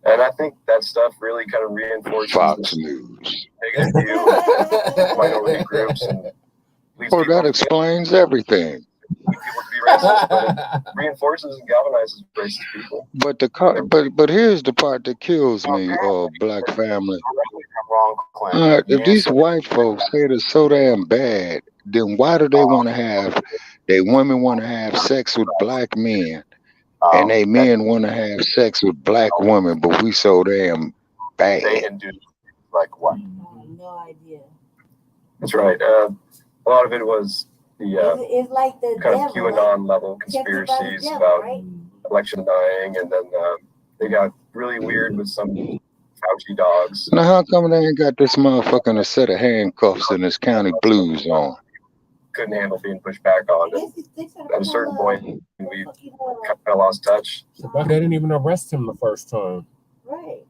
And I think that stuff really kind of reinforces Fox News. negative view of minority groups. And Well, that explains everything. people to be racist, but it reinforces and galvanizes racist people. But here's the part that kills me, black family. Wrong, If these white folks hate us so damn bad, then why do they want to have? They women want to have sex with black men, and they men want to have sex with black women, but we so damn bad. They induce like what? No idea. That's right. A lot of it was the It's like the kind devil, of QAnon level conspiracies about election dying, and then they got really weird with some Fauci dogs. Now, how come they ain't got this motherfucker in a set of handcuffs and his county blues on? Couldn't handle being pushed back on. At a certain point, we kind of lost touch. But they didn't even arrest him the first time. Right.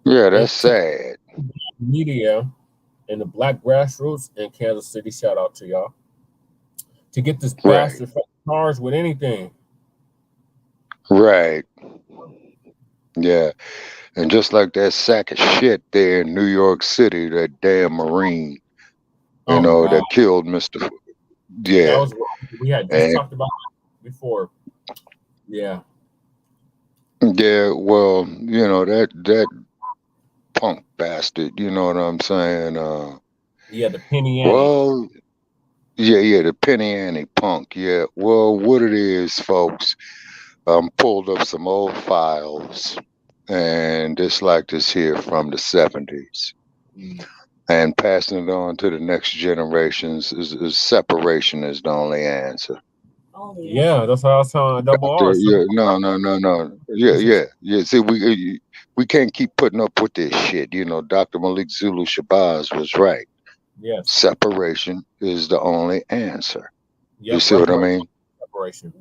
Yeah, that's sad. Media and the black grassroots in Kansas City, shout out to y'all, to get this bastard charged with anything. Right. Yeah. And just like that sack of shit there in New York City, that damn Marine, you know, that killed Mr. Yeah. That was, we had just talked about it before. Yeah. Yeah, well, you know, that punk bastard, you know what I'm saying? Yeah, the Penny Annie. Well, yeah, the Penny Annie punk. Yeah. Well, what it is, folks, pulled up some old files, and it's like this here from the 70s. And passing it on to the next generations is separation is the only answer. Yeah, that's how I was telling Double R. Yeah, no. Yeah. See, we can't keep putting up with this shit. You know, Dr. Malik Zulu Shabazz was right. Yes. Separation is the only answer. Yep, you see what I mean? Separation.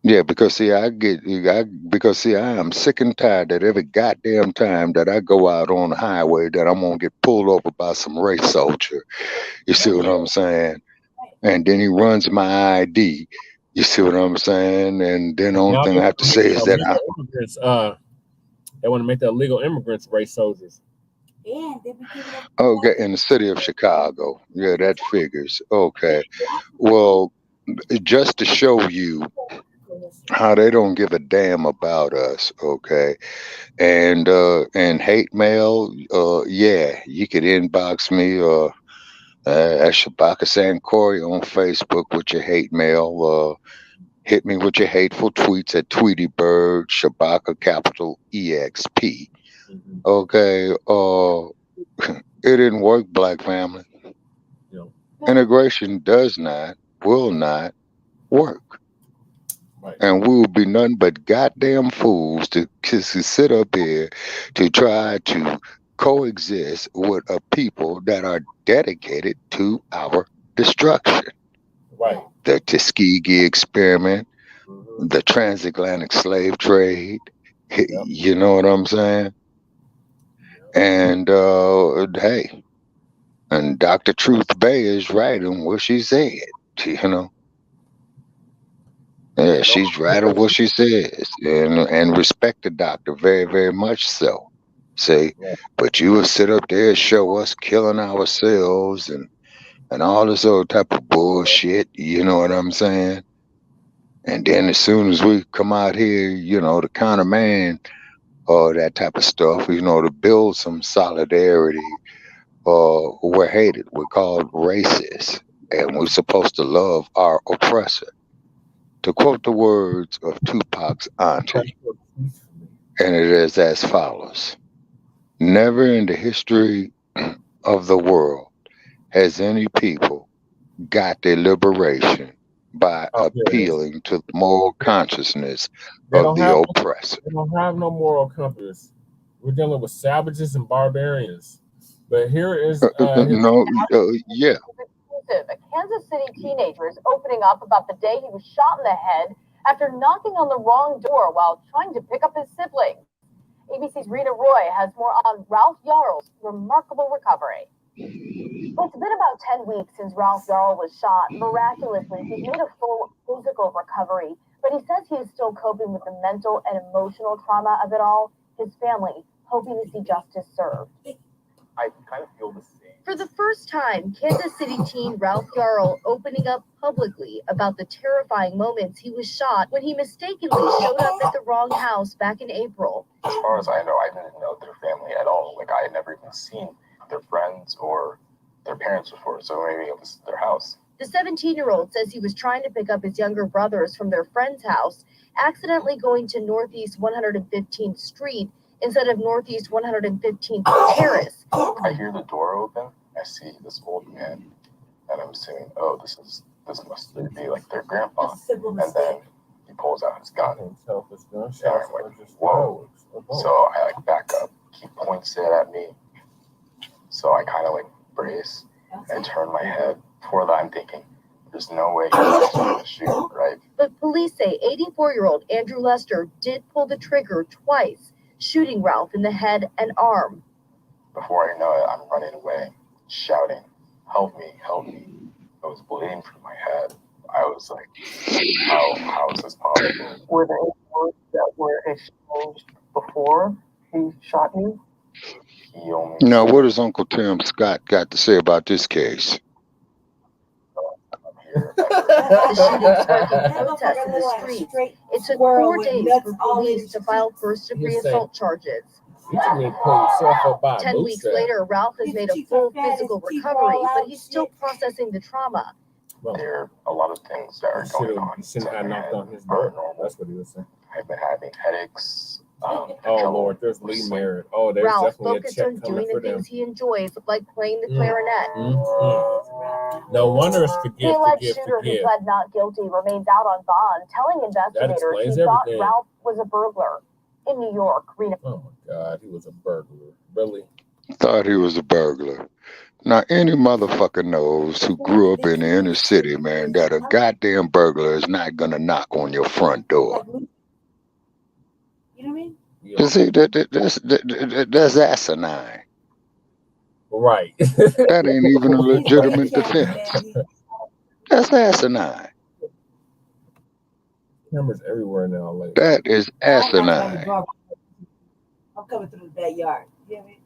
Yeah, because see, I am sick and tired that every goddamn time that I go out on the highway that I'm gonna get pulled over by some race soldier. You see what I'm saying? And then he runs my ID. You see what I'm saying? And then the only thing I have to say is that they want to make the illegal immigrants race soldiers. Okay, in the city of Chicago. Yeah, that figures. Okay. Well, just to show you how they don't give a damn about us, okay? And hate mail, yeah, you could inbox me at Shabaka Sankori on Facebook with your hate mail. Hit me with your hateful tweets at Tweety Bird, Shabaka capital EXP. Okay, it didn't work, black family. Integration does not, will not work. And we will be nothing but goddamn fools to sit up here to try to coexist with a people that are dedicated to our destruction. Right. The Tuskegee experiment, the transatlantic slave trade. You know what I'm saying? And hey, and Dr. Truth Bay is right in what she said. You know. Yeah, she's right on what she says, and respect the doctor very, very much so. See, but you will sit up there and show us killing ourselves and all this other type of bullshit. You know what I'm saying? And then as soon as we come out here, you know, to countermand that type of stuff, you know, to build some solidarity, we're hated. We're called racist, and we're supposed to love our oppressor. to quote the words of Tupac's auntie, and it is as follows. Never in the history of the world has any people got their liberation by appealing to the moral consciousness of the oppressor. They don't have no moral compass. We're dealing with savages and barbarians. But here is yeah. A Kansas City teenager is opening up about the day he was shot in the head after knocking on the wrong door while trying to pick up his siblings. ABC's Rita Roy has more on Ralph Yurl's remarkable recovery. Well, it's been about 10 weeks since Ralph Yurl was shot. Miraculously, he's made a full physical recovery, but he says he is still coping with the mental and emotional trauma of it all. His family hoping to see justice served. I kind of feel the same. For the first time, Kansas City teen Ralph Yurl opening up publicly about the terrifying moments he was shot when he mistakenly showed up at the wrong house back in April. As far as I know, I didn't know their family at all. Like, I had never even seen their friends or their parents before, so maybe it was their house. The 17-year-old says he was trying to pick up his younger brothers from their friend's house, accidentally going to Northeast 115th Street instead of Northeast 115th Terrace. I hear the door open. I see this old man, and I'm assuming, oh, this must be like their grandpa. And then he pulls out his gun. And I'm like, whoa. So I like back up. He points it at me. So I kind of like brace and turn my head. Before that, I'm thinking, there's no way he's going to shoot, right? But police say 84-year-old Andrew Lester did pull the trigger twice, shooting Ralph in the head and arm. Before I know it, I'm running away, shouting, help me, help me. I was bleeding from my head. I was like, how is this possible? Were there any words that were exchanged before he shot you? Now, what has Uncle Tim Scott got to say about this case? The shooting sparking protests in the streets. It took 4 days for police to file first-degree assault charges. 10 weeks later, Ralph has made a full physical recovery, but he's still processing the trauma. There are a lot of things that are going on. Knocked on his door. That's what he was saying. I've been having headaches. Oh Lord, there's Lee Merritt. Oh, there's Ralph definitely a focused check on coming doing for the them. things he enjoys, like playing the clarinet. No wonder it's The alleged shooter who pled not guilty remains out on bond, telling investigators he thought Ralph was a burglar in New York. Oh my God, he was a burglar. Really? Thought he was a burglar. Now, any motherfucker knows who grew up in the inner city, man, that a goddamn burglar is not gonna knock on your front door. You know what I mean? You see, that's asinine. Right. That ain't even a legitimate defense. That's asinine. Cameras everywhere now. Like that is asinine. I'm coming through the backyard. You know what I mean?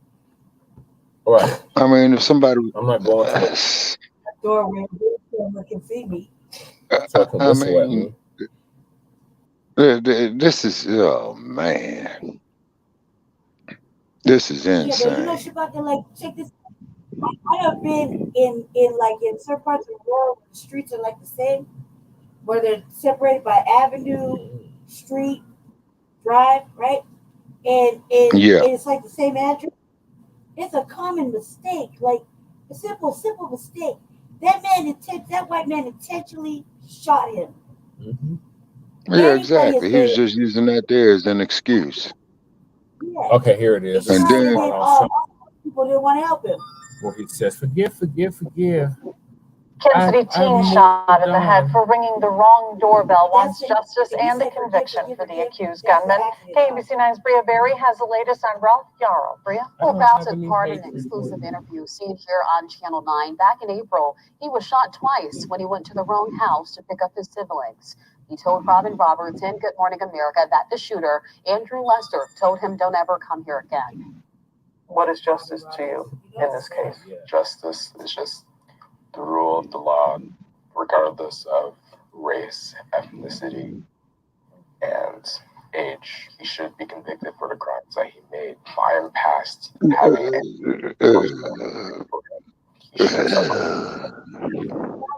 Right. I mean, if somebody, I'm not going to doorway, someone can see me. I mean, this is, oh man, this is insane. Yeah, but you know, Shabaka, like, check this. I have been in certain parts of the world where the streets are like the same, where they're separated by avenue, street, drive, right? And it's like the same address. It's a common mistake, like a simple mistake. That white man intentionally shot him. Mm-hmm. Yeah, exactly. He was just using that there as an excuse. Yeah. Okay, here it is. And then people didn't want to help him. Well, he says, forgive. Kansas City teen shot in the head for ringing the wrong doorbell wants justice and a conviction for the accused gunman. KBC9's Bria Berry has the latest on Ralph Yurl. Bria? Well, Ralph took part in an exclusive interview seen here on Channel 9. Back in April, he was shot twice when he went to the wrong house to pick up his siblings. He told Robin Roberts in Good Morning America that the shooter, Andrew Lester, told him don't ever come here again. What is justice to you in this case? Justice is just the rule of the law, regardless of race, ethnicity, and age. He should be convicted for the crimes that he made. I am past having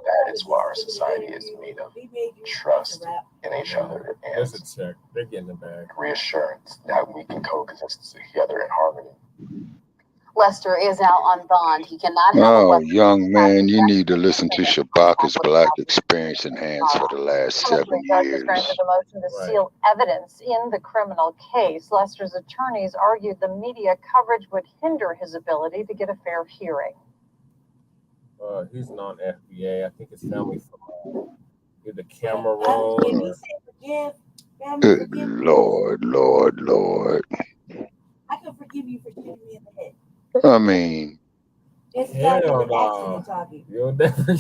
that is what our society is made of. Trust in each other There's and a check. They're getting it back. reassurance that we can coexist together in harmony. Lester is out on bond. He cannot have a Oh, weapon. young man, you need to listen to Shabaka's Black Experience Enhanced for the last 7 Judges years. granted the motion to seal evidence in the criminal case. Lester's attorneys argued the media coverage would hinder his ability to get a fair hearing. He's non-FBA. I think his family from the camera roll. Good Lord, Lord, Lord. I can forgive you for shooting me in the head. I mean, It's gotta Hell be the no. accident talking. You'll never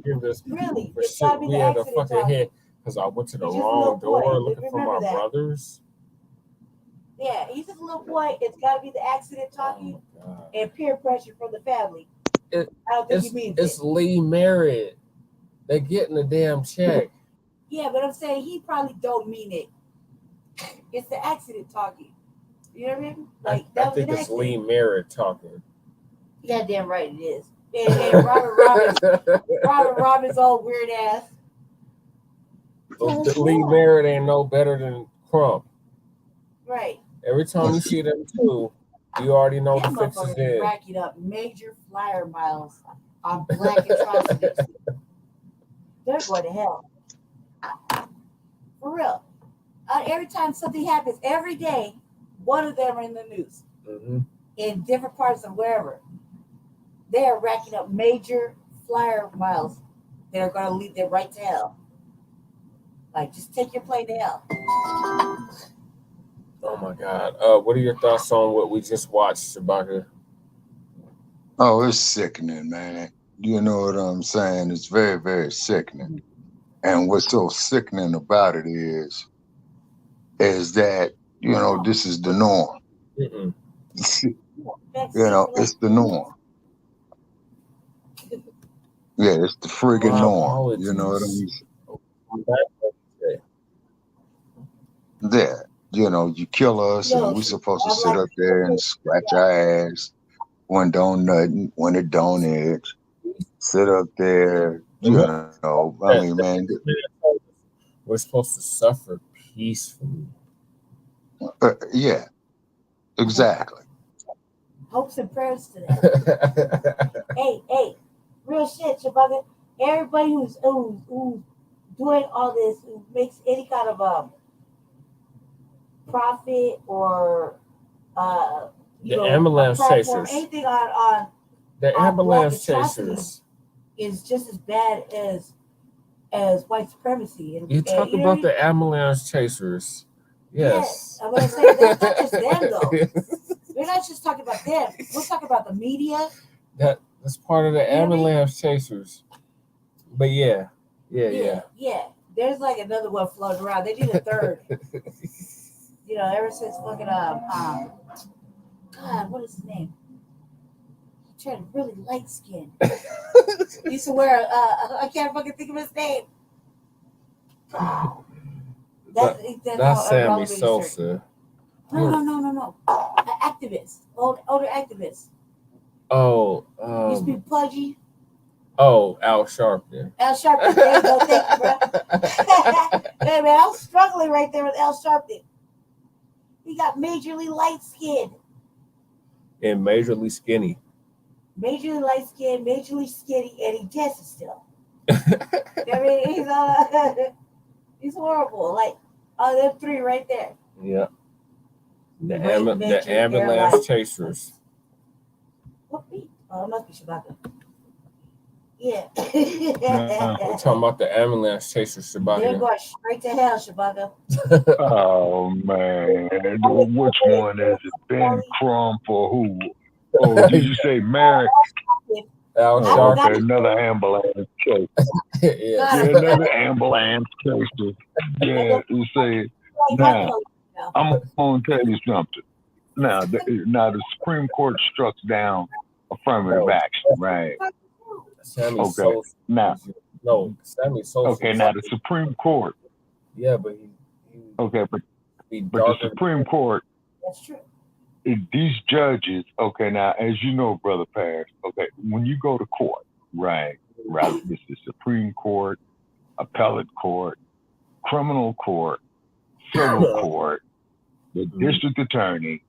give this Really? for It's gotta shit be me the in the accident fucking talking. head because I went to the He's just a wrong little boy. door looking for Remember my that. brothers. Yeah, he's just a little boy. It's gotta be the accident talking and peer pressure from the family. I don't think he means It's it. Lee Merritt. They're getting a damn check. Yeah, but I'm saying he probably don't mean it. It's the accident talking. You know what I mean? Like I that was think an it's accident. Lee Merritt talking. Yeah, damn right it is. And Robert Roberts old weird ass. Lee Merritt ain't no better than Crump. Right. Every time you see them two, you already know Them the fix is motherfuckers in. racking up major flyer miles on black atrocities. They're going to hell. For real. Every time something happens, every day, one of them are in the news. In different parts of wherever. They are racking up major flyer miles that are going to lead them right to hell. Like, just take your plane to hell. Oh my God. What are your thoughts on what we just watched, Shabaka? oh, it's sickening, man. You know what I'm saying? It's very, very sickening. And what's so sickening about it is that, you know, this is the norm. You know, it's the norm. Yeah, it's the friggin' norm. You know what I mean? Yeah, you know, you kill us and we supposed to sit up there and scratch our ass when don't nothing, when it don't itch. Sit up there, you know, I mean, man. We're supposed to suffer peacefully. Yeah, exactly. Hopes and prayers to that. hey, real shit, Shabaka. Everybody who's doing all this, who makes any kind of profit or the ambulance chasers. Anything on the ambulance chasers is just as bad as white supremacy. You talk about the ambulance chasers. Yes. I'm gonna say that's not just them though. We're not just talking about them. We're talking about the media. That's part of the ambulance chasers. But yeah. There's like another one floating around. They need a third. You know, ever since fucking God, what is his name? He turned really light skinned. He used to wear I can't fucking think of his name. That's Sammy Sosa. No. Activist. Older activist. Oh. Used to be pudgy. Oh, Al Sharpton. Al Sharpton. There you go. Thank you, bro. Hey, man, I was struggling right there with Al Sharpton. He got majorly light skinned. And majorly skinny. Majorly light skinned, majorly skinny, and he dances still. I mean, he's horrible. Like, them three right there. Yeah. The ambulance chasers. What beat? Oh, it must be Shabaka. Yeah. We're talking about the ambulance chasers, Shabaka. They're going straight to hell, Shabaka. Oh, man. Which one is it? Ben Crump or who? Oh, did you say Merrick? Okay, another ambulance chaser. Yeah, another ambulance chaser. Yeah, you see. Now, I'm going to tell you something. Now, the Supreme Court struck down affirmative action, right? Sammy Sosa. Now. No, Sammy Sosa. Okay, now the Supreme Court. Yeah, but okay, but the Supreme Court. That's true. These judges, okay, now as you know, Brother Paris, okay, when you go to court, right, it's the Supreme Court, appellate court, criminal court, civil court, the district attorney,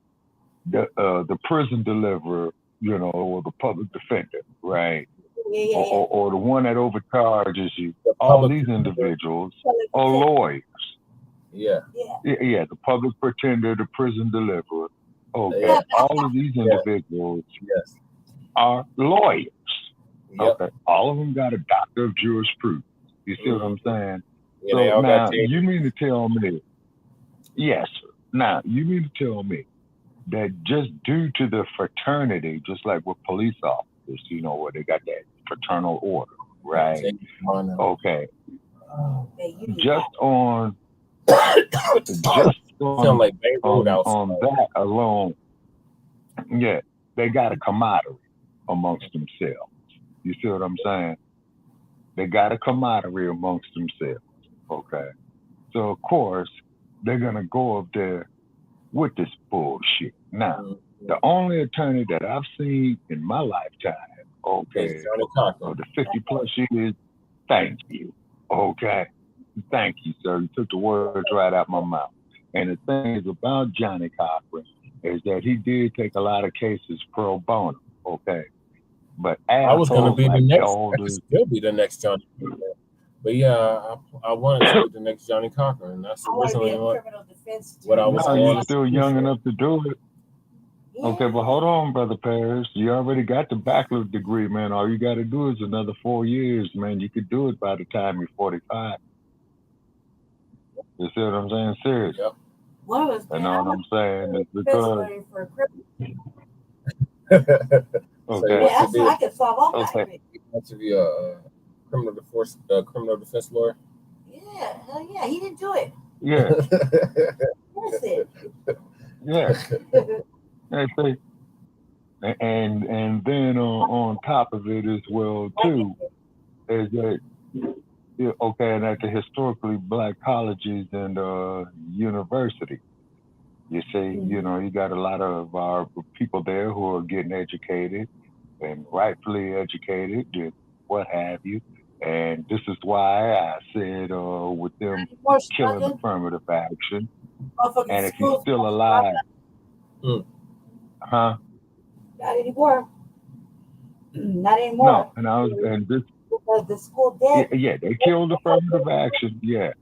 the prison deliverer, you know, or the public defender, right? Or the one that overcharges you. All these individuals are lawyers. Yeah. Yeah, the public pretender, the prison deliverer. Okay, all of these individuals are lawyers. Okay, all of them got a doctor of jurisprudence. You see what I'm saying? Yeah, they So all now, got you mean to tell me, yes, sir. Now, you mean to tell me that just due to the fraternity, just like with police officers, you know, where they got that fraternal order, right? Okay. Just on that alone, yeah, they got a camaraderie amongst themselves. You see what I'm saying? They got a camaraderie amongst themselves. Okay. So of course they're gonna go up there with this bullshit. Now, the only attorney that I've seen in my lifetime, okay, of the 50 plus years, thank you. Okay. Thank you, sir. You took the words right out my mouth. And the thing is about Johnny Cochran is that he did take a lot of cases pro bono. Okay. But I was going to be like the next. elders, I could still be the next Johnny Cochran. But yeah, I wanted to be the next Johnny Cochran. That's originally what I was. No, you're still young enough to do it. Okay, but hold on, Brother Paris. You already got the bachelor's degree, man. All you got to do is another 4 years, man. You could do it by the time you're 45. You see what I'm saying? Seriously. Yep. You know what I'm saying? It's because. Okay. So I can solve all kinds of it. You want to be a criminal defense lawyer? Yeah, hell yeah. He didn't do it. Yeah. Listen. Yeah. And then on top of it as well too is that and at the historically black colleges and universities, you see, you know, you got a lot of our people there who are getting educated and rightfully educated and what have you. And this is why I said with them killing affirmative action, and if you're still alive, huh? Not anymore. Not anymore. No, and this because the school dead. Yeah, they killed affirmative action. Yeah,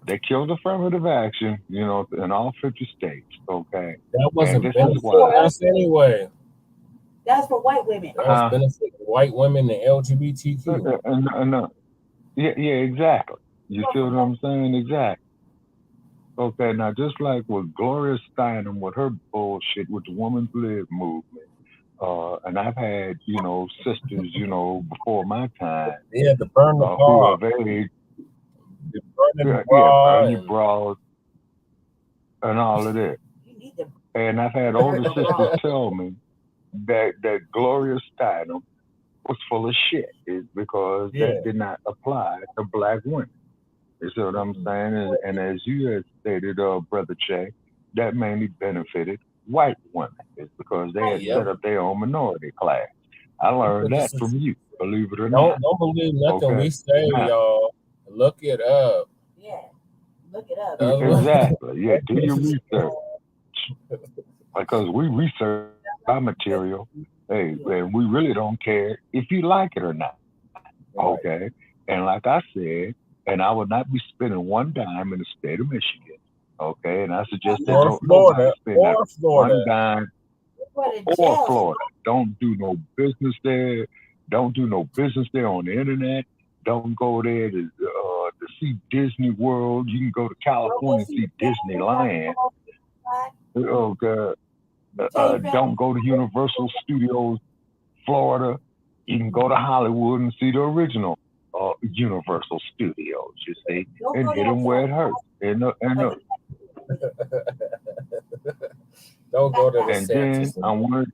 they killed affirmative action. You know, in all 50 states. Okay, that wasn't benefit us anyway. That's for white women. That was benefit white women and LGBTQ. Yeah, exactly. You see what I'm saying? Exactly. Okay, now just like with Gloria Steinem with her bullshit with the Women's Lib movement, and I've had, you know, sisters, you know, before my time. Yeah, the burn the who are very burn your bras and all of that. And I've had older sisters tell me that Gloria Steinem was full of shit, is because that did not apply to black women. You see what I'm saying? And as you had stated, Brother Che, that mainly benefited white women, is because they had set up their own minority class. I learned that from you, believe it or not. Don't believe nothing we say, y'all. Look it up. Yeah, look it up. Exactly. Yeah, do your research. Because we research our material, hey, and we really don't care if you like it or not. Okay? And like I said, and I would not be spending one dime in the state of Michigan. Okay, and I suggest that don't Florida, spend one dime or Florida. Don't do no business there. Don't do no business there on the internet. Don't go there to see Disney World. You can go to California and see Disneyland. Oh God! Don't go to Universal Studios, Florida. You can go to Hollywood and see the original Universal Studios. You see, and hit them where it hurts. Don't go to the and then I wanted,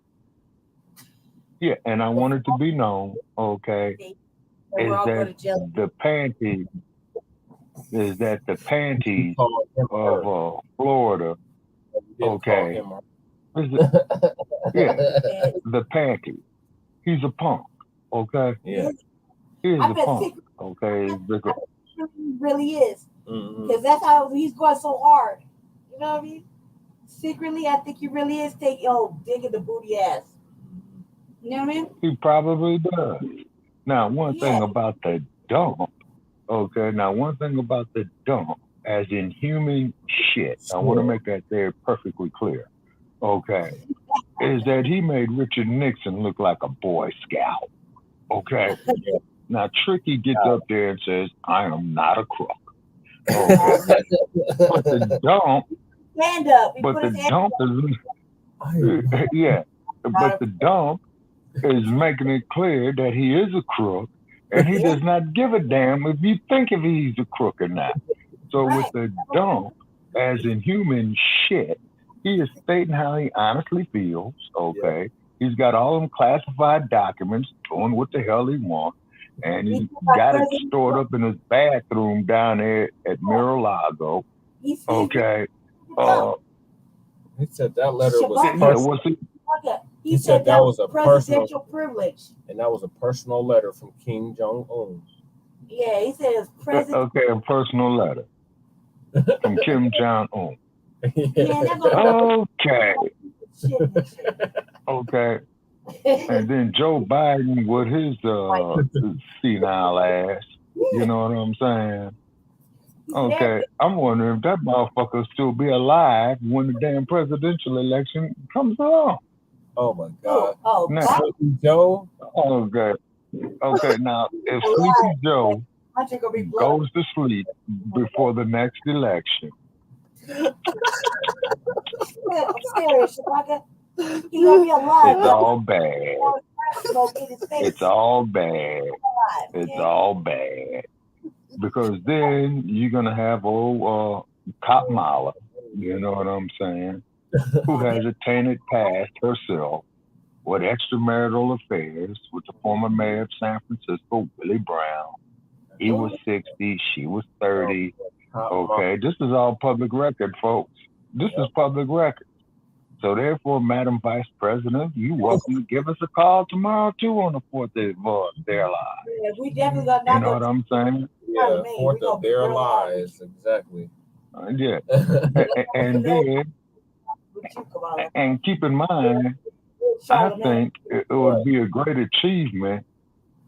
and I wanted to be known, okay, is that the panties of Florida, okay, the panties. He's a punk, okay. Yeah, he's a punk, okay. really is. Mhm. Because that's how he's going so hard. You know what I mean? Secretly, I think he really is digging the booty ass. You know what I mean? He probably does. Now, one thing about the dump, okay, as in human shit, I want to make that there perfectly clear, okay, is that he made Richard Nixon look like a Boy Scout, okay? Now, Tricky gets up there and says, I am not a crook, okay? But the dump, Stand up. but the dump is, yeah, but the dump is making it clear that he is a crook, and he does not give a damn if you think if he's a crook or not. So with the dump, as in human shit, he is stating how he honestly feels, okay? He's got all them classified documents, doing what the hell he wants, and he got it stored up in his bathroom down there at Mar-a-Lago, okay? He said that letter was He said that was a presidential privilege. And that was a personal letter from Kim Jong-un. Yeah, he said it's president. Okay, a personal letter from Kim Jong-un. Okay. And then Joe Biden with his senile ass. You know what I'm saying? Okay, I'm wondering if that motherfucker will still be alive when the damn presidential election comes along. Oh my God. Now, Joe? Okay. Okay, now, if Sleepy Joe goes to sleep before the next election. I'm serious, Shabaka. He gonna be alive. It's all bad. It's all bad. It's all bad. Because then you're gonna have old Kamala, you know what I'm saying, who has a tainted past herself with extramarital affairs with the former mayor of San Francisco, Willie Brown. He was 60, she was 30. Okay, this is all public record, folks. This is public record. So therefore, Madam Vice President, you're welcome to give us a call tomorrow too on the 4th of their lives. Yeah, we definitely got You know what I'm saying? Yeah, 4th of their lives, exactly. Yeah, and then, and keep in mind, I think it would be a great achievement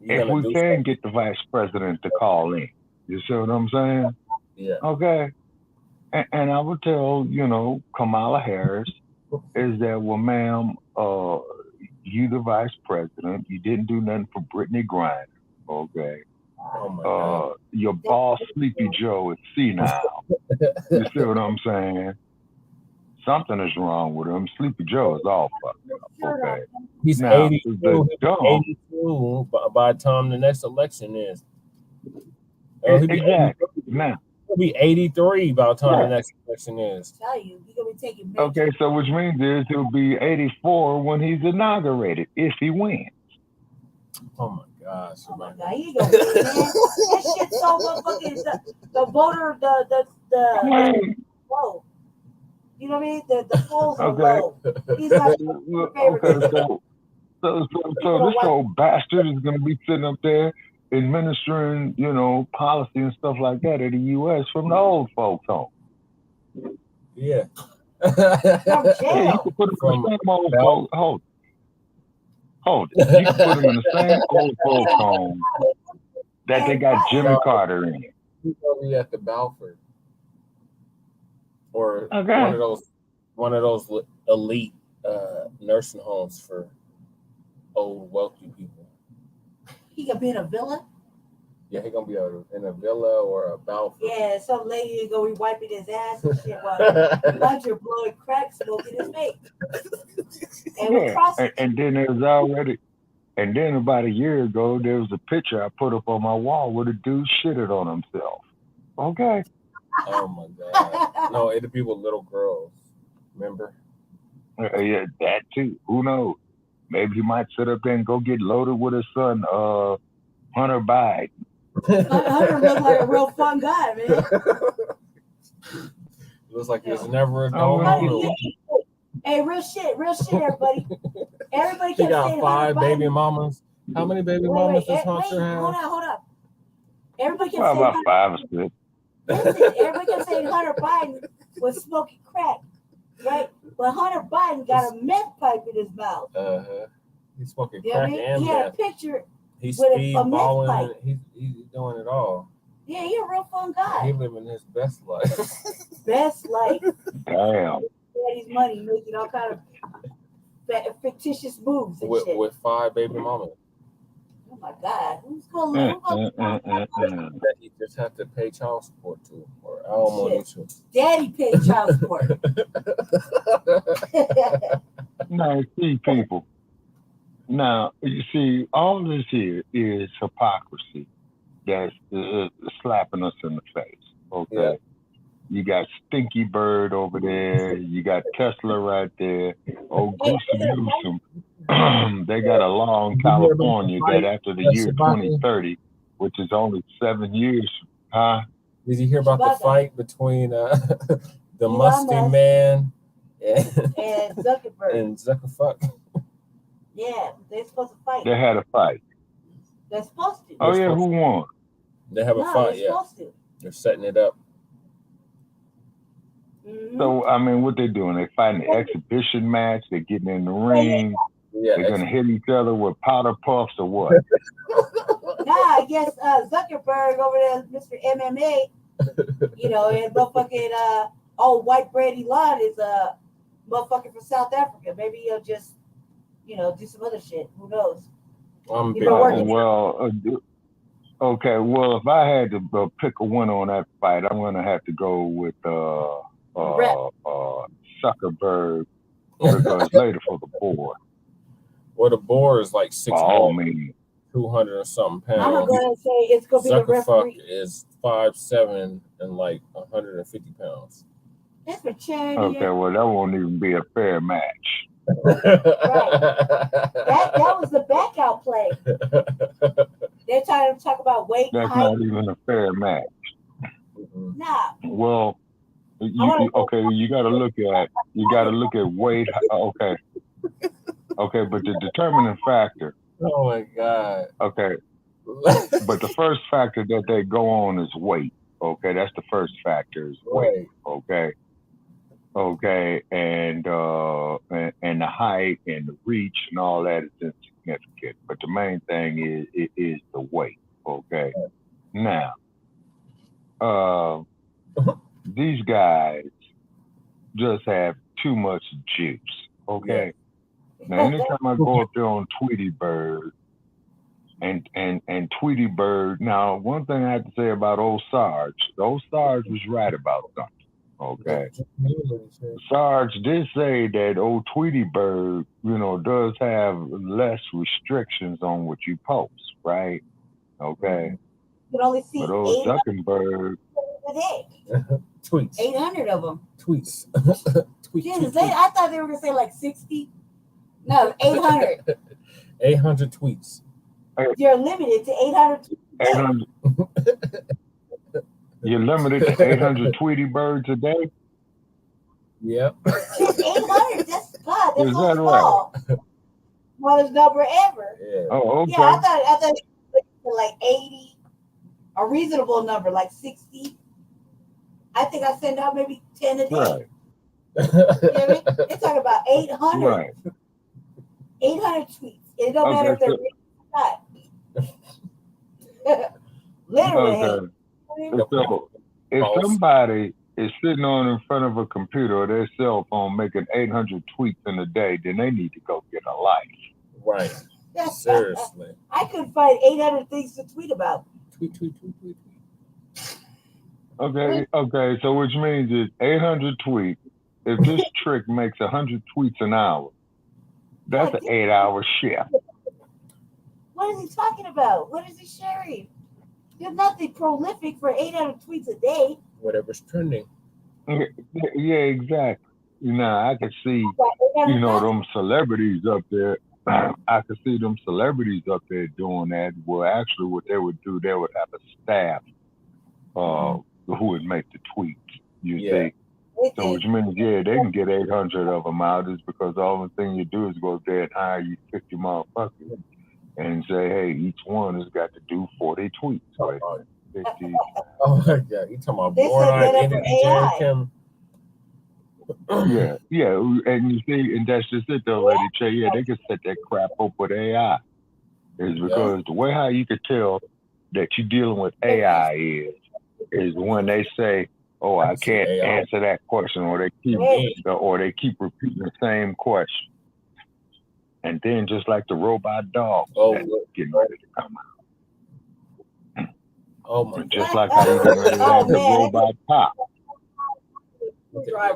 if we can get the Vice President to call in. You see what I'm saying? Yeah. Okay. And I would tell, Kamala Harris, is that, well, ma'am, you the Vice President, you didn't do nothing for Brittany Griner, okay? Oh my God. Your boss, Sleepy Joe, is senile. You see what I'm saying? Something is wrong with him. Sleepy Joe is all fucked up, okay? He's now, 82. 82 by the time the next election is. Exactly. Now, he'll be 83 by the time the next election is. Tell you, he's gonna be taking. Okay, so which means he'll be 84 when he's inaugurated if he wins. Oh my gosh! Oh my God, he gonna win, man. That shit's so motherfucking the voter the whoa. You know what I mean? The polls are low. He's like so this old bastard is gonna be sitting up there administering, policy and stuff like that in the U.S. from the old folks home. Yeah. Yeah, you can put them in the same old folks. Hold it. You can put them in the same old folks home that they got Jimmy Carter in it. He's probably at the Balfour. Or one of those elite nursing homes for old wealthy people. He gonna be in a villa? Yeah, he gonna be in a villa or a Balfour. Yeah, some lady is gonna be wiping his ass and shit while a bunch of blowing crack smoke in his face. And then there's already, and then about a year ago, there was a picture I put up on my wall where the dude shitted on himself. Okay. Oh my God. No, it'd be with little girls. Remember? Yeah, that too. Who knows? Maybe he might sit up there and go get loaded with his son, Hunter Biden. Hunter looks like a real fun guy, man. Looks like there's never a dull Hey, real shit, everybody. Everybody he got 5 baby mamas. How many baby mamas does Hunter have? Hold on. Everybody kept Well, saying about 5 or 6. listen, everybody kept saying Hunter Biden was smoking crack, right? But Hunter Biden got a meth pipe in his mouth. He's smoking You know what I crack mean? and He had a meth. picture He's with a meth speedballing. pipe. He's doing it all. Yeah, he's a real fun guy. He living his best life. Best life. Damn. Daddy's money, making all kind of fictitious moves and shit. with 5 baby mamas. Oh my God, who's gonna That he just have to pay child support to, or alimony to. Daddy paid child support. Now, see, people. Now, you see, all this here is hypocrisy that's slapping us in the face. Okay. Yeah. You got Stinky Bird over there. You got Tesla right there. Oh, Goosey Newsom. They got a law in California that after the year 2030, which is only 7 years, huh? Did you hear about the fight between the Musty Man and Zuckerberg? And Zuckerfuck? Yeah, they're supposed to fight. They had a fight. They're supposed to. Oh, yeah, who won? They have a fight, they're supposed to. They're setting it up. So, I mean, what they doing? They fighting an exhibition match. They're getting in the ring. Yeah, they're going to hit each other with powder puffs or what? Nah, I guess Zuckerberg over there, Mr. MMA, you know, and motherfucking old white Brady Lund is a motherfucker from South Africa. Maybe he'll just, you know, do some other shit. Who knows? Okay. Well, if I had to pick a winner on that fight, I'm going to have to go with Zuckerberg because later for the board. Well, the board is like 600, 200 or something pounds. I'm going to say it's going to be the referee. Is 5'7" and like 150 pounds. That's for charity. Okay, well, that won't even be a fair match. Right. That was the back out play. They're trying to talk about weight. That's height. not even a fair match. Nah. Well, you got to look at weight. Okay, but the determining factor. Oh my God. Okay, but the first factor that they go on is weight. Okay, that's the first factor is weight. Okay, and the height and the reach and all that is insignificant. But the main thing is the weight. Okay, now these guys just have too much juice. Okay, now anytime I go up there on Tweety Bird and Tweety Bird. Now, one thing I have to say about old Sarge was right about something. Okay. Sarge did say that old Tweety Bird, does have less restrictions on what you post, right? Okay. You can only see but old Zuckerberg a day. Tweets. 800 of them. Tweets. Jesus, I thought they were going to say like 60. No, 800. 800 tweets. You're limited to 800 tweets. 800. You're limited to 800 Tweety Birds a day? Yep. 800, that's God. That's Is so that small. Smallest number ever. Yeah. Oh, okay. Yeah, I thought it was like 80. A reasonable number, like 60. I think I send out maybe 10 a day. Right. You know what I mean? They're talking about 800. Right. 800 tweets. It don't matter if they're real or not. Literally. Okay. So, if somebody is sitting in front of a computer or their cell phone making 800 tweets in a day, then they need to go get a life. Right. Seriously. I could find 800 things to tweet about. Tweet. Okay. So which means is 800 tweets. If this trick makes 100 tweets an hour, that's an 8-hour shift. What is he talking about? What is he sharing? There's nothing prolific for 800 tweets a day. Whatever's trending. Yeah, exactly. I could see, them celebrities up there. I could see them celebrities up there doing that. Well, actually, what they would do, they would have a staff who would make the tweets. You see. So which means, they can get 800 of them out is because the only thing you do is go there and hire you 50 motherfuckers and say, hey, each one has got to do 40 tweets. Right? 50. Oh my God, you talking about They born set on that up for energy AI. Kim? Yeah, and you see, and that's just it though, Lady Che. Yeah, they can set that crap up with AI. Is because the way how you could tell that you're dealing with AI is when they say, "Oh, I can't answer that question," or they keep repeating the same question, and then just like the robot dog that's getting ready to come out. Oh my! Just like how you getting ready to have the robot cop.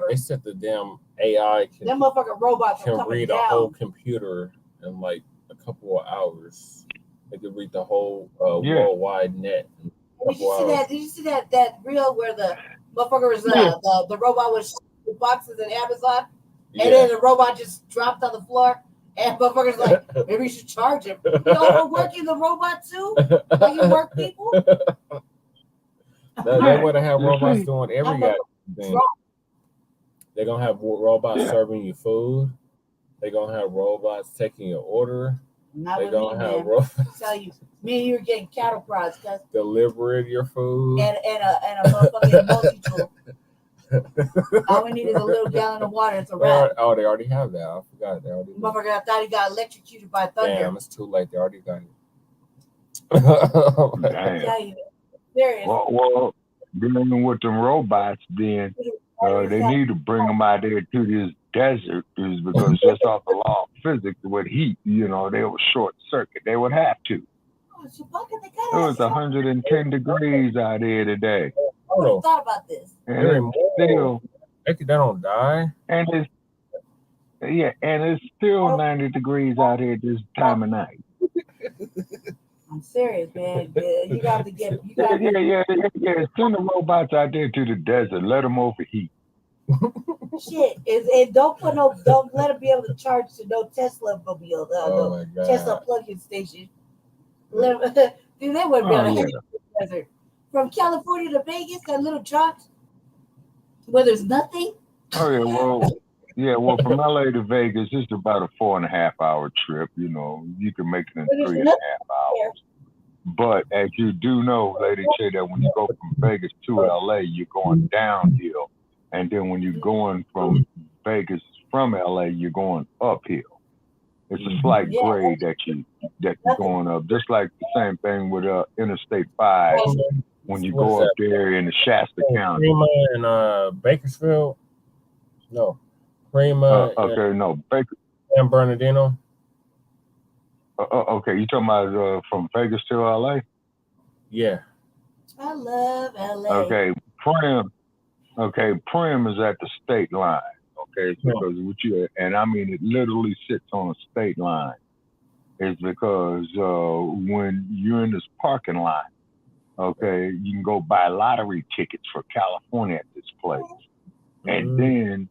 They said the damn AI That motherfucking robots are can coming read down. a whole computer in like a couple of hours. They could read the whole worldwide net. Did you see that reel where the motherfucker was the robot was shipping boxes at Amazon, and then the robot just dropped on the floor, and motherfucker's like, maybe you should charge him. You overworking the robot too? Like you work people? They would have robots doing every thing. They're gonna have robots serving you food. They're gonna have robots taking your order. They're gonna have robots. I tell you, me and you are getting cattle prods, cuz delivering your food and a motherfucking multi-tool. All we need is a little gallon of water. It's a wrap. Oh, they already have that. I forgot. They already. Motherfucker, I thought he got electrocuted by thunder. Damn, it's too late. They already got it. Damn. I tell you, serious. Well, dealing with them robots, then they need to bring them out there to this desert, is because just off the law of physics with heat, they would short circuit. They would have to. It was 110 degrees out here today. I thought about this. And still, they don't die. And it's still 90 degrees out here this time of night. I'm serious, man. You got to get. Yeah. Send the robots out there to the desert. Let them overheat. Shit, and don't let them be able to charge to no Tesla mobile, no Tesla plug-in station. Dude, they wouldn't be able to hit the desert from California to Vegas. That little trot where there's nothing. Oh yeah, well, from LA to Vegas, it's about a 4.5 hour trip. You can make it in 3.5 hours. But as you do know, Lady Che, that when you go from Vegas to LA, you're going downhill. And then when you're going from Vegas from LA, you're going uphill. It's a slight grade that you're going up. Just like the same thing with Interstate 5 when you go up there in the Shasta County. Prima and Bakersfield? No. Prima Baker San Bernardino. Okay, you talking about from Vegas to LA? Yeah. I love LA. Okay, Prim is at the state line. Okay, because and I mean it literally sits on a state line. It's because when you're in this parking lot, okay, you can go buy lottery tickets for California at this place, and then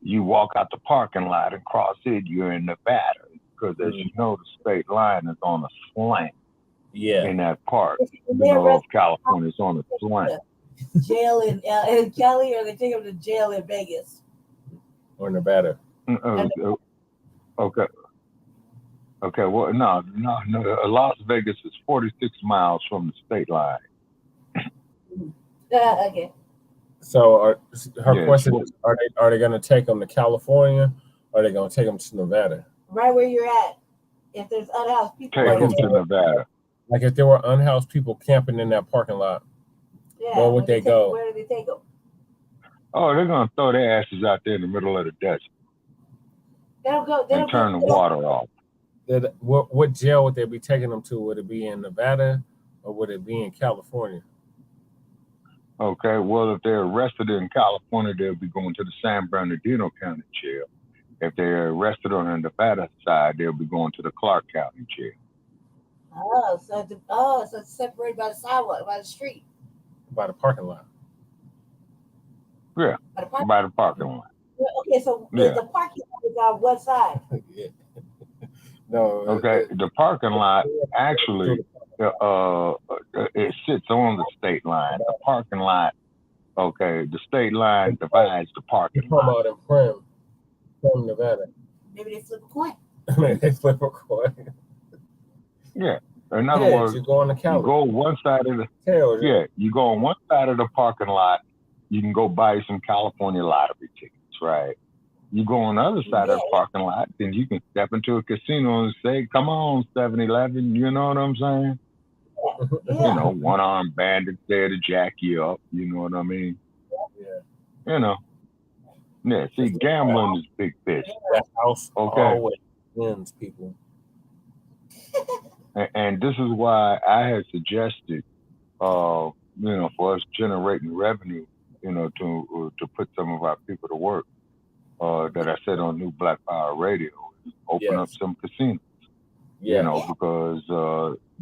you walk out the parking lot and cross it, you're in Nevada. Because as you know, the state line is on a slant. Yeah. In that part, of California, it's on a slant. Jail in Cali, or they take them to jail in Vegas or Nevada. Okay. Well, no. Las Vegas is 46 miles from the state line. Okay. So her question is: Are they going to take them to California, or are they going to take them to Nevada? Right where you're at. If there's unhoused people, take them to Nevada. Like if there were unhoused people camping in that parking lot, where would they go? Where do they take them? Oh, they're going to throw their asses out there in the middle of the desert. They'll turn the water off. What jail would they be taking them to? Would it be in Nevada or would it be in California? Okay, well, if they're arrested in California, they'll be going to the San Bernardino County Jail. If they're arrested on the Nevada side, they'll be going to the Clark County Jail. So it's separated by the sidewalk, by the street. By the parking lot. Yeah, by the parking lot. Okay, so the parking lot is on what side? No. Okay, the parking lot actually it sits on the state line. The parking lot, the state line divides the parking lot. Come out in Prim, Nevada. Maybe they flip a coin. They flip a coin. Yeah. In other Heads, words, you go on the you couch. go one side of the Tails, you go on one side of the parking lot. You can go buy some California lottery tickets, right? You go on the other side of the parking lot, then you can step into a casino and say, "Come on, 7-Eleven." You know what I'm saying? You know, one-armed bandits there to jack you up. You know what I mean? Yeah. You know. Yeah. See, gambling is big fish. That house Okay. always wins, people. And this is why I had suggested, you know, for us generating revenue, you know, to put some of our people to work. That I said on New Black Power Radio, open up some casinos. You know, because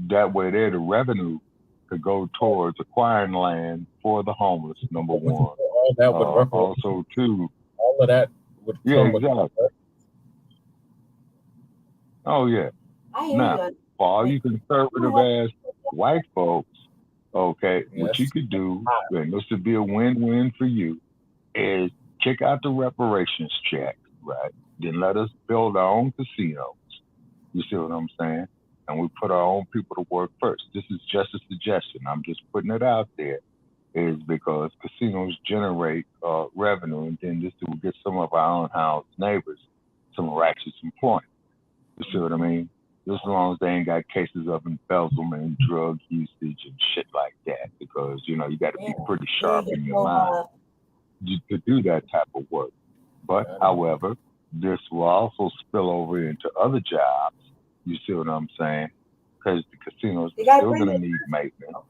that way there the revenue could go towards acquiring land for the homeless, number one. All that would also too. All of that would come with exactly. Oh yeah. Now, for all you conservative ass white folks, okay, what you could do, and this would be a win-win for you, is kick out the reparations check, right? Then let us build our own casinos. You see what I'm saying? And we put our own people to work first. This is just a suggestion. I'm just putting it out there, is because casinos generate revenue, and then this will get some of our unhoused neighbors some righteous employment. You see what I mean? Just as long as they ain't got cases of embezzlement, drug usage, and shit like that, because, you know, you got to be pretty sharp in your mind to do that type of work. But, however, this will also spill over into other jobs. You see what I'm saying? Because the casinos are still going to need maintenance.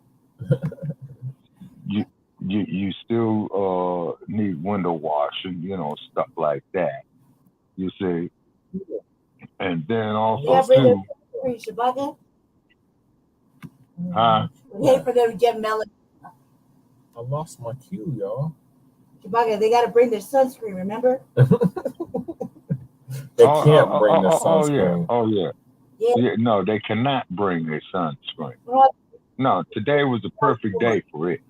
You still need window washing, you know, stuff like that. You see? And then also too. Huh? We hate for them to get melon. I lost my cue, y'all. Chewbacca, they got to bring their sunscreen, remember? They can't bring their sunscreen. Oh, yeah. No, they cannot bring their sunscreen. No, today was a perfect day for it.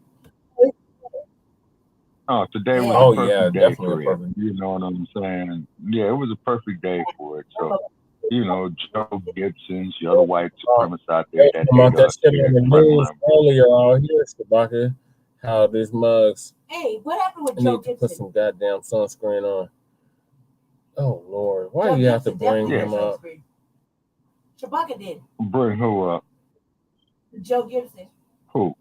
Oh, today was a perfect day for it. You know what I'm saying? Yeah, it was a perfect day for it. So, you know, Joe Gibson's, the other white supremacists out there that hate us. Shit on the news earlier out here, Chewbacca, how these mugs. Hey, what happened with I Joe need to Gibson? put some goddamn sunscreen on. Oh Lord, why do you have to bring him up? Chewbacca did. Bring who up? Joe Gibson. Who?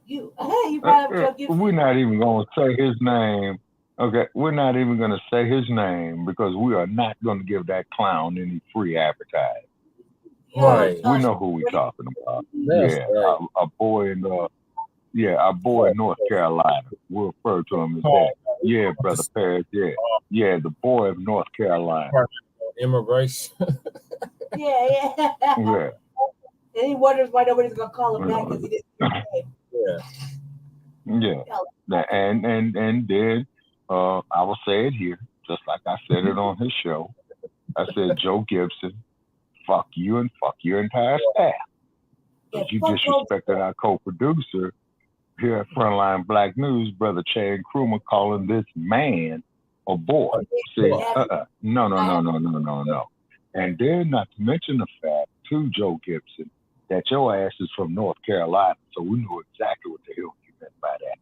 You. You brought up Joe Gibson. We're not even going to say his name. Okay, we're not even going to say his name because we are not going to give that clown any free advertising. Right. We know who we're talking about. That's right. Our boy in our boy in North Carolina. We'll refer to him as that. Yeah, Brother Paris. Yeah, the boy of North Carolina. Immigration. Yeah. Yeah. And he wonders why nobody's gonna call him back because he didn't get paid. Yeah. And then I will say it here, just like I said it on his show. I said, Joe Gibson, fuck you and fuck your entire staff. Because you disrespected our co-producer here at Frontline Black News, Brother Chad Krumer, calling this man a boy. See, no. And then not to mention the fact, too, Joe Gibson, that your ass is from North Carolina, so we knew exactly what the hell you meant by that.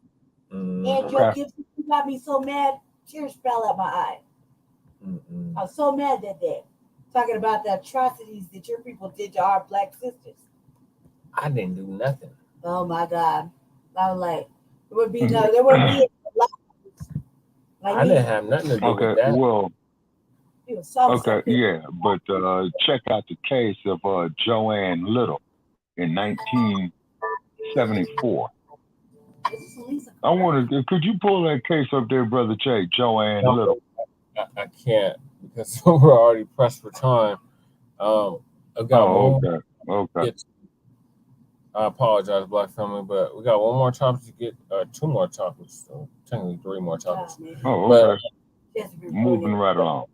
And Joe Gibson, you got me so mad, tears fell out my eye. I was so mad that day. Talking about the atrocities that your people did to our black sisters. I didn't do nothing. Oh my God. I was like, there would be like I didn't have nothing to do with that. Well, but check out the case of Joanne Little in 1974. I wanted. Could you pull that case up there, Brother Che? Joanne Little. I can't because we're already pressed for time. I've got okay. I apologize, Black family, but we got one more topic to get. 2 more topics, so technically 3 more topics. Moving right along.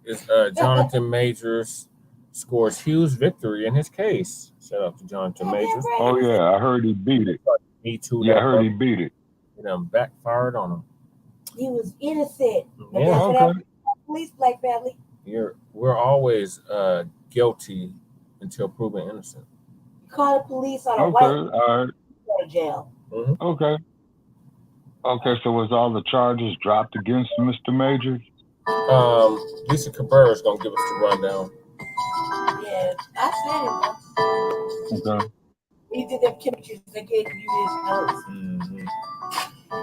It's Johnathon Majors scores huge victory in his case. Shout out to Johnathon Majors. Oh yeah, I heard he beat it. Me too. Yeah, I heard he beat it. It backfired on him. He was innocent. Yeah, Police, Black family. We're always guilty until proven innocent. You call the police on a Okay, white all right. go to jail. Okay. Okay, so was all the charges dropped against Mr. Majors? Lisa Cabrera is gonna give us the rundown. Yeah, I said it. Okay. He did them chemistries. They gave you his notes.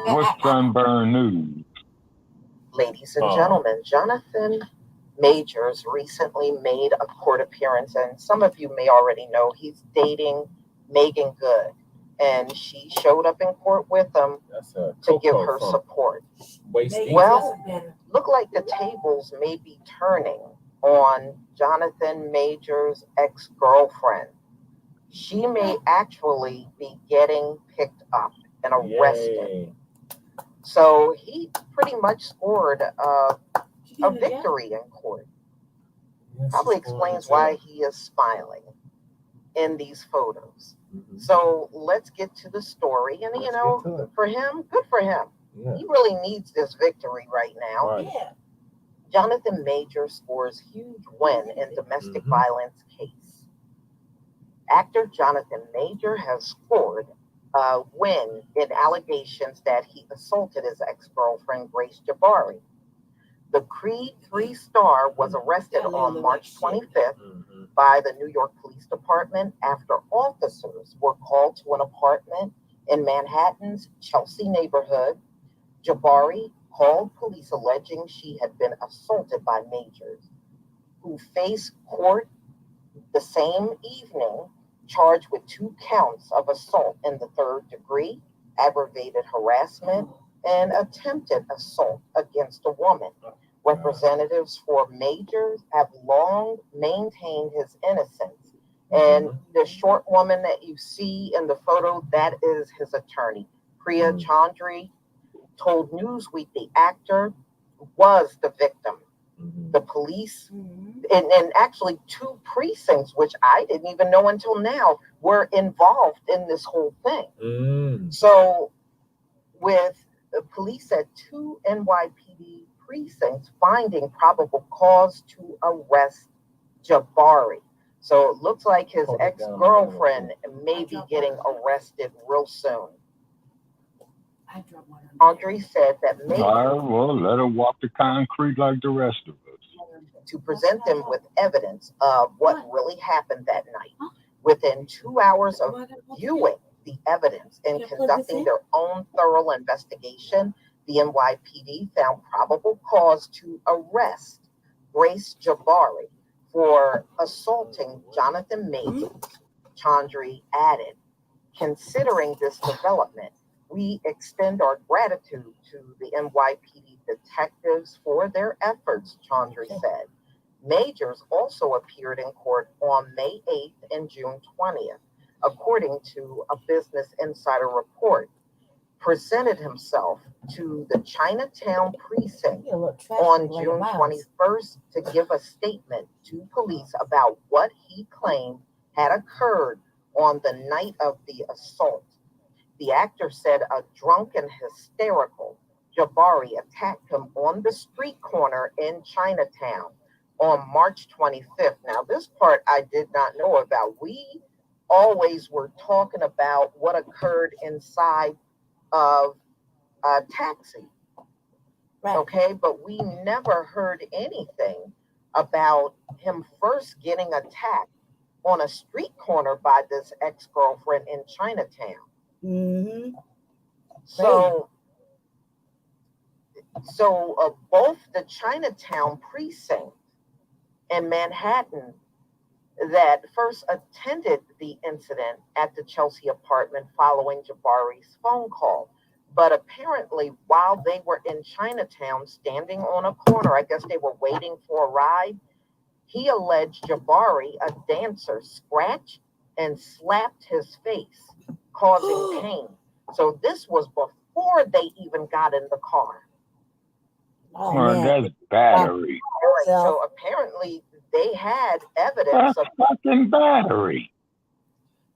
What's Sunburn News? Ladies and gentlemen, Johnathon Majors recently made a court appearance, and some of you may already know he's dating Megan Good, and she showed up in court with him to give her support. Well, look like the tables may be turning on Johnathon Majors' ex-girlfriend. She may actually be getting picked up and arrested. Yay. So he pretty much scored a victory in court. Probably explains why he is smiling in these photos. So let's get to the story. And, you know, for him, good for him. Yeah. He really needs this victory right now. Right. Yeah. Johnathon Majors scores huge win in domestic violence case. Actor Johnathon Major has scored a win in allegations that he assaulted his ex-girlfriend, Grace Jabari. The Creed 3-star was arrested on March 25th by the New York Police Department after officers were called to an apartment in Manhattan's Chelsea neighborhood. Jabari called police alleging she had been assaulted by Majors, who faced court the same evening, charged with 2 counts of assault in the 3rd degree, aggravated harassment, and attempted assault against a woman. Representatives for Majors have long maintained his innocence. And the short woman that you see in the photo, that is his attorney. Priya Chaudhry told Newsweek the actor was the victim. The police, and actually 2 precincts, which I didn't even know until now, were involved in this whole thing. So with the police at 2 NYPD precincts finding probable cause to arrest Jabari. So it looks like his ex-girlfriend may be getting arrested real soon. Audrey said that maybe All right, well, let her walk the concrete like the rest of us. to present them with evidence of what really happened that night. Within 2 hours of viewing the evidence and conducting their own thorough investigation, the NYPD found probable cause to arrest Grace Jabari for assaulting Johnathon Majors. Chaudhry added, considering this development, we extend our gratitude to the NYPD detectives for their efforts, Chaudhry said. Majors also appeared in court on May 8th and June 20th, according to a Business Insider report. Presented himself to the Chinatown precinct on June 21st to give a statement to police about what he claimed had occurred on the night of the assault. The actor said a drunk and hysterical Jabari attacked him on the street corner in Chinatown on March 25th. Now, this part I did not know about. We always were talking about what occurred inside of a taxi. Right. Okay, but we never heard anything about him first getting attacked on a street corner by this ex-girlfriend in Chinatown. So both the Chinatown precinct and Manhattan that first attended the incident at the Chelsea apartment following Jabari's phone call. But apparently, while they were in Chinatown, standing on a corner, I guess they were waiting for a ride, he alleged Jabari, a dancer, scratched and slapped his face, causing pain. So this was before they even got in the car. That's battery. So apparently they had evidence of fucking battery.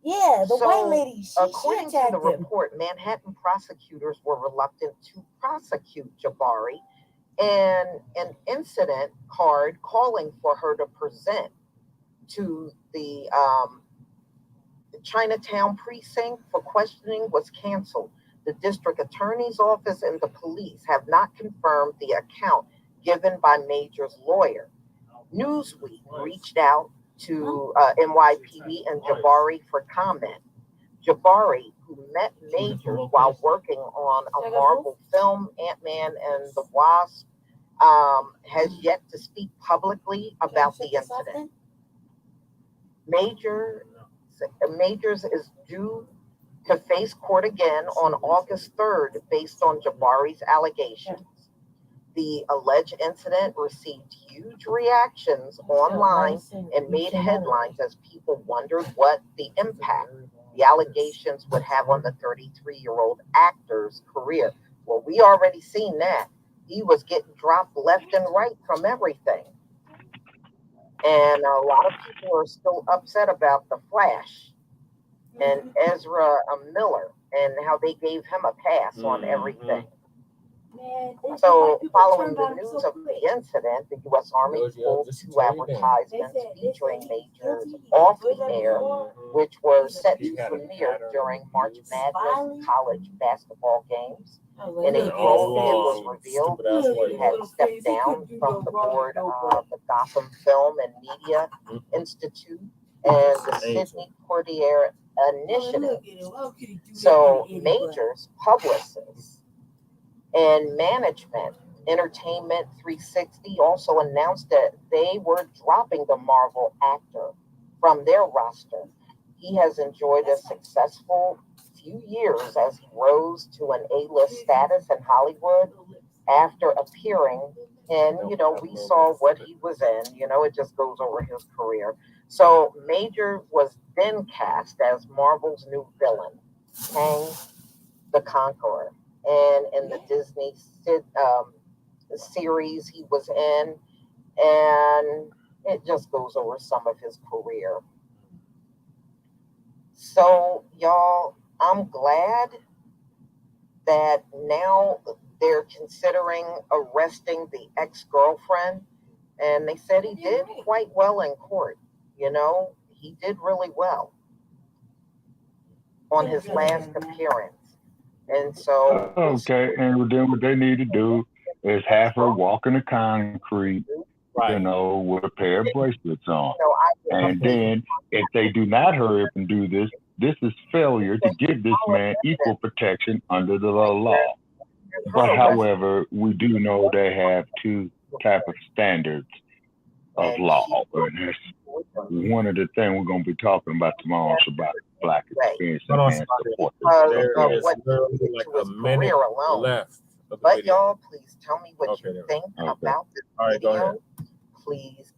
Yeah, the white lady. According to the report, Manhattan prosecutors were reluctant to prosecute Jabari, and an incident card calling for her to present to the Chinatown precinct for questioning was canceled. The district attorney's office and the police have not confirmed the account given by Majors' lawyer. Newsweek reached out to NYPD and Jabari for comment. Jabari, who met Majors while working on a Marvel film, Ant-Man and the Wasp, has yet to speak publicly about the incident. Majors is due to face court again on August 3rd based on Jabari's allegations. The alleged incident received huge reactions online and made headlines as people wondered what the impact the allegations would have on the 33-year-old actor's career. Well, we already seen that. He was getting dropped left and right from everything. And a lot of people are still upset about The Flash and Ezra Miller and how they gave him a pass on everything. So, following the news of the incident, the U.S. Army pulled 2 advertisements featuring Majors off the air, which were set to premiere during March Madness college basketball games. In April, it was revealed he had stepped down from the board of the Gotham Film and Media Institute and the Sidney Poitier Initiative. So, Majors, publicists, and management, Entertainment 360 also announced that they were dropping the Marvel actor from their roster. He has enjoyed a successful few years as he rose to an A-list status in Hollywood after appearing in, we saw what he was in, it just goes over his career. So Major was then cast as Marvel's new villain, Kang the Conqueror. And in the Disney series he was in, and it just goes over some of his career. So, y'all, I'm glad that now they're considering arresting the ex-girlfriend, and they said he did quite well in court. He did really well on his last appearance. And so, okay, and then what they need to do is have her walk in the concrete, with a pair of bracelets on. And then, if they do not hurry up and do this, this is failure to give this man equal protection under the law. But however, we do know they have 2 type of standards of law, and that's one of the things we're going to be talking about tomorrow about Black experience and support. There is literally like a minute left. But y'all, please tell me what you think about this video. Please.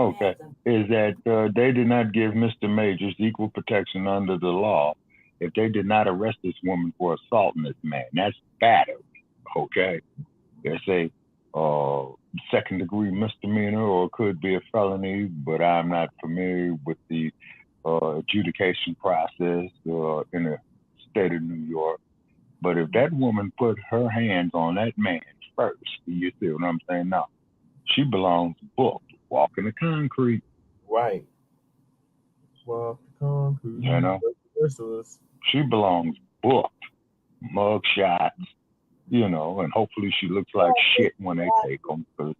Okay, is that they did not give Mr. Majors equal protection under the law if they did not arrest this woman for assaulting this man. That's battery, okay? It's a second-degree misdemeanor, or it could be a felony, but I'm not familiar with the adjudication process in the state of New York. But if that woman put her hands on that man first, you see what I'm saying? No, she belongs booked, walking the concrete. Right. Walk the concrete. She belongs booked, mug shots, and hopefully she looks like shit when they take them. Because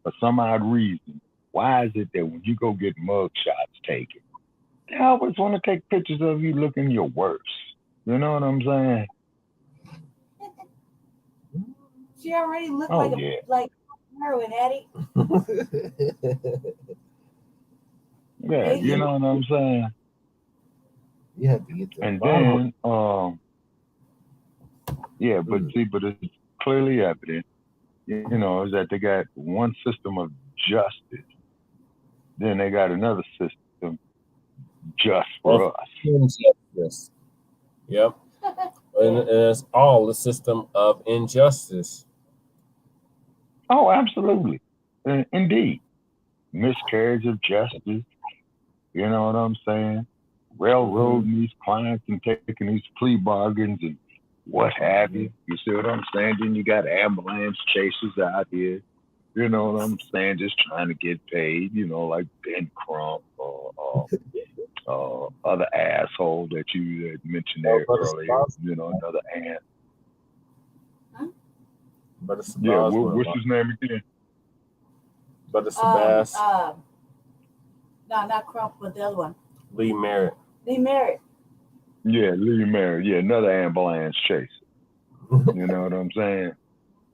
for some odd reason, why is it that when you go get mug shots taken, they always want to take pictures of you looking your worst? You know what I'm saying? She already looked like a heroin addict. Yeah, you know what I'm saying? You have to get to and then, but it's clearly evident, is that they got one system of justice, then they got another system just for us. Injustice. Yep. And it's all the system of injustice. Oh, absolutely. Indeed. Miscarriage of justice. You know what I'm saying? Railroading these clients and taking these plea bargains and what have you. You see what I'm saying? Then you got ambulance chasers out here, You know what I'm saying? Just trying to get paid, like Ben Crump or other asshole that you had mentioned there earlier, another ant. But it's Yeah, what's his name again? But it's Bass. No, not Crump, but the other one. Lee Merritt. Lee Merritt. Yeah, Lee Merritt. Yeah, another ambulance chaser. You know what I'm saying?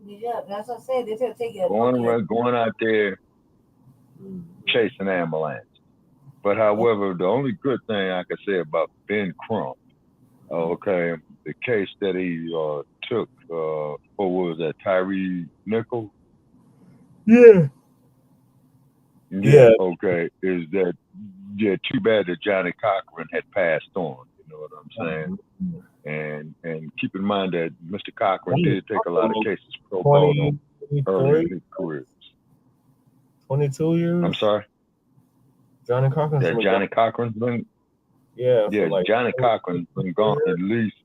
Yeah, that's what I said. They're going to take it. Going out there chasing ambulance. But however, the only good thing I can say about Ben Crump, okay, the case that he took for what was that, Tyree Nichols? Yeah. Yeah. Okay, is that too bad that Johnny Cochran had passed on. You know what I'm saying? And keep in mind that Mr. Cochran did take a lot of cases pro bono early in his career. 22 years. I'm sorry. Johnny Cochran's been Johnny Cochran's been. Yeah. Johnny Cochran's been gone at least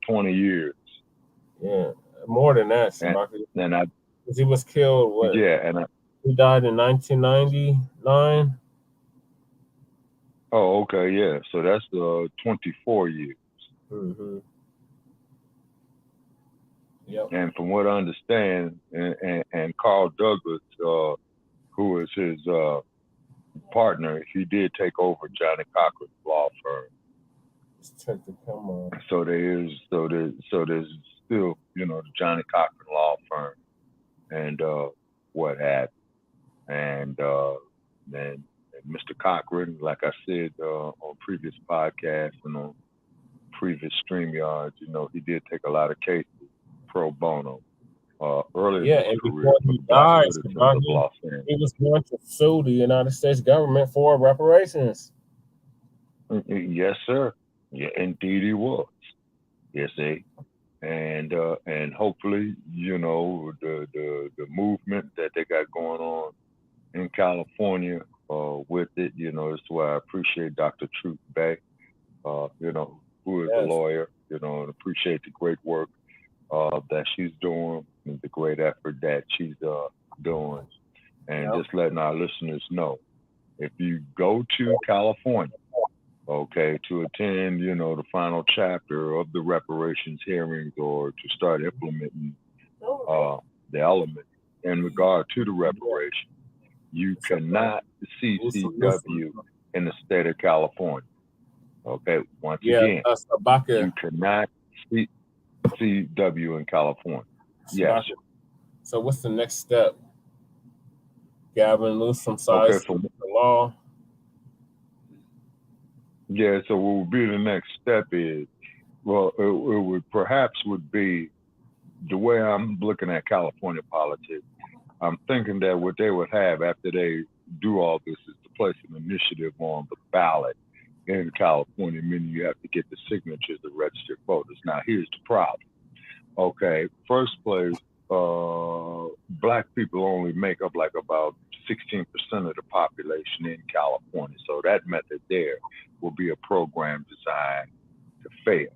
20 years. Yeah, more than that. Because he was killed. What? Yeah, and he died in 1999. Oh, okay, yeah. So that's 24 years. Mm-hmm. Yep. And from what I understand, and Carl Douglas, who is his partner, he did take over Johnny Cochran's law firm. Let's check the camera. So there's still, the Johnny Cochran law firm, and what have you. And then Mr. Cochran, like I said on previous podcasts and on previous StreamYards, he did take a lot of cases pro bono early in his career. Before he died, he was going to sue the United States government for reparations. Yes, sir. Yeah, indeed he was. Yes, and hopefully, the movement that they got going on in California with it, that's why I appreciate Dr. Truth Bay, who is a lawyer, and appreciate the great work that she's doing and the great effort that she's doing. And just letting our listeners know, if you go to California, okay, to attend, the final chapter of the reparations hearings or to start implementing the element in regard to the reparation, you cannot CCW in the state of California. Okay, once again, you cannot CCW in California. Yes. So what's the next step? Gavin Newsom size the law. Yeah, so what would be the next step is, well, it would be the way I'm looking at California politics. I'm thinking that what they would have after they do all this is to place an initiative on the ballot in California, meaning you have to get the signatures of registered voters. Now, here's the problem. Okay, first place, Black people only make up like about 16% of the population in California. So that method there will be a program designed to fail.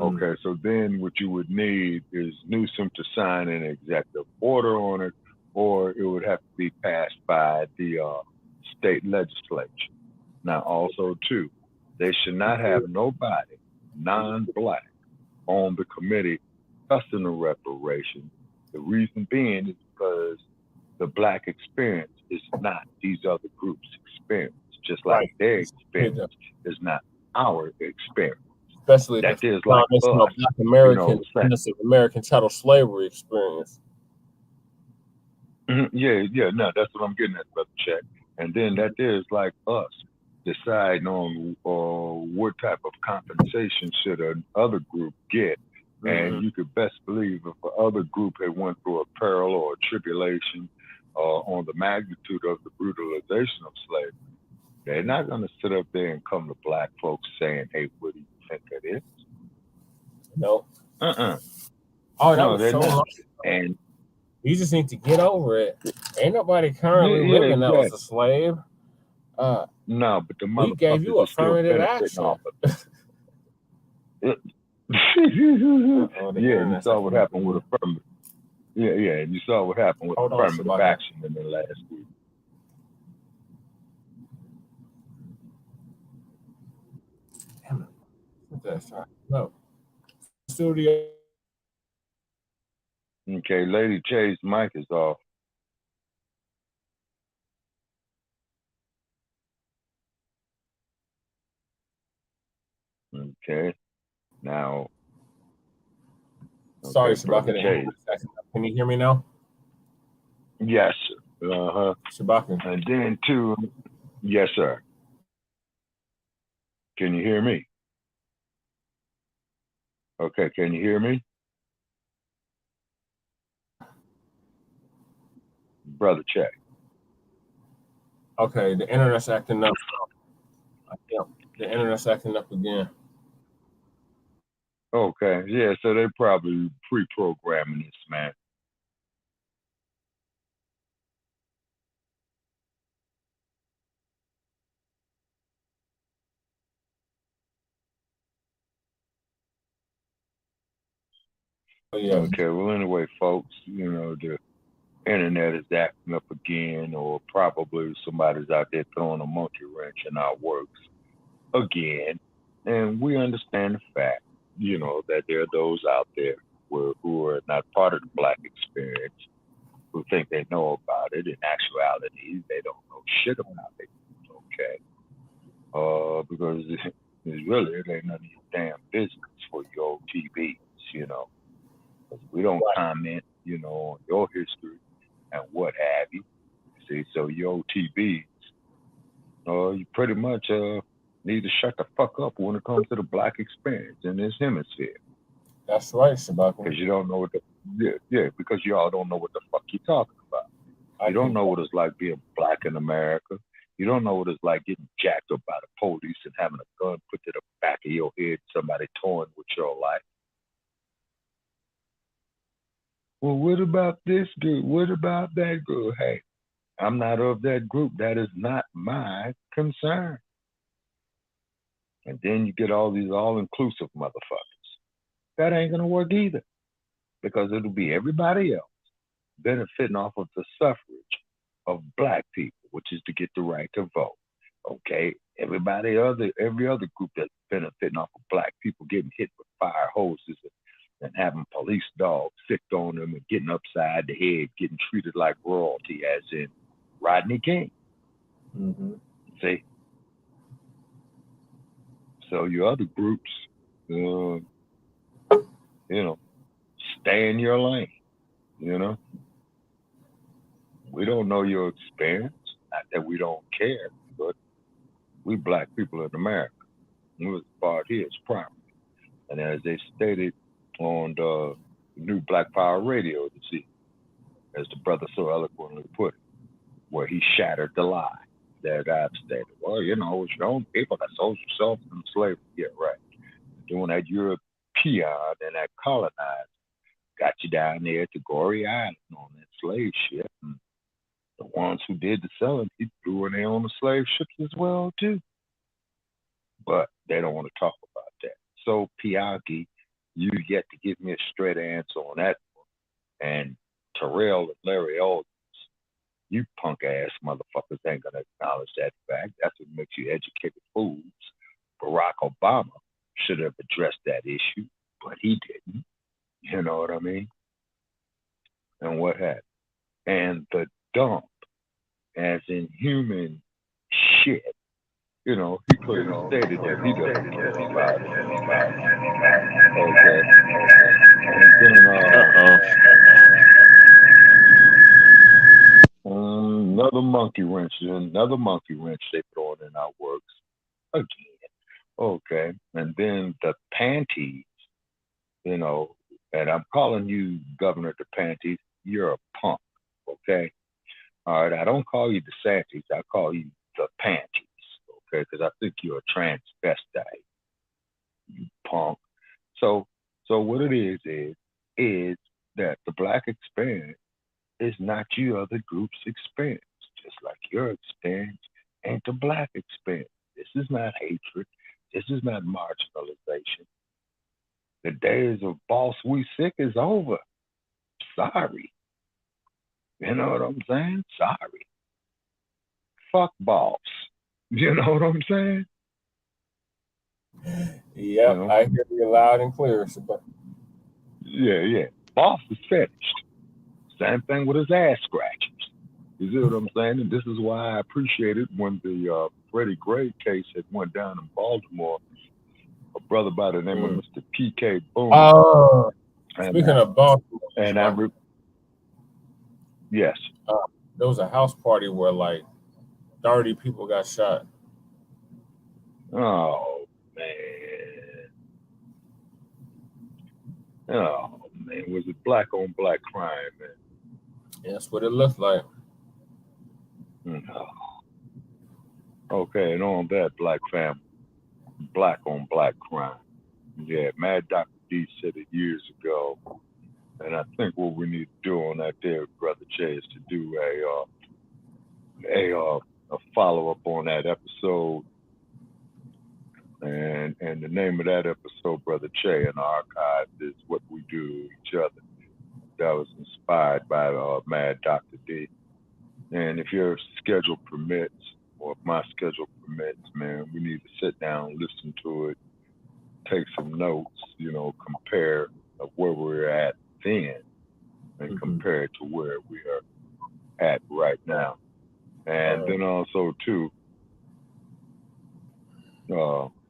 Okay, so then what you would need is Newsom to sign an executive order on it, or it would have to be passed by the state legislature. Now, also, too, they should not have nobody non-Black on the committee discussing the reparations. The reason being is because the Black experience is not these other groups' experience, just like their experience is not our experience. Especially that the is like us, Black American, innocent American chattel slavery experience. Yeah, no, that's what I'm getting at, Brother Check. And then that is like us deciding on what type of compensation should another group get. And you could best believe if the other group had went through a peril or a tribulation on the magnitude of the brutalization of slavery, they're not going to sit up there and come to Black folks saying, hey, what do you think that is? No. Oh, that was so hard. And you just need to get over it. Ain't nobody currently living that was a slave. No, but the motherfuckers he gave you affirmative action. Off of it. Yeah, you saw what happened with affirmative. Yeah, and you saw what happened with Hold on, affirmative Shabaka. action in the last week. Damn it. That's right. No. Studio. Okay, Lady J's mic is off. Okay, now. Sorry, Okay, Shabaka. Brother The Chase. internet is acting up. Can you hear me now? Yes, sir. Shabaka. And then too, yes, sir. Can you hear me? Okay, can you hear me? Brother Check. Okay, the internet's acting up. Yeah, the internet's acting up again. Okay, yeah, so they probably pre-programming this, man. Oh, yeah. Okay, well, anyway, folks, you know, the internet is acting up again, or probably somebody's out there throwing a monkey wrench in our works again. And we understand the fact, you know, that there are those out there who are not part of the Black experience, who think they know about it. In actuality, they don't know shit about it. Okay. Because it's really, it ain't none of your damn business for your TVs, you know. We don't comment, you know, on your history and what have you. See, so your TVs, you pretty much need to shut the fuck up when it comes to the Black experience in this hemisphere. That's right, Shabaka. Because you don't know what because y'all don't know what the fuck you're talking about. You don't know what it's like being Black in America. You don't know what it's like getting jacked up by the police and having a gun put to the back of your head, somebody toying with your life. Well, what about this group? What about that group? Hey, I'm not of that group. That is not my concern. And then you get all these all-inclusive motherfuckers. That ain't going to work either, because it'll be everybody else benefiting off of the suffrage of Black people, which is to get the right to vote. Okay, every other group that's benefiting off of Black people getting hit with fire hoses and having police dogs sicked on them and getting upside the head, getting treated like royalty, as in Rodney King. Mm-hmm. See? So your other groups, you know, stay in your lane, you know? We don't know your experience. Not that we don't care, but we Black people in America. We're part here is property. And as they stated on the new Black Power radio this evening, as the brother so eloquently put it, where he shattered the lie that I've stated. Well, you know, it's your own people that sold yourself in slavery. Yeah, right. Doing that European and that colonized got you down there to Gory Island on that slave ship. And the ones who did the selling, they threw in their own slave ships as well, too. But they don't want to talk about that. So, Piagi, you yet to give me a straight answer on that one. And Terrell and Larry Aldridge, you punk ass motherfuckers ain't gonna acknowledge that fact. That's what makes you educated fools. Barack Obama should have addressed that issue, but he didn't. You know what I mean? And what happened? And the dump, as in human shit, you know, he clearly stated that he doesn't care about it. Okay. And then, another monkey wrench they throwing in our works again. Okay. And then the panties, you know, and I'm calling you Governor the Panties, you're a punk. Okay. All right. I don't call you the Santies. I call you the Panties. Okay. Because I think you're a transvestite, you punk. So what it is that the Black experience is not you other groups' experience, just like your experience ain't the Black experience. This is not hatred. This is not marginalization. The days of boss we sick is over. Sorry. You know what I'm saying? Sorry. Fuck boss. You know what I'm saying? Yep, You know? I hear you loud and clear. But Yeah. Boss is finished. Same thing with his ass scratchers. You see what I'm saying? And this is why I appreciated when the Freddie Gray case had went down in Baltimore. A brother by the name of Mr. P.K. Boone. Oh, speaking of Baltimore, and yes, there was a house party where like 30 people got shot. Oh man, was it black on black crime, man? Yeah, that's what it looked like. No. Okay, and on that, black family, black on black crime. Yeah, Mad Dr. D said it years ago, and I think what we need to do on that there, Brother Jay, is to do a follow up on that episode. And the name of that episode, Brother Che, in the archive is What We Do to Each Other. That was inspired by Mad Dr. D. And if your schedule permits, or if my schedule permits, man, we need to sit down, listen to it, take some notes, compare where we're at then and compare it to where we are at right now. And then also, too,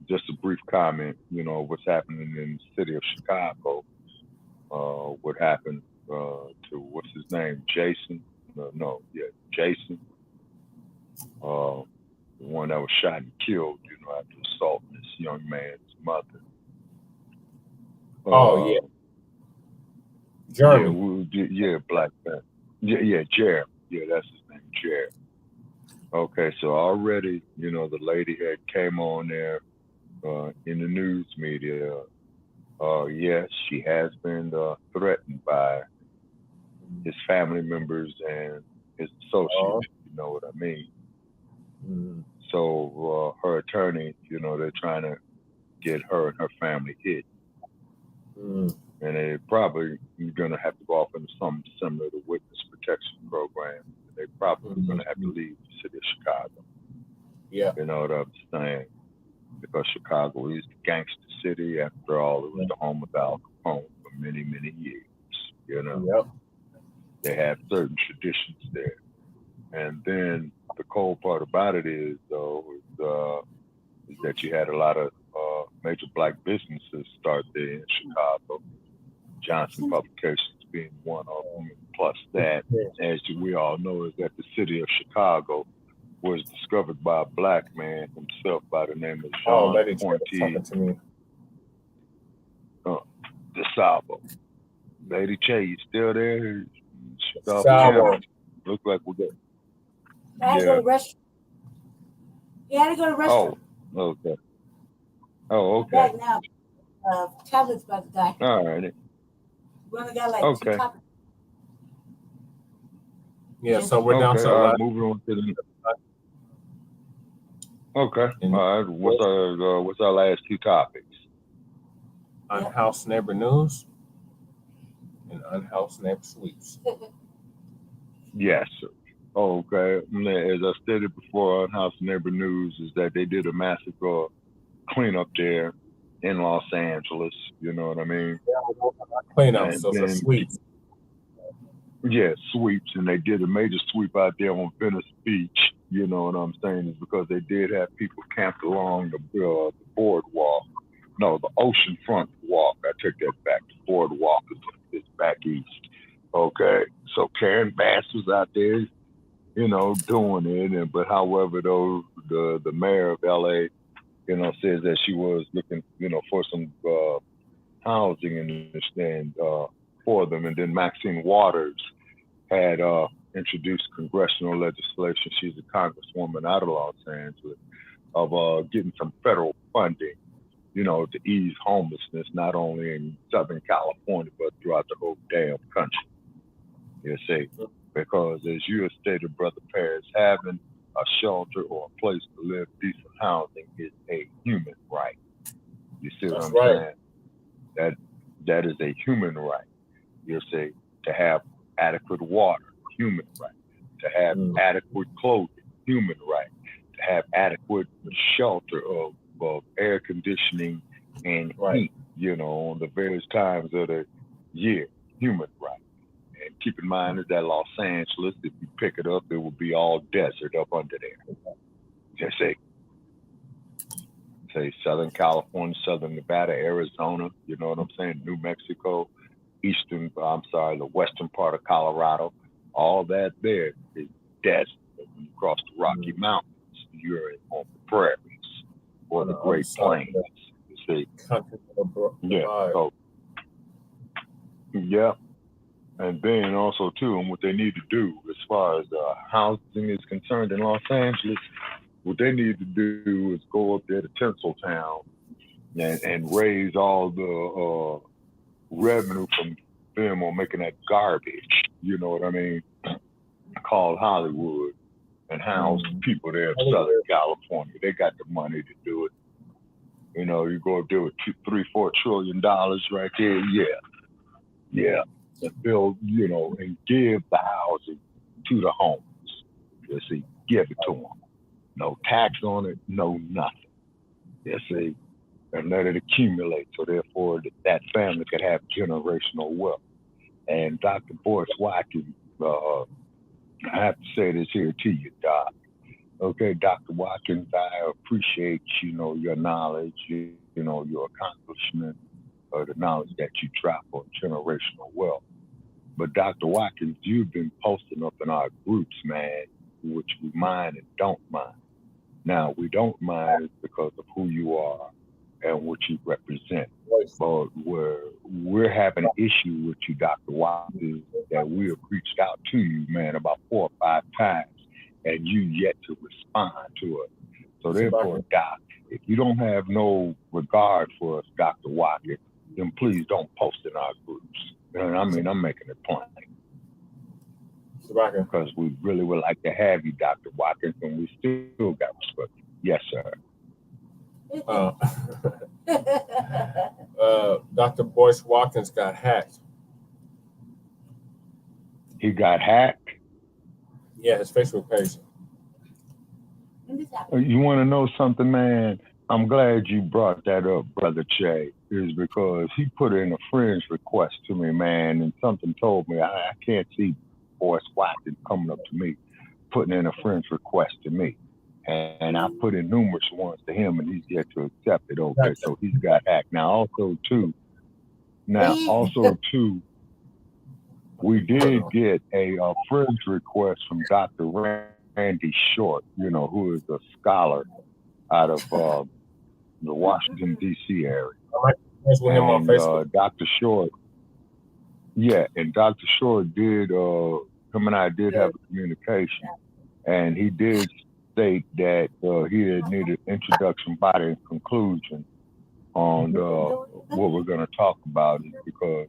just a brief comment, what's happening in the city of Chicago, what happened to, what's his name, Jaccson? Jaccson. The one that was shot and killed, after assaulting this young man's mother. Jeremy. Black man. Jeremy. Yeah, that's his name, Jeremy. Okay, so already, the lady had came on there in the news media. Yes, she has been threatened by his family members and his associates, you know what I mean? So her attorney, they're trying to get her and her family hit. And they're probably going to have to go off into something similar to witness protection program. They're probably going to have to leave the city of Chicago. Yeah. You know what I'm saying? Because Chicago is the gangster city. After all, it was the home of Al Capone for many, many years. Yep. They have certain traditions there. And then the cold part about it is, though, is that you had a lot of major black businesses start there in Chicago. Johnson Publications being one of them. Plus that, as we all know, is that the city of Chicago was discovered by a black man himself by the name of John Pointe DeSalvo. Lady Che, you still there? Salvo. Look like we got. I had to go to the restroom. You had to go to the restroom. Oh, okay. Oh, okay. I'm back now. Tablet's about to die. All right. We only got like 2 copies. Yeah, so we're down to the last. Moving on to the. Okay. All right. What's our last 2 topics? Unhoused neighbor news and unhoused neighbor sweeps. Yes, sir. Okay. As I stated before, Unhoused neighbor news is that they did a massive cleanup there in Los Angeles. You know what I mean? Cleanup, so sweeps. Yeah, sweeps, and they did a major sweep out there on Venice Beach. You know what I'm saying? Is because they did have people camped along the boardwalk. No, the oceanfront walk. I take that back. The boardwalk is back east. Okay, so Karen Bass was out there, doing it. But however, though, the mayor of LA, says that she was looking, for some housing and for them. And then Maxine Waters had introduced congressional legislation. She's a congresswoman out of Los Angeles of getting some federal funding, to ease homelessness, not only in Southern California, but throughout the whole damn country. You see, because as you have stated, Brother Paris, having a shelter or a place to live, decent housing is a human right. You see what I'm saying? That is a human right. You see, to have adequate water, human right. To have adequate clothing, human right. To have adequate shelter of air conditioning and heat, you know, on the various times of the year, human right. And keep in mind that Los Angeles, if you pick it up, it will be all desert up under there. Just say Southern California, Southern Nevada, Arizona, you know what I'm saying? New Mexico, the western part of Colorado, all that there is desert. When you cross the Rocky Mountains, you're on the prairies or the Great Plains. You see? Yeah. So, yeah. And then also too, and what they need to do as far as housing is concerned in Los Angeles, what they need to do is go up there to Tinseltown and raise all the revenue from them on making that garbage, you know what I mean, called Hollywood, and house people there in Southern California. They got the money to do it. You know, you go up there with $3-4 trillion right there, yeah. And build, you know, and give the housing to the homeless. You see, give it to them. No tax on it, no nothing. You see, and let it accumulate. So therefore, that family could have generational wealth. And Dr. Boyce Watkins, I have to say this here to you, Doc. Okay, Dr. Watkins, I appreciate, you know, your knowledge, you know, your accomplishment, or the knowledge that you drop on generational wealth. But Dr. Watkins, you've been posting up in our groups, man, which we mind and don't mind. Now, we don't mind because of who you are and what you represent. But we're having an issue with you, Dr. Watkins, that we have reached out to you, man, about 4 or 5 times, and you yet to respond to us. So therefore, Doc, if you don't have no regard for us, Dr. Watkins, then please don't post in our groups. And I mean, I'm making it plain. Because we really would like to have you, Dr. Watkins, and we still got respect. Yes, sir. Dr. Boyce Watkins got hacked. He got hacked? Yeah, his Facebook page. You want to know something, man? I'm glad you brought that up, Brother Che, is because he put in a friend's request to me, man, and something told me I can't see Boyce Watkins coming up to me, putting in a friend's request to me. And I put in numerous ones to him, and he's yet to accept it. Okay, so he's got hacked. Now, also, too, we did get a friend's request from Dr. Randy Short, you know, who is a scholar out of the Washington, D.C. area. And Dr. Short, and Dr. Short did, him and I did have a communication, and he did state that he had needed introduction, body, and conclusion on what we're going to talk about, is because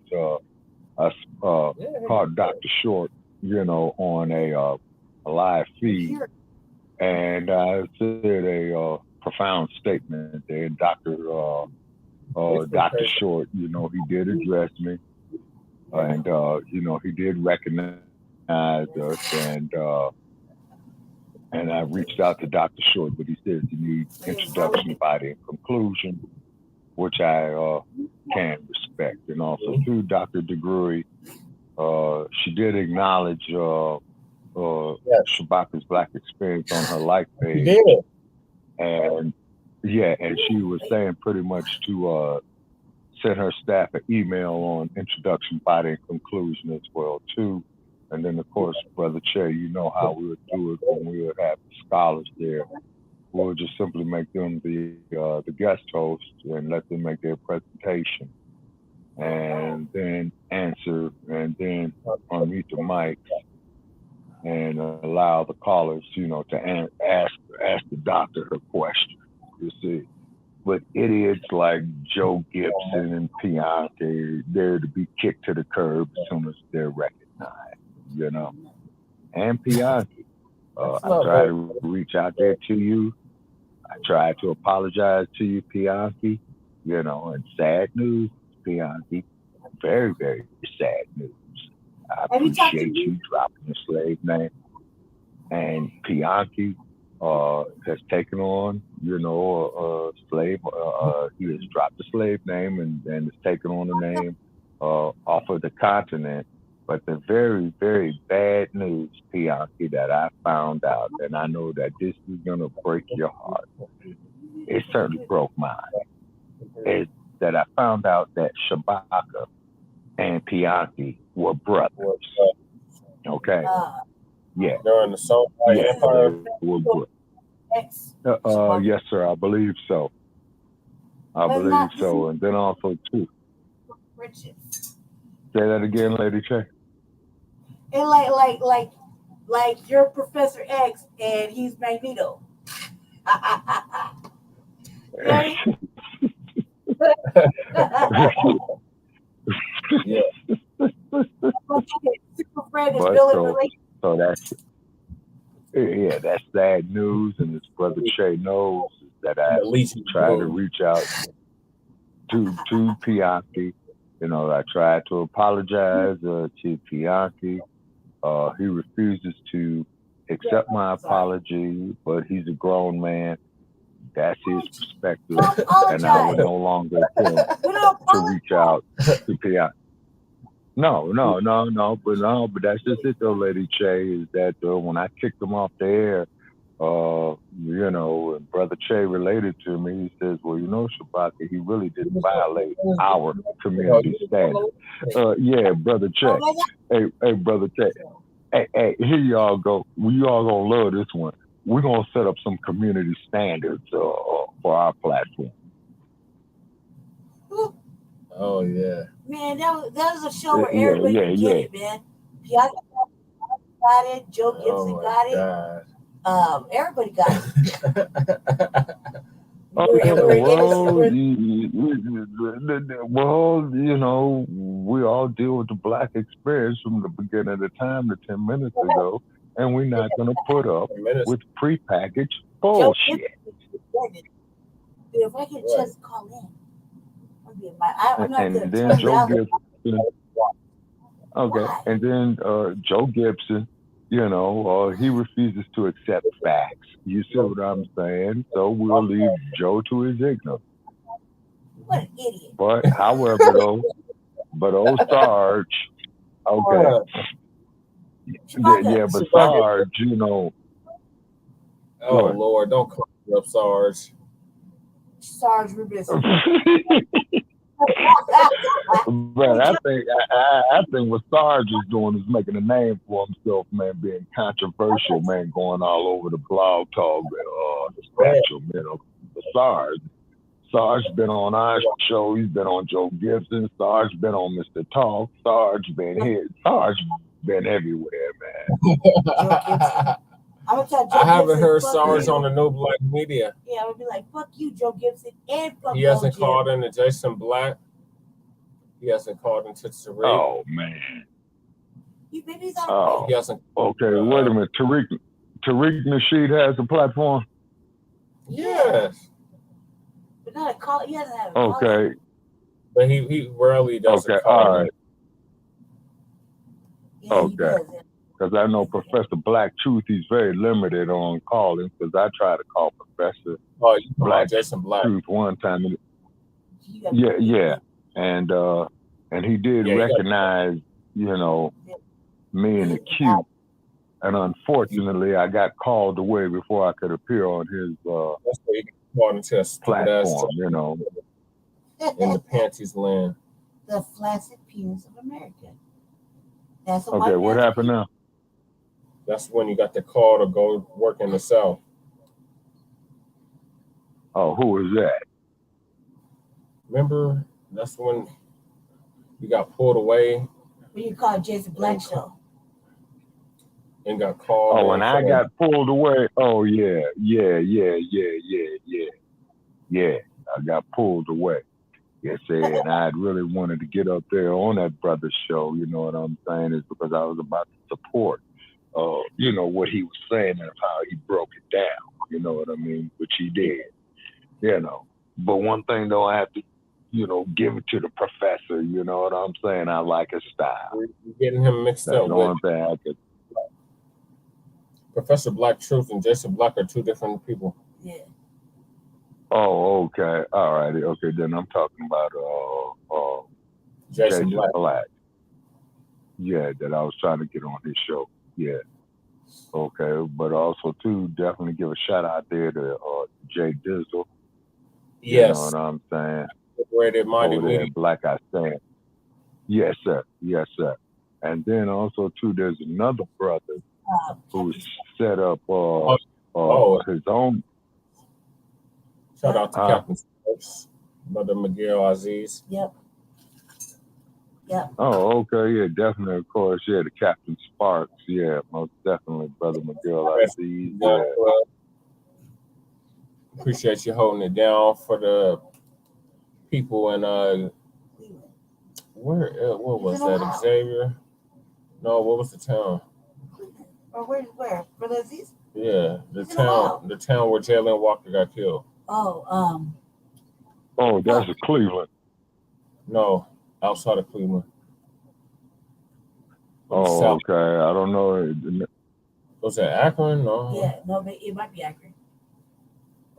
I called Dr. Short, you know, on a live feed, and I said a profound statement there. Dr. Short, you know, he did address me, and you know, he did recognize us, and I reached out to Dr. Short, but he said he needs introduction, body, and conclusion, which I can respect. And also too, Dr. DeGruy, she did acknowledge Shabaka's Black experience on her life page. She did. And and she was saying pretty much to send her staff an email on introduction, body, and conclusion as well too. And then of course, Brother Che, you know how we would do it when we would have scholars there. We would just simply make them the guest host and let them make their presentation, and then answer, and then unmute the mics and allow the callers, you know, to ask the doctor her question. You see, but idiots like Joe Gibson and Piante, they're to be kicked to the curb as soon as they're recognized, you know. And Piante, I try to reach out there to you. I tried to apologize to you, Piante, you know, and sad news, Piante, very, very sad news. I Have you talked to appreciate you dropping the slave name. And Pianki has taken on, a slave. He has dropped the slave name and has taken on the name off of the continent. But the very, very bad news, Pianki, that I found out, and I know that this is going to break your heart. It certainly broke mine. Is that I found out that Shabaka and Pianki were brothers. Okay. Yeah. During the Soviet Empire. Yes, sir. I believe so. I believe so. And then also too. Richard. Say that again, Lady Che. And like you're Professor X and he's Magneto. Right? Yeah. Super friend is building relationship. So that's sad news, and his brother Che knows that I tried to reach out to Pianki. I tried to apologize to Pianki. He refuses to accept my apology, but he's a grown man. That's his perspective, and I would no longer attempt to reach out to Pianki. No, but that's just it though, Lady Che, is that when I kicked him off the air, and Brother Che related to me, he says, well, Shabaka, he really didn't violate our community standards. Yeah, Brother Che. Hey, Brother Che. Hey, here y'all go. You all gonna love this one. We're gonna set up some community standards for our platform. Oh yeah. Man, that was a show where everybody could get it, man. Piazza got it, Joe Gibson got it. Everybody got it. We all deal with the Black experience from the beginning of the time to 10 minutes ago, and we're not going to put up with prepackaged bullshit. If I could just call in. And then Joe Gibson. Okay, and then Joe Gibson, he refuses to accept facts. You see what I'm saying? So we'll leave Joe to his ignorance. What an idiot. But however, though, old Sarge, okay. But Sarge, Oh, Lord, don't call me up, Sarge. Sarge Rubis. But I think what Sarge is doing is making a name for himself, man, being controversial, man, going all over the blog talk, the spectrum, Sarge been on our show, he's been on Joe Gibson, Sarge been on Mr. Talk, Sarge been here, Sarge been everywhere, man. I haven't heard Sarge on the New Black Media. Yeah, I would be like, fuck you, Joe Gibson, and fuck He hasn't called in to Jason Blacc. He hasn't called into Tariq. Oh, man. He hasn't. Okay, wait a minute. Tariq Nasheed has a platform? Yes. But not a call. He doesn't have a Okay. But he rarely does a call. All right. Yeah, okay. Because I know Professor Black Truth, he's very limited on calling, because I tried to call Professor Jason Blacc Truth one time. Yeah. And he did recognize, me in the queue. And unfortunately, I got called away before I could appear on his platform, In the panties land. The flaccid penis of America. That's okay, what happened now? That's when you got the call to go work in the South. Oh, who was that? Remember, that's when you got pulled away. When you called Jason Blacc show. And got called. Oh, and I got pulled away. Oh, yeah. I got pulled away. Yes, and I had really wanted to get up there on that brother's show, you know what I'm saying, is because I was about to support, what he was saying and how he broke it down, you know what I mean, which he did, But one thing, though, I have to give it to the professor. You know what I'm saying? I like his style. We're getting him mixed That's up the with only thing I could. Professor Black Truth and Jason Black are two different people. Yeah. Oh, okay. All righty. Okay, then I'm talking about Jason Jason Black. Black. Yeah, that I was trying to get on his show. Yeah. Okay, but also too, definitely give a shout out there to Jay Dizzle. You know Yes. what I'm saying? Rated Minded Over there Media. at Black I Stand. Yes, sir. Yes, sir. And then also too, there's another brother who set up his own. Shout out to Captain Stokes, Brother Miguel Aziz. Yep. Yep. Oh, okay, yeah, definitely, of course, yeah, the Captain Sparks, yeah, most definitely, Brother Miguel Aziz, yeah. Appreciate you holding it down for the people in where what was that? Xavier? No, what was the town? Or where? Brother Aziz? Yeah, the town where Jalen Walker got killed. Oh, Oh, that's Cleveland. No, outside of Cleveland. Oh, South. okay. I don't know. Was it Akron? No. yeah, no, but it might be Akron.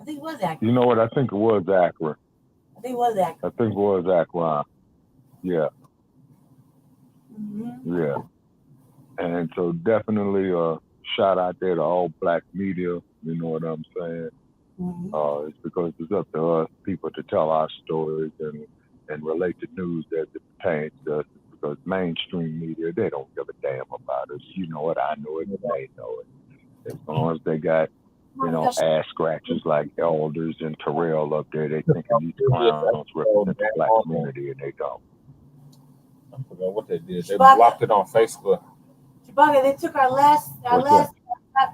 I think it was Akron. You know what? I think it was Akron. I think it was Akron. I think it was Akron. Yeah. Mm-hmm. Yeah. And so definitely shout out there to all Black media. You know what I'm saying? Mm-hmm. It's because it's up to us people to tell our stories and relate the news as it pertains to us. Because mainstream media, they don't give a damn about us. You know it, I know it, and they know it. As long as they got, ass scratchers like Elders and Terrell up there, they thinking these clowns represent the Black community, and they don't. I forgot what they did. They blocked it on Facebook. Chewbacca, they took our last, not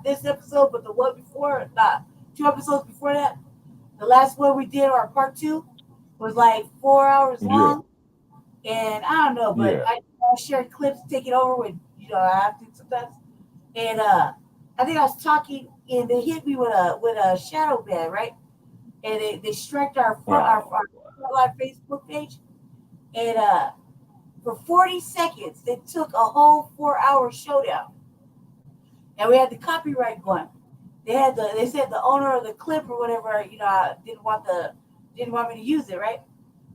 this episode, but the one before, 2 episodes before that. The last one we did, our part 2, was like 4 hours long. And I don't know, but I share clips, take it over with, I have to sometimes. And I think I was talking, and they hit me with a shadow ban, right? And they striked our live Facebook page. And for 40 seconds, they took a whole 4-hour showdown. And we had the copyright going. They said the owner of the clip or whatever, didn't want me to use it, right?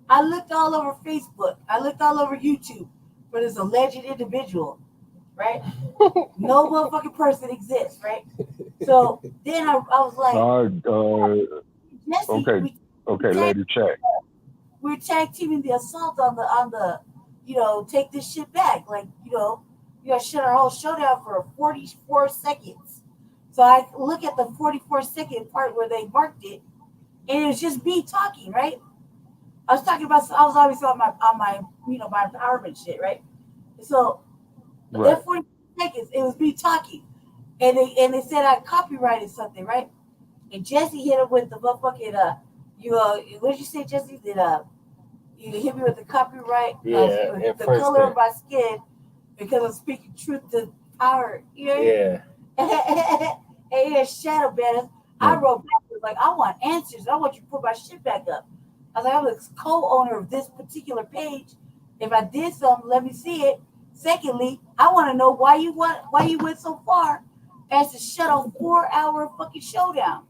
I looked all over Facebook. I looked all over YouTube for this alleged individual, right? No motherfucking person exists, right? So then I was like, Jesse, okay, lady, check. We're tag teaming the assault on the take this shit back. Like, you gotta shut our whole show down for 44 seconds. So I look at the 44-second part where they marked it, and it was just me talking, right? I was obviously on my my empowerment shit, right? So that 40 seconds, it was me talking, and they said I copyrighted something, right? And Jesse hit him with the motherfucking what did you say, Jesse? That you hit me with the copyright, the color of my skin because I'm speaking truth to power. Yeah. And shadow banners. I wrote back like, I want answers. I want you to put my shit back up. I was like, I'm the co-owner of this particular page. If I did something, let me see it. Secondly, I want to know why you went so far as to shut a 4-hour fucking showdown.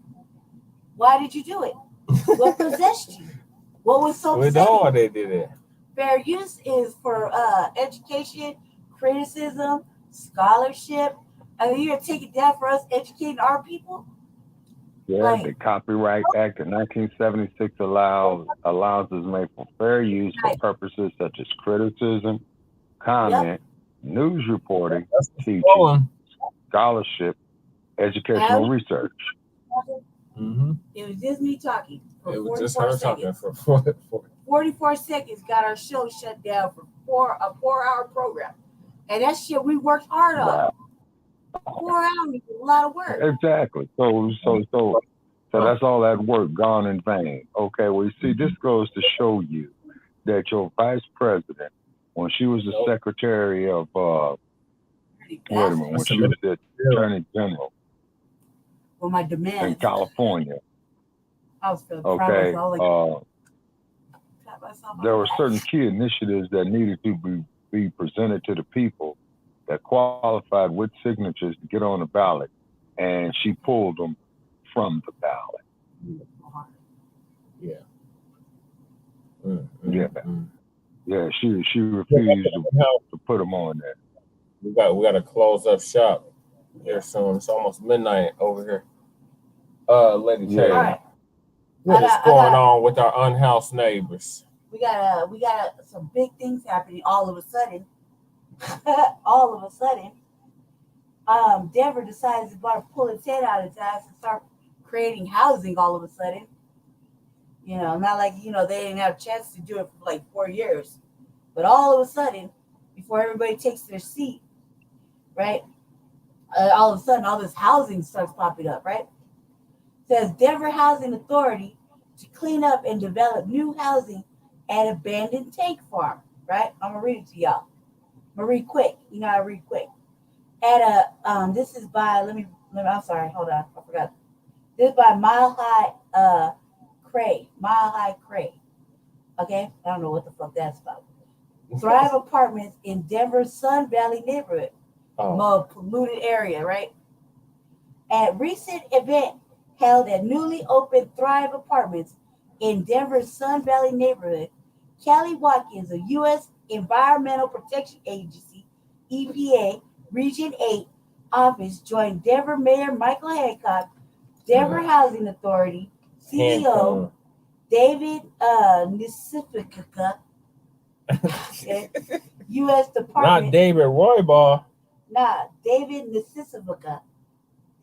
Why did you do it? What possessed you? What was so We know why they did it. Fair use is for education, criticism, scholarship. I mean, you're gonna take it down for us educating our people. Yeah, the Copyright Act of 1976 allowances made for fair use for purposes such as criticism, comment, news reporting, teaching, scholarship, educational research. Mm-hmm. It was just me talking. It was just her talking for 44 seconds. Got our show shut down for a 4-hour program, and that shit we worked hard on. Wow. 4 hours is a lot of work. Exactly. So that's all that work gone in vain. Okay. Well, you see, this goes to show you that your vice president, when she was the secretary of when she was the attorney general my demands in California. I was feeling okay. proud of there were certain key initiatives that needed to be presented to the people that qualified with signatures to get on the ballot, and she pulled them from the ballot. Yeah. Yeah, she refused to put them on there. We got to close up shop here soon. It's almost midnight over here. Lady K, what is going on with our unhoused neighbors? We got some big things happening all of a sudden. All of a sudden, Denver decides to pull its head out of its ass and start creating housing all of a sudden. You know, not like, you know, they didn't have a chance to do it for like 4 years. But all of a sudden, before everybody takes their seat, right, all of a sudden, all this housing starts popping up, right? It says Denver Housing Authority to clean up and develop new housing at abandoned tank farm, right? I'm going to read it to y'all. I'm going to read quick. You know, I read quick. At a, this is by, I'm sorry, hold on, I forgot. This is by Mile High Cray. Okay? I don't know what the fuck that's about. Thrive Apartments in Denver's Sun Valley neighborhood. More polluted area, right? At recent event held at newly opened Thrive Apartments in Denver's Sun Valley neighborhood, Kelly Watkins, a U.S. Environmental Protection Agency, EPA, Region 8 office, joined Denver Mayor Michael Hancock, Denver Housing Authority, CEO David Nisifica, U.S. Department. Not David Roybal. Nah, David Nisifica.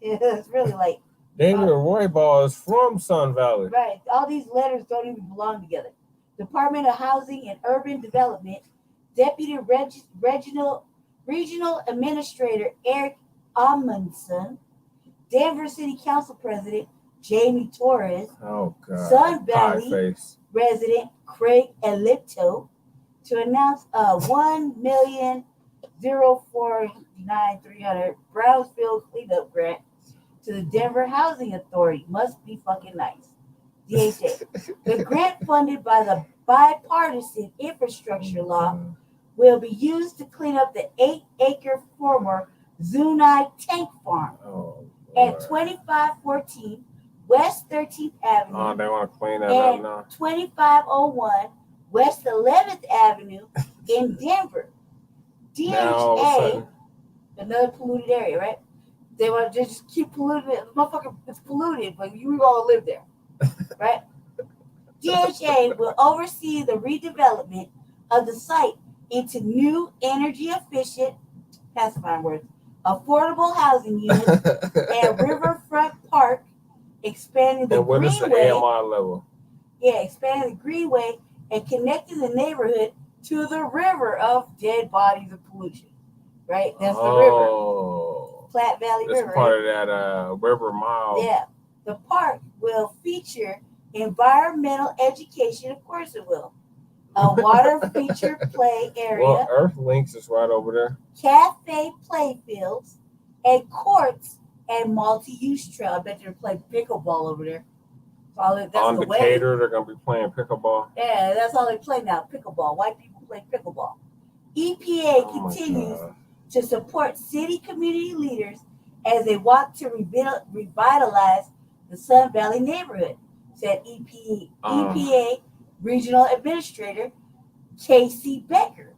It's really like David Roybal is from Sun Valley. Right. All these letters don't even belong together. Department of Housing and Urban Development, Deputy Regional Administrator Eric Amundson, Denver City Council President Jamie Torres, Sun Valley resident Craig Elito, to announce a $1,049,300 Brownsville cleanup grant to the Denver Housing Authority. Must be fucking nice. DHA. The grant, funded by the bipartisan infrastructure law, will be used to clean up the 8-acre former Zuni tank farm at 2514 West 13th Avenue. Oh, they want to clean that up now. 2501 West 11th Avenue in Denver. DHA, another polluted area, right? They want to just keep polluting it. Motherfucker, it's polluted, but you all live there, right? DHA will oversee the redevelopment of the site into new energy efficient, pacifying words, affordable housing units and riverfront park, expanding the greenway. Is the AMI level? Yeah, expanding the greenway and connecting the neighborhood to the river of dead bodies of pollution. Right? That's the river. Platte Valley River. That's part of that river mile. Yeah. The park will feature environmental education, of course it will. A water feature play area. Well, Earth Links is right over there. Cafe play fields and courts and multi-use trail. I bet they're playing pickleball over there. That's on the Decatur, they're going to be playing pickleball. Yeah, that's all they play now, pickleball. White people play pickleball. EPA continues to support city community leaders as they work to revitalize the Sun Valley neighborhood, said EPA Regional Administrator Casey Becker.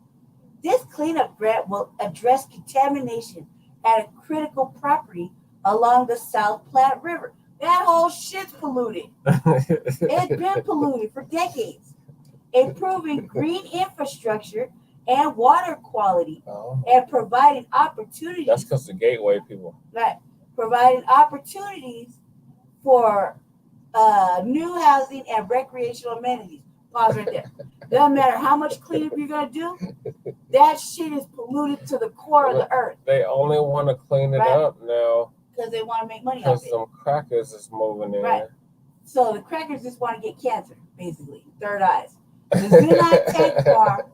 This cleanup grant will address contamination at a critical property along the South Platte River. That whole shit's polluted. It's been polluted for decades. Improving green infrastructure and water quality and providing opportunities. That's because the gateway people. Right. Providing opportunities for new housing and recreational amenities. Pause right there. Doesn't matter how much cleanup you're going to do, that shit is polluted to the core of the earth. They only want to clean it up now. Because they want to make money off it. Because some crackers is moving in. Right. So the crackers just want to get cancer, basically. Third eyes. The Zuni Tank Farm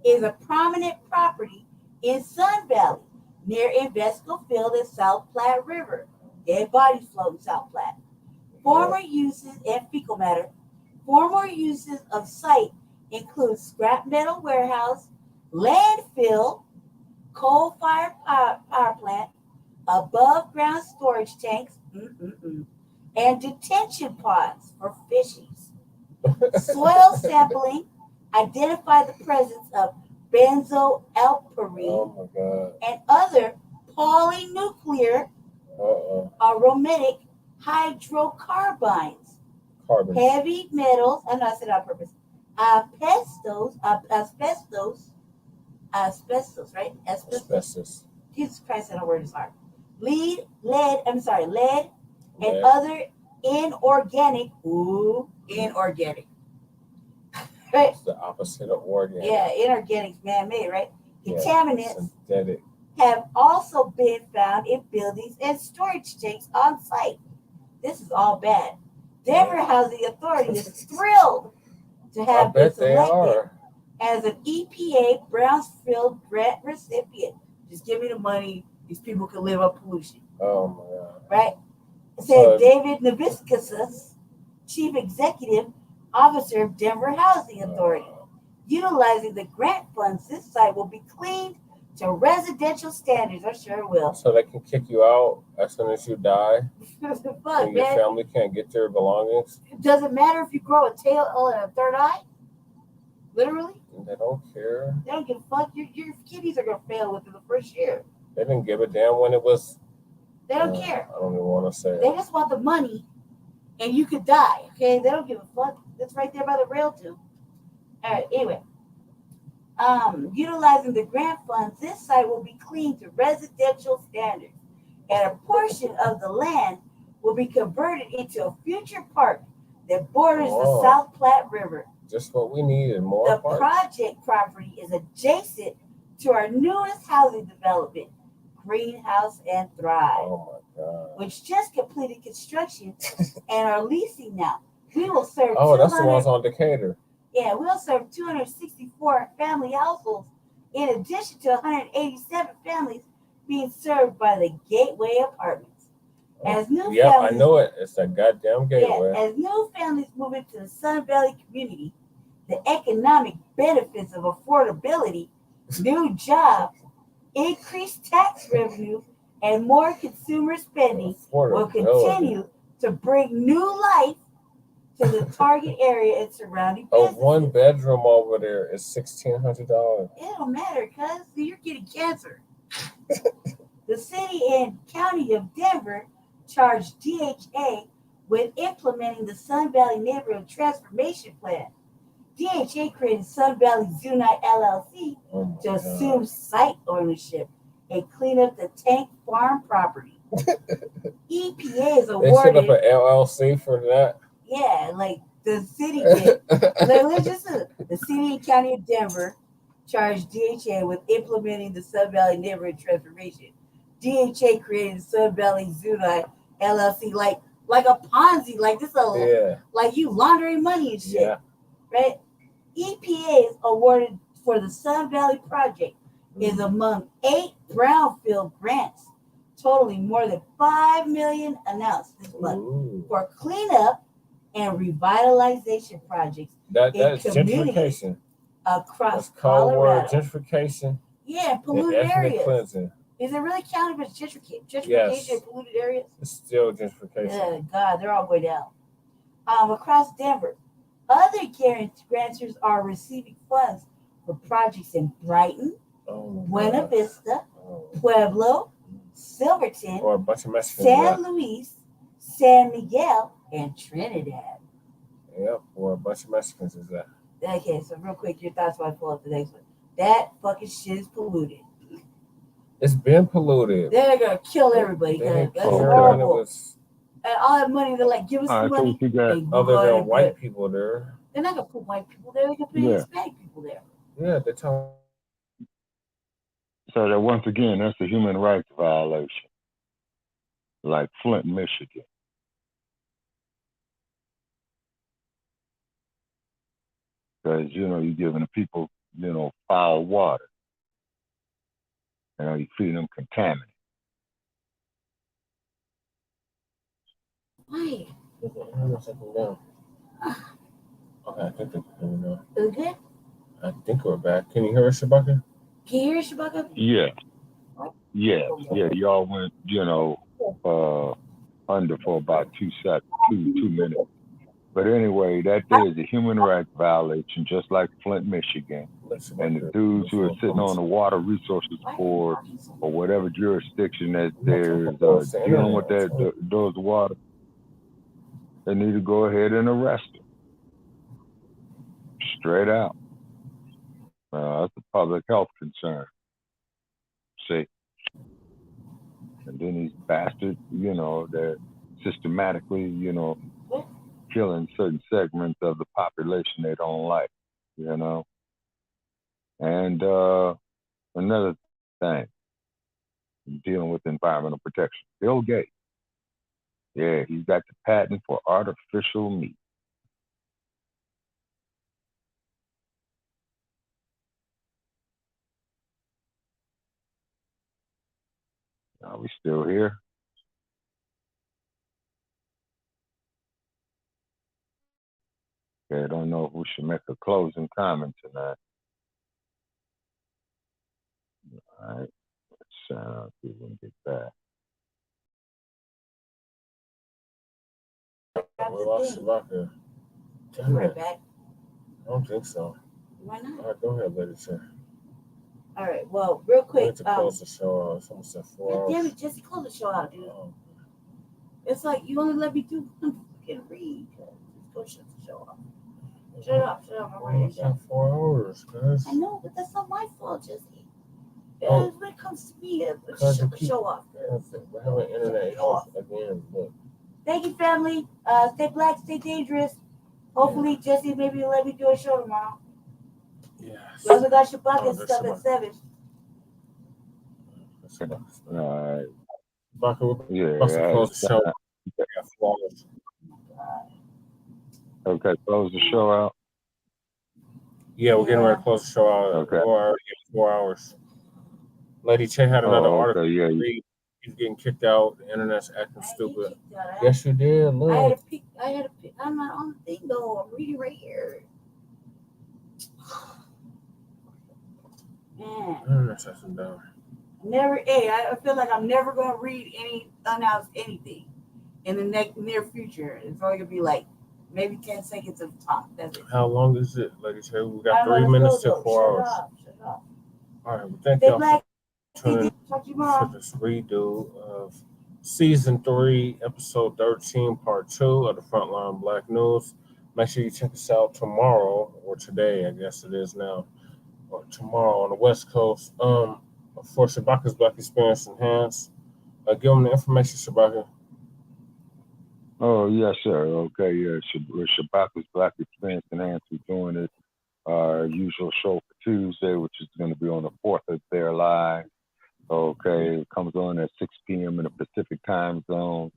is a prominent property in Sun Valley, near Invesco Field and South Platte River. Dead bodies float in South Platte. Former uses and fecal matter. Former uses of site includes scrap metal warehouse, landfill, coal-fired power plant, above-ground storage tanks, and detention ponds for fishies. Soil sampling identified the presence of benzoylpyrene and other polynuclear aromatic hydrocarbons, heavy metals, I'm not saying on purpose, asbestos, right? Asbestos. Jesus Christ, that word is hard. Lead, and other inorganic, right? It's the opposite of organic. Yeah, inorganics, man-made, right? Yeah, Contaminants synthetic. have also been found in buildings and storage tanks on site. This is all bad. Denver Housing Authority is thrilled to have been selected as an EPA Brownfield grant recipient. Just give me the money. These people can live up pollution. Oh my God. Right? It said David Navitskis, Chief Executive Officer of Denver Housing Authority. Utilizing the grant funds, this site will be cleaned to residential standards. I sure will. So they can kick you out as soon as you die. Fuck, and your family can't get their belongings. It doesn't matter if you grow a tail and a third eye. Literally. They don't care. They don't give a fuck. Your kidneys are gonna fail within the first year. They didn't give a damn when it was. They don't care. I don't even want to say They it. just want the money, and you could die. Okay, they don't give a fuck. That's right there by the rail too. All right. Anyway, utilizing the grant funds, this site will be cleaned to residential standards, and a portion of the land will be converted into a future park that borders the South Platte River. Just what we needed, more The parks. project property is adjacent to our newest housing development, Greenhouse and Thrive, Oh my God. which just completed construction and are leasing now. We will serve. Oh, that's the ones on Decatur. Yeah, we'll serve 264 family households, in addition to 187 families being served by the Gateway Apartments. As new Yep, I families, know it. It's a goddamn gateway. as new families move into the Sun Valley community, the economic benefits of affordability, new jobs, increased tax revenue, and more consumer spending will continue to bring new life to the target area and surrounding A businesses. 1-bedroom over there is $1,600. It don't matter, cuz you're getting cancer. The city and county of Denver charged DHA with implementing the Sun Valley Neighborhood Transformation Plan. DHA created Sun Valley Zunite LLC to assume site ownership and clean up the Tank Farm property. EPA is They set awarded. up an LLC for that. Yeah, like the city did. The city and county of Denver charged DHA with implementing the Sun Valley Neighborhood Transformation. DHA created Sun Valley Zunite LLC, like a Ponzi, like this, like you laundering money and shit, right? EPA is awarded for the Sun Valley project is among 8 brownfield grants, totaling more than $5 million announced this month for cleanup and revitalization projects That's in communities gentrification. across That's code word Colorado. gentrification. Yeah, and polluted ethnic areas. cleansing. Is it really counted as gentrification Yes. in polluted areas? It's still gentrification. Yeah, God, they're all going down. Across Denver, other grantors are receiving funds for projects in Brighton, Buena Vista, Pueblo, Silverton, Or a bunch of Mexicans. San Luis, San Miguel, and Trinidad. Yep, or a bunch of Mexicans is that. Okay, so real quick, your thoughts while I pull up the next one. That fucking shit is polluted. It's been polluted. They're gonna kill everybody. They Cause didn't that's care when it horrible. was And all that money, they're like, give us the money. They go other ahead than and white put- people there. They're not gonna put white people there. They're gonna put Yeah. Hispanic people there. Yeah, they're talking. So that once again, that's a human rights violation, like Flint, Michigan. Because you're giving the people, foul water. You're feeding them contaminants. Why? Okay, I think you know. Is it good? I think we're back. Can you hear us, Shabaka? Can you hear us, Shabaka? Yeah. Y'all went, under for about 2 minutes. But anyway, that is a human rights violation, just like Flint, Michigan. And the dudes who are sitting on the Water Resources Board or whatever jurisdiction that there's dealing with those water, they need to go ahead and arrest them. Straight out. That's a public health concern. See? And then these bastards, they're systematically, killing certain segments of the population they don't like, And another thing, dealing with environmental protection. Bill Gates. Yeah, he's got the patent for artificial meat. Are we still here? Okay, I don't know if we should make a closing comment tonight. All right, let's see if we can get back. We lost Shabaka. Damn Right it. back. I don't think so. Why not? All right, go ahead, Lady Chair. All right. Well, real I quick. need to close the show out. It's almost at 4 hours. Damn it, Jesse, close the show out, dude. It's like you only let me do one fucking read. Just go shut the show off. Shut up. I'm ready to shut. 4 hours, guys. I know, but that's not my fault, Jesse. Oh. When it comes to me, shut the show off. We're having internet issues again, but Thank you, family. Stay black, stay dangerous. Hopefully, Jesse, maybe you'll let me do a show tomorrow. yes. We also got Shabaka stuff at 7. All right. Shabaka, we're Yeah. supposed to close the show. We got 4 hours. Okay, close the show out. Yeah, we're getting ready to close the show out. Okay. We're already at 4 hours. Lady Che had another article yeah. to read. He's getting kicked out. The internet's acting stupid. Yes, you did. Look. I had to pick. I'm not on the thing though. I'm reading right here. Man. Internet's acting down. I feel like I'm never going to read any Unhoused anything in the near future. It's only going to be like maybe 10 seconds of talk. That's it. How long is it, Lady Che? We got 3 minutes to 4 hours. Shut up. All right, well, thank y'all for tuning in for this redo of Season 3, Episode 13, Part 2 of the Frontline Black News. Make sure you check us out tomorrow, or today, I guess it is now, or tomorrow on the West Coast. For Shabaka's Black Experience Enhanced. Give them the information, Shabaka. Oh, yes, sir. Okay, yeah. Shabaka's Black Experience Enhanced. We're doing it our usual show for Tuesday, which is going to be on the 4th of their live. Okay, it comes on at 6 p.m. in the Pacific time zone,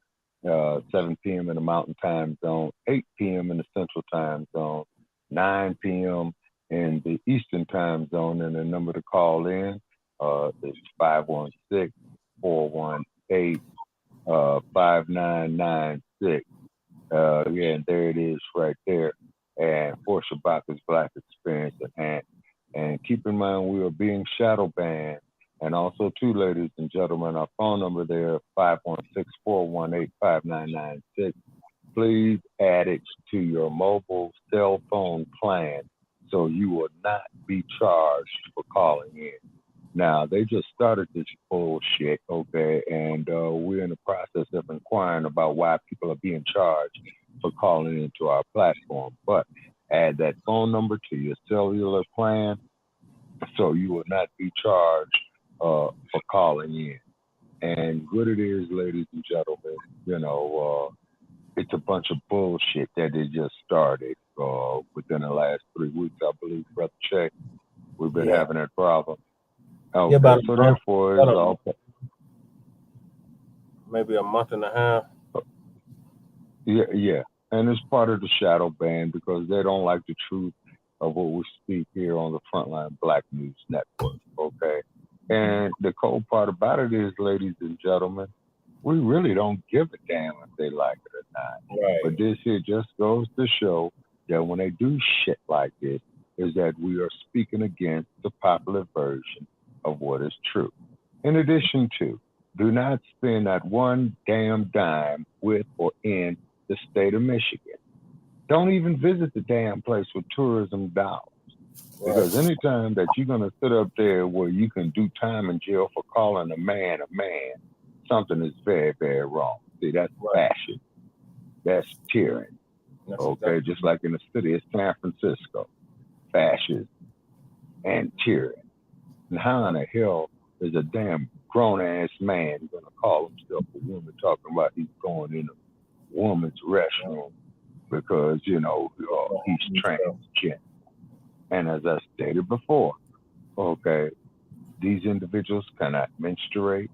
7 p.m. in the Mountain time zone, 8 p.m. in the Central time zone, 9 p.m. in the Eastern time zone. And the number to call in is 516-418-5996. And there it is right there. And for Shabaka's Black Experience Enhanced. And keep in mind, we are being shadow banned. And also, too, ladies and gentlemen, our phone number there, 516-418-5996. Please add it to your mobile cell phone plan so you will not be charged for calling in. Now, they just started this bullshit, okay, and we're in the process of inquiring about why people are being charged for calling into our platform. But add that phone number to your cellular plan so you will not be charged for calling in. And what it is, ladies and gentlemen, it's a bunch of bullshit that they just started within the last 3 weeks, I believe, Brother Che. We've been having that problem. Okay, so therefore, it's all maybe a month and a half. Yeah. And it's part of the shadow ban because they don't like the truth of what we speak here on the Frontline Black News Network, okay? And the cold part about it is, ladies and gentlemen, we really don't give a damn if they like it or not. Right. But this here just goes to show that when they do shit like this, is that we are speaking against the popular version of what is true. In addition to, do not spend not one damn dime with or in the state of Michigan. Don't even visit the damn place with tourism dollars. Because anytime that you're going to sit up there where you can do time in jail for calling a man, something is very, very wrong. See, that's fashion. That's tyranny. Okay, just like in the city of San Francisco. Fascism and tyranny. And how in the hell is a damn grown-ass man going to call himself a woman talking about he's going in a woman's restroom because, you know, he's transgender? And as I stated before, okay, these individuals cannot menstruate,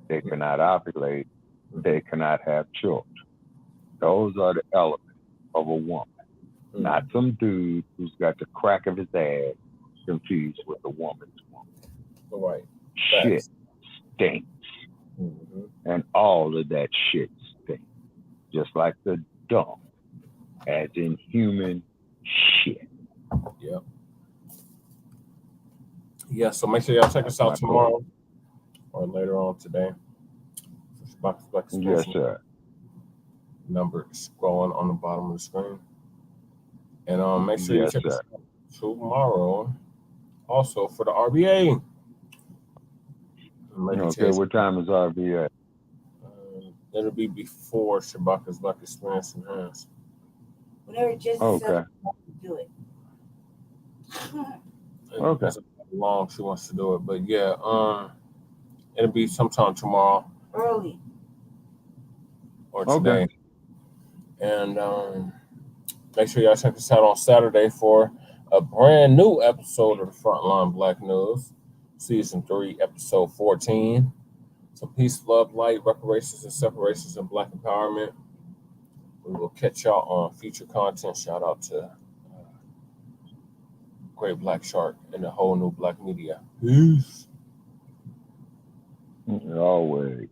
they cannot ovulate, they cannot have children. Those are the elements of a woman, not some dude who's got the crack of his ass confused with a woman's woman. Right. Shit stinks. And all of that shit stinks. Just like the dump, as in human shit. Yep. Yeah, so make sure y'all check us out tomorrow or later on today. Yes, sir. Number scrolling on the bottom of the screen. And make sure you check us out tomorrow also for the RBA. Okay, what time is RBA? It'll be before Shabaka's Black Experience Enhanced. Whenever Jesse says do it. Okay. Long she wants to do it, but yeah, it'll be sometime tomorrow. Early. Or today. Okay. And make sure y'all check us out on Saturday for a brand new episode of the Frontline Black News, Season 3, Episode 14. So peace, love, light, reparations, and separations, and Black empowerment. We will catch y'all on future content. Shout out to Great Black Shark and the whole new Black media. Peace. Always.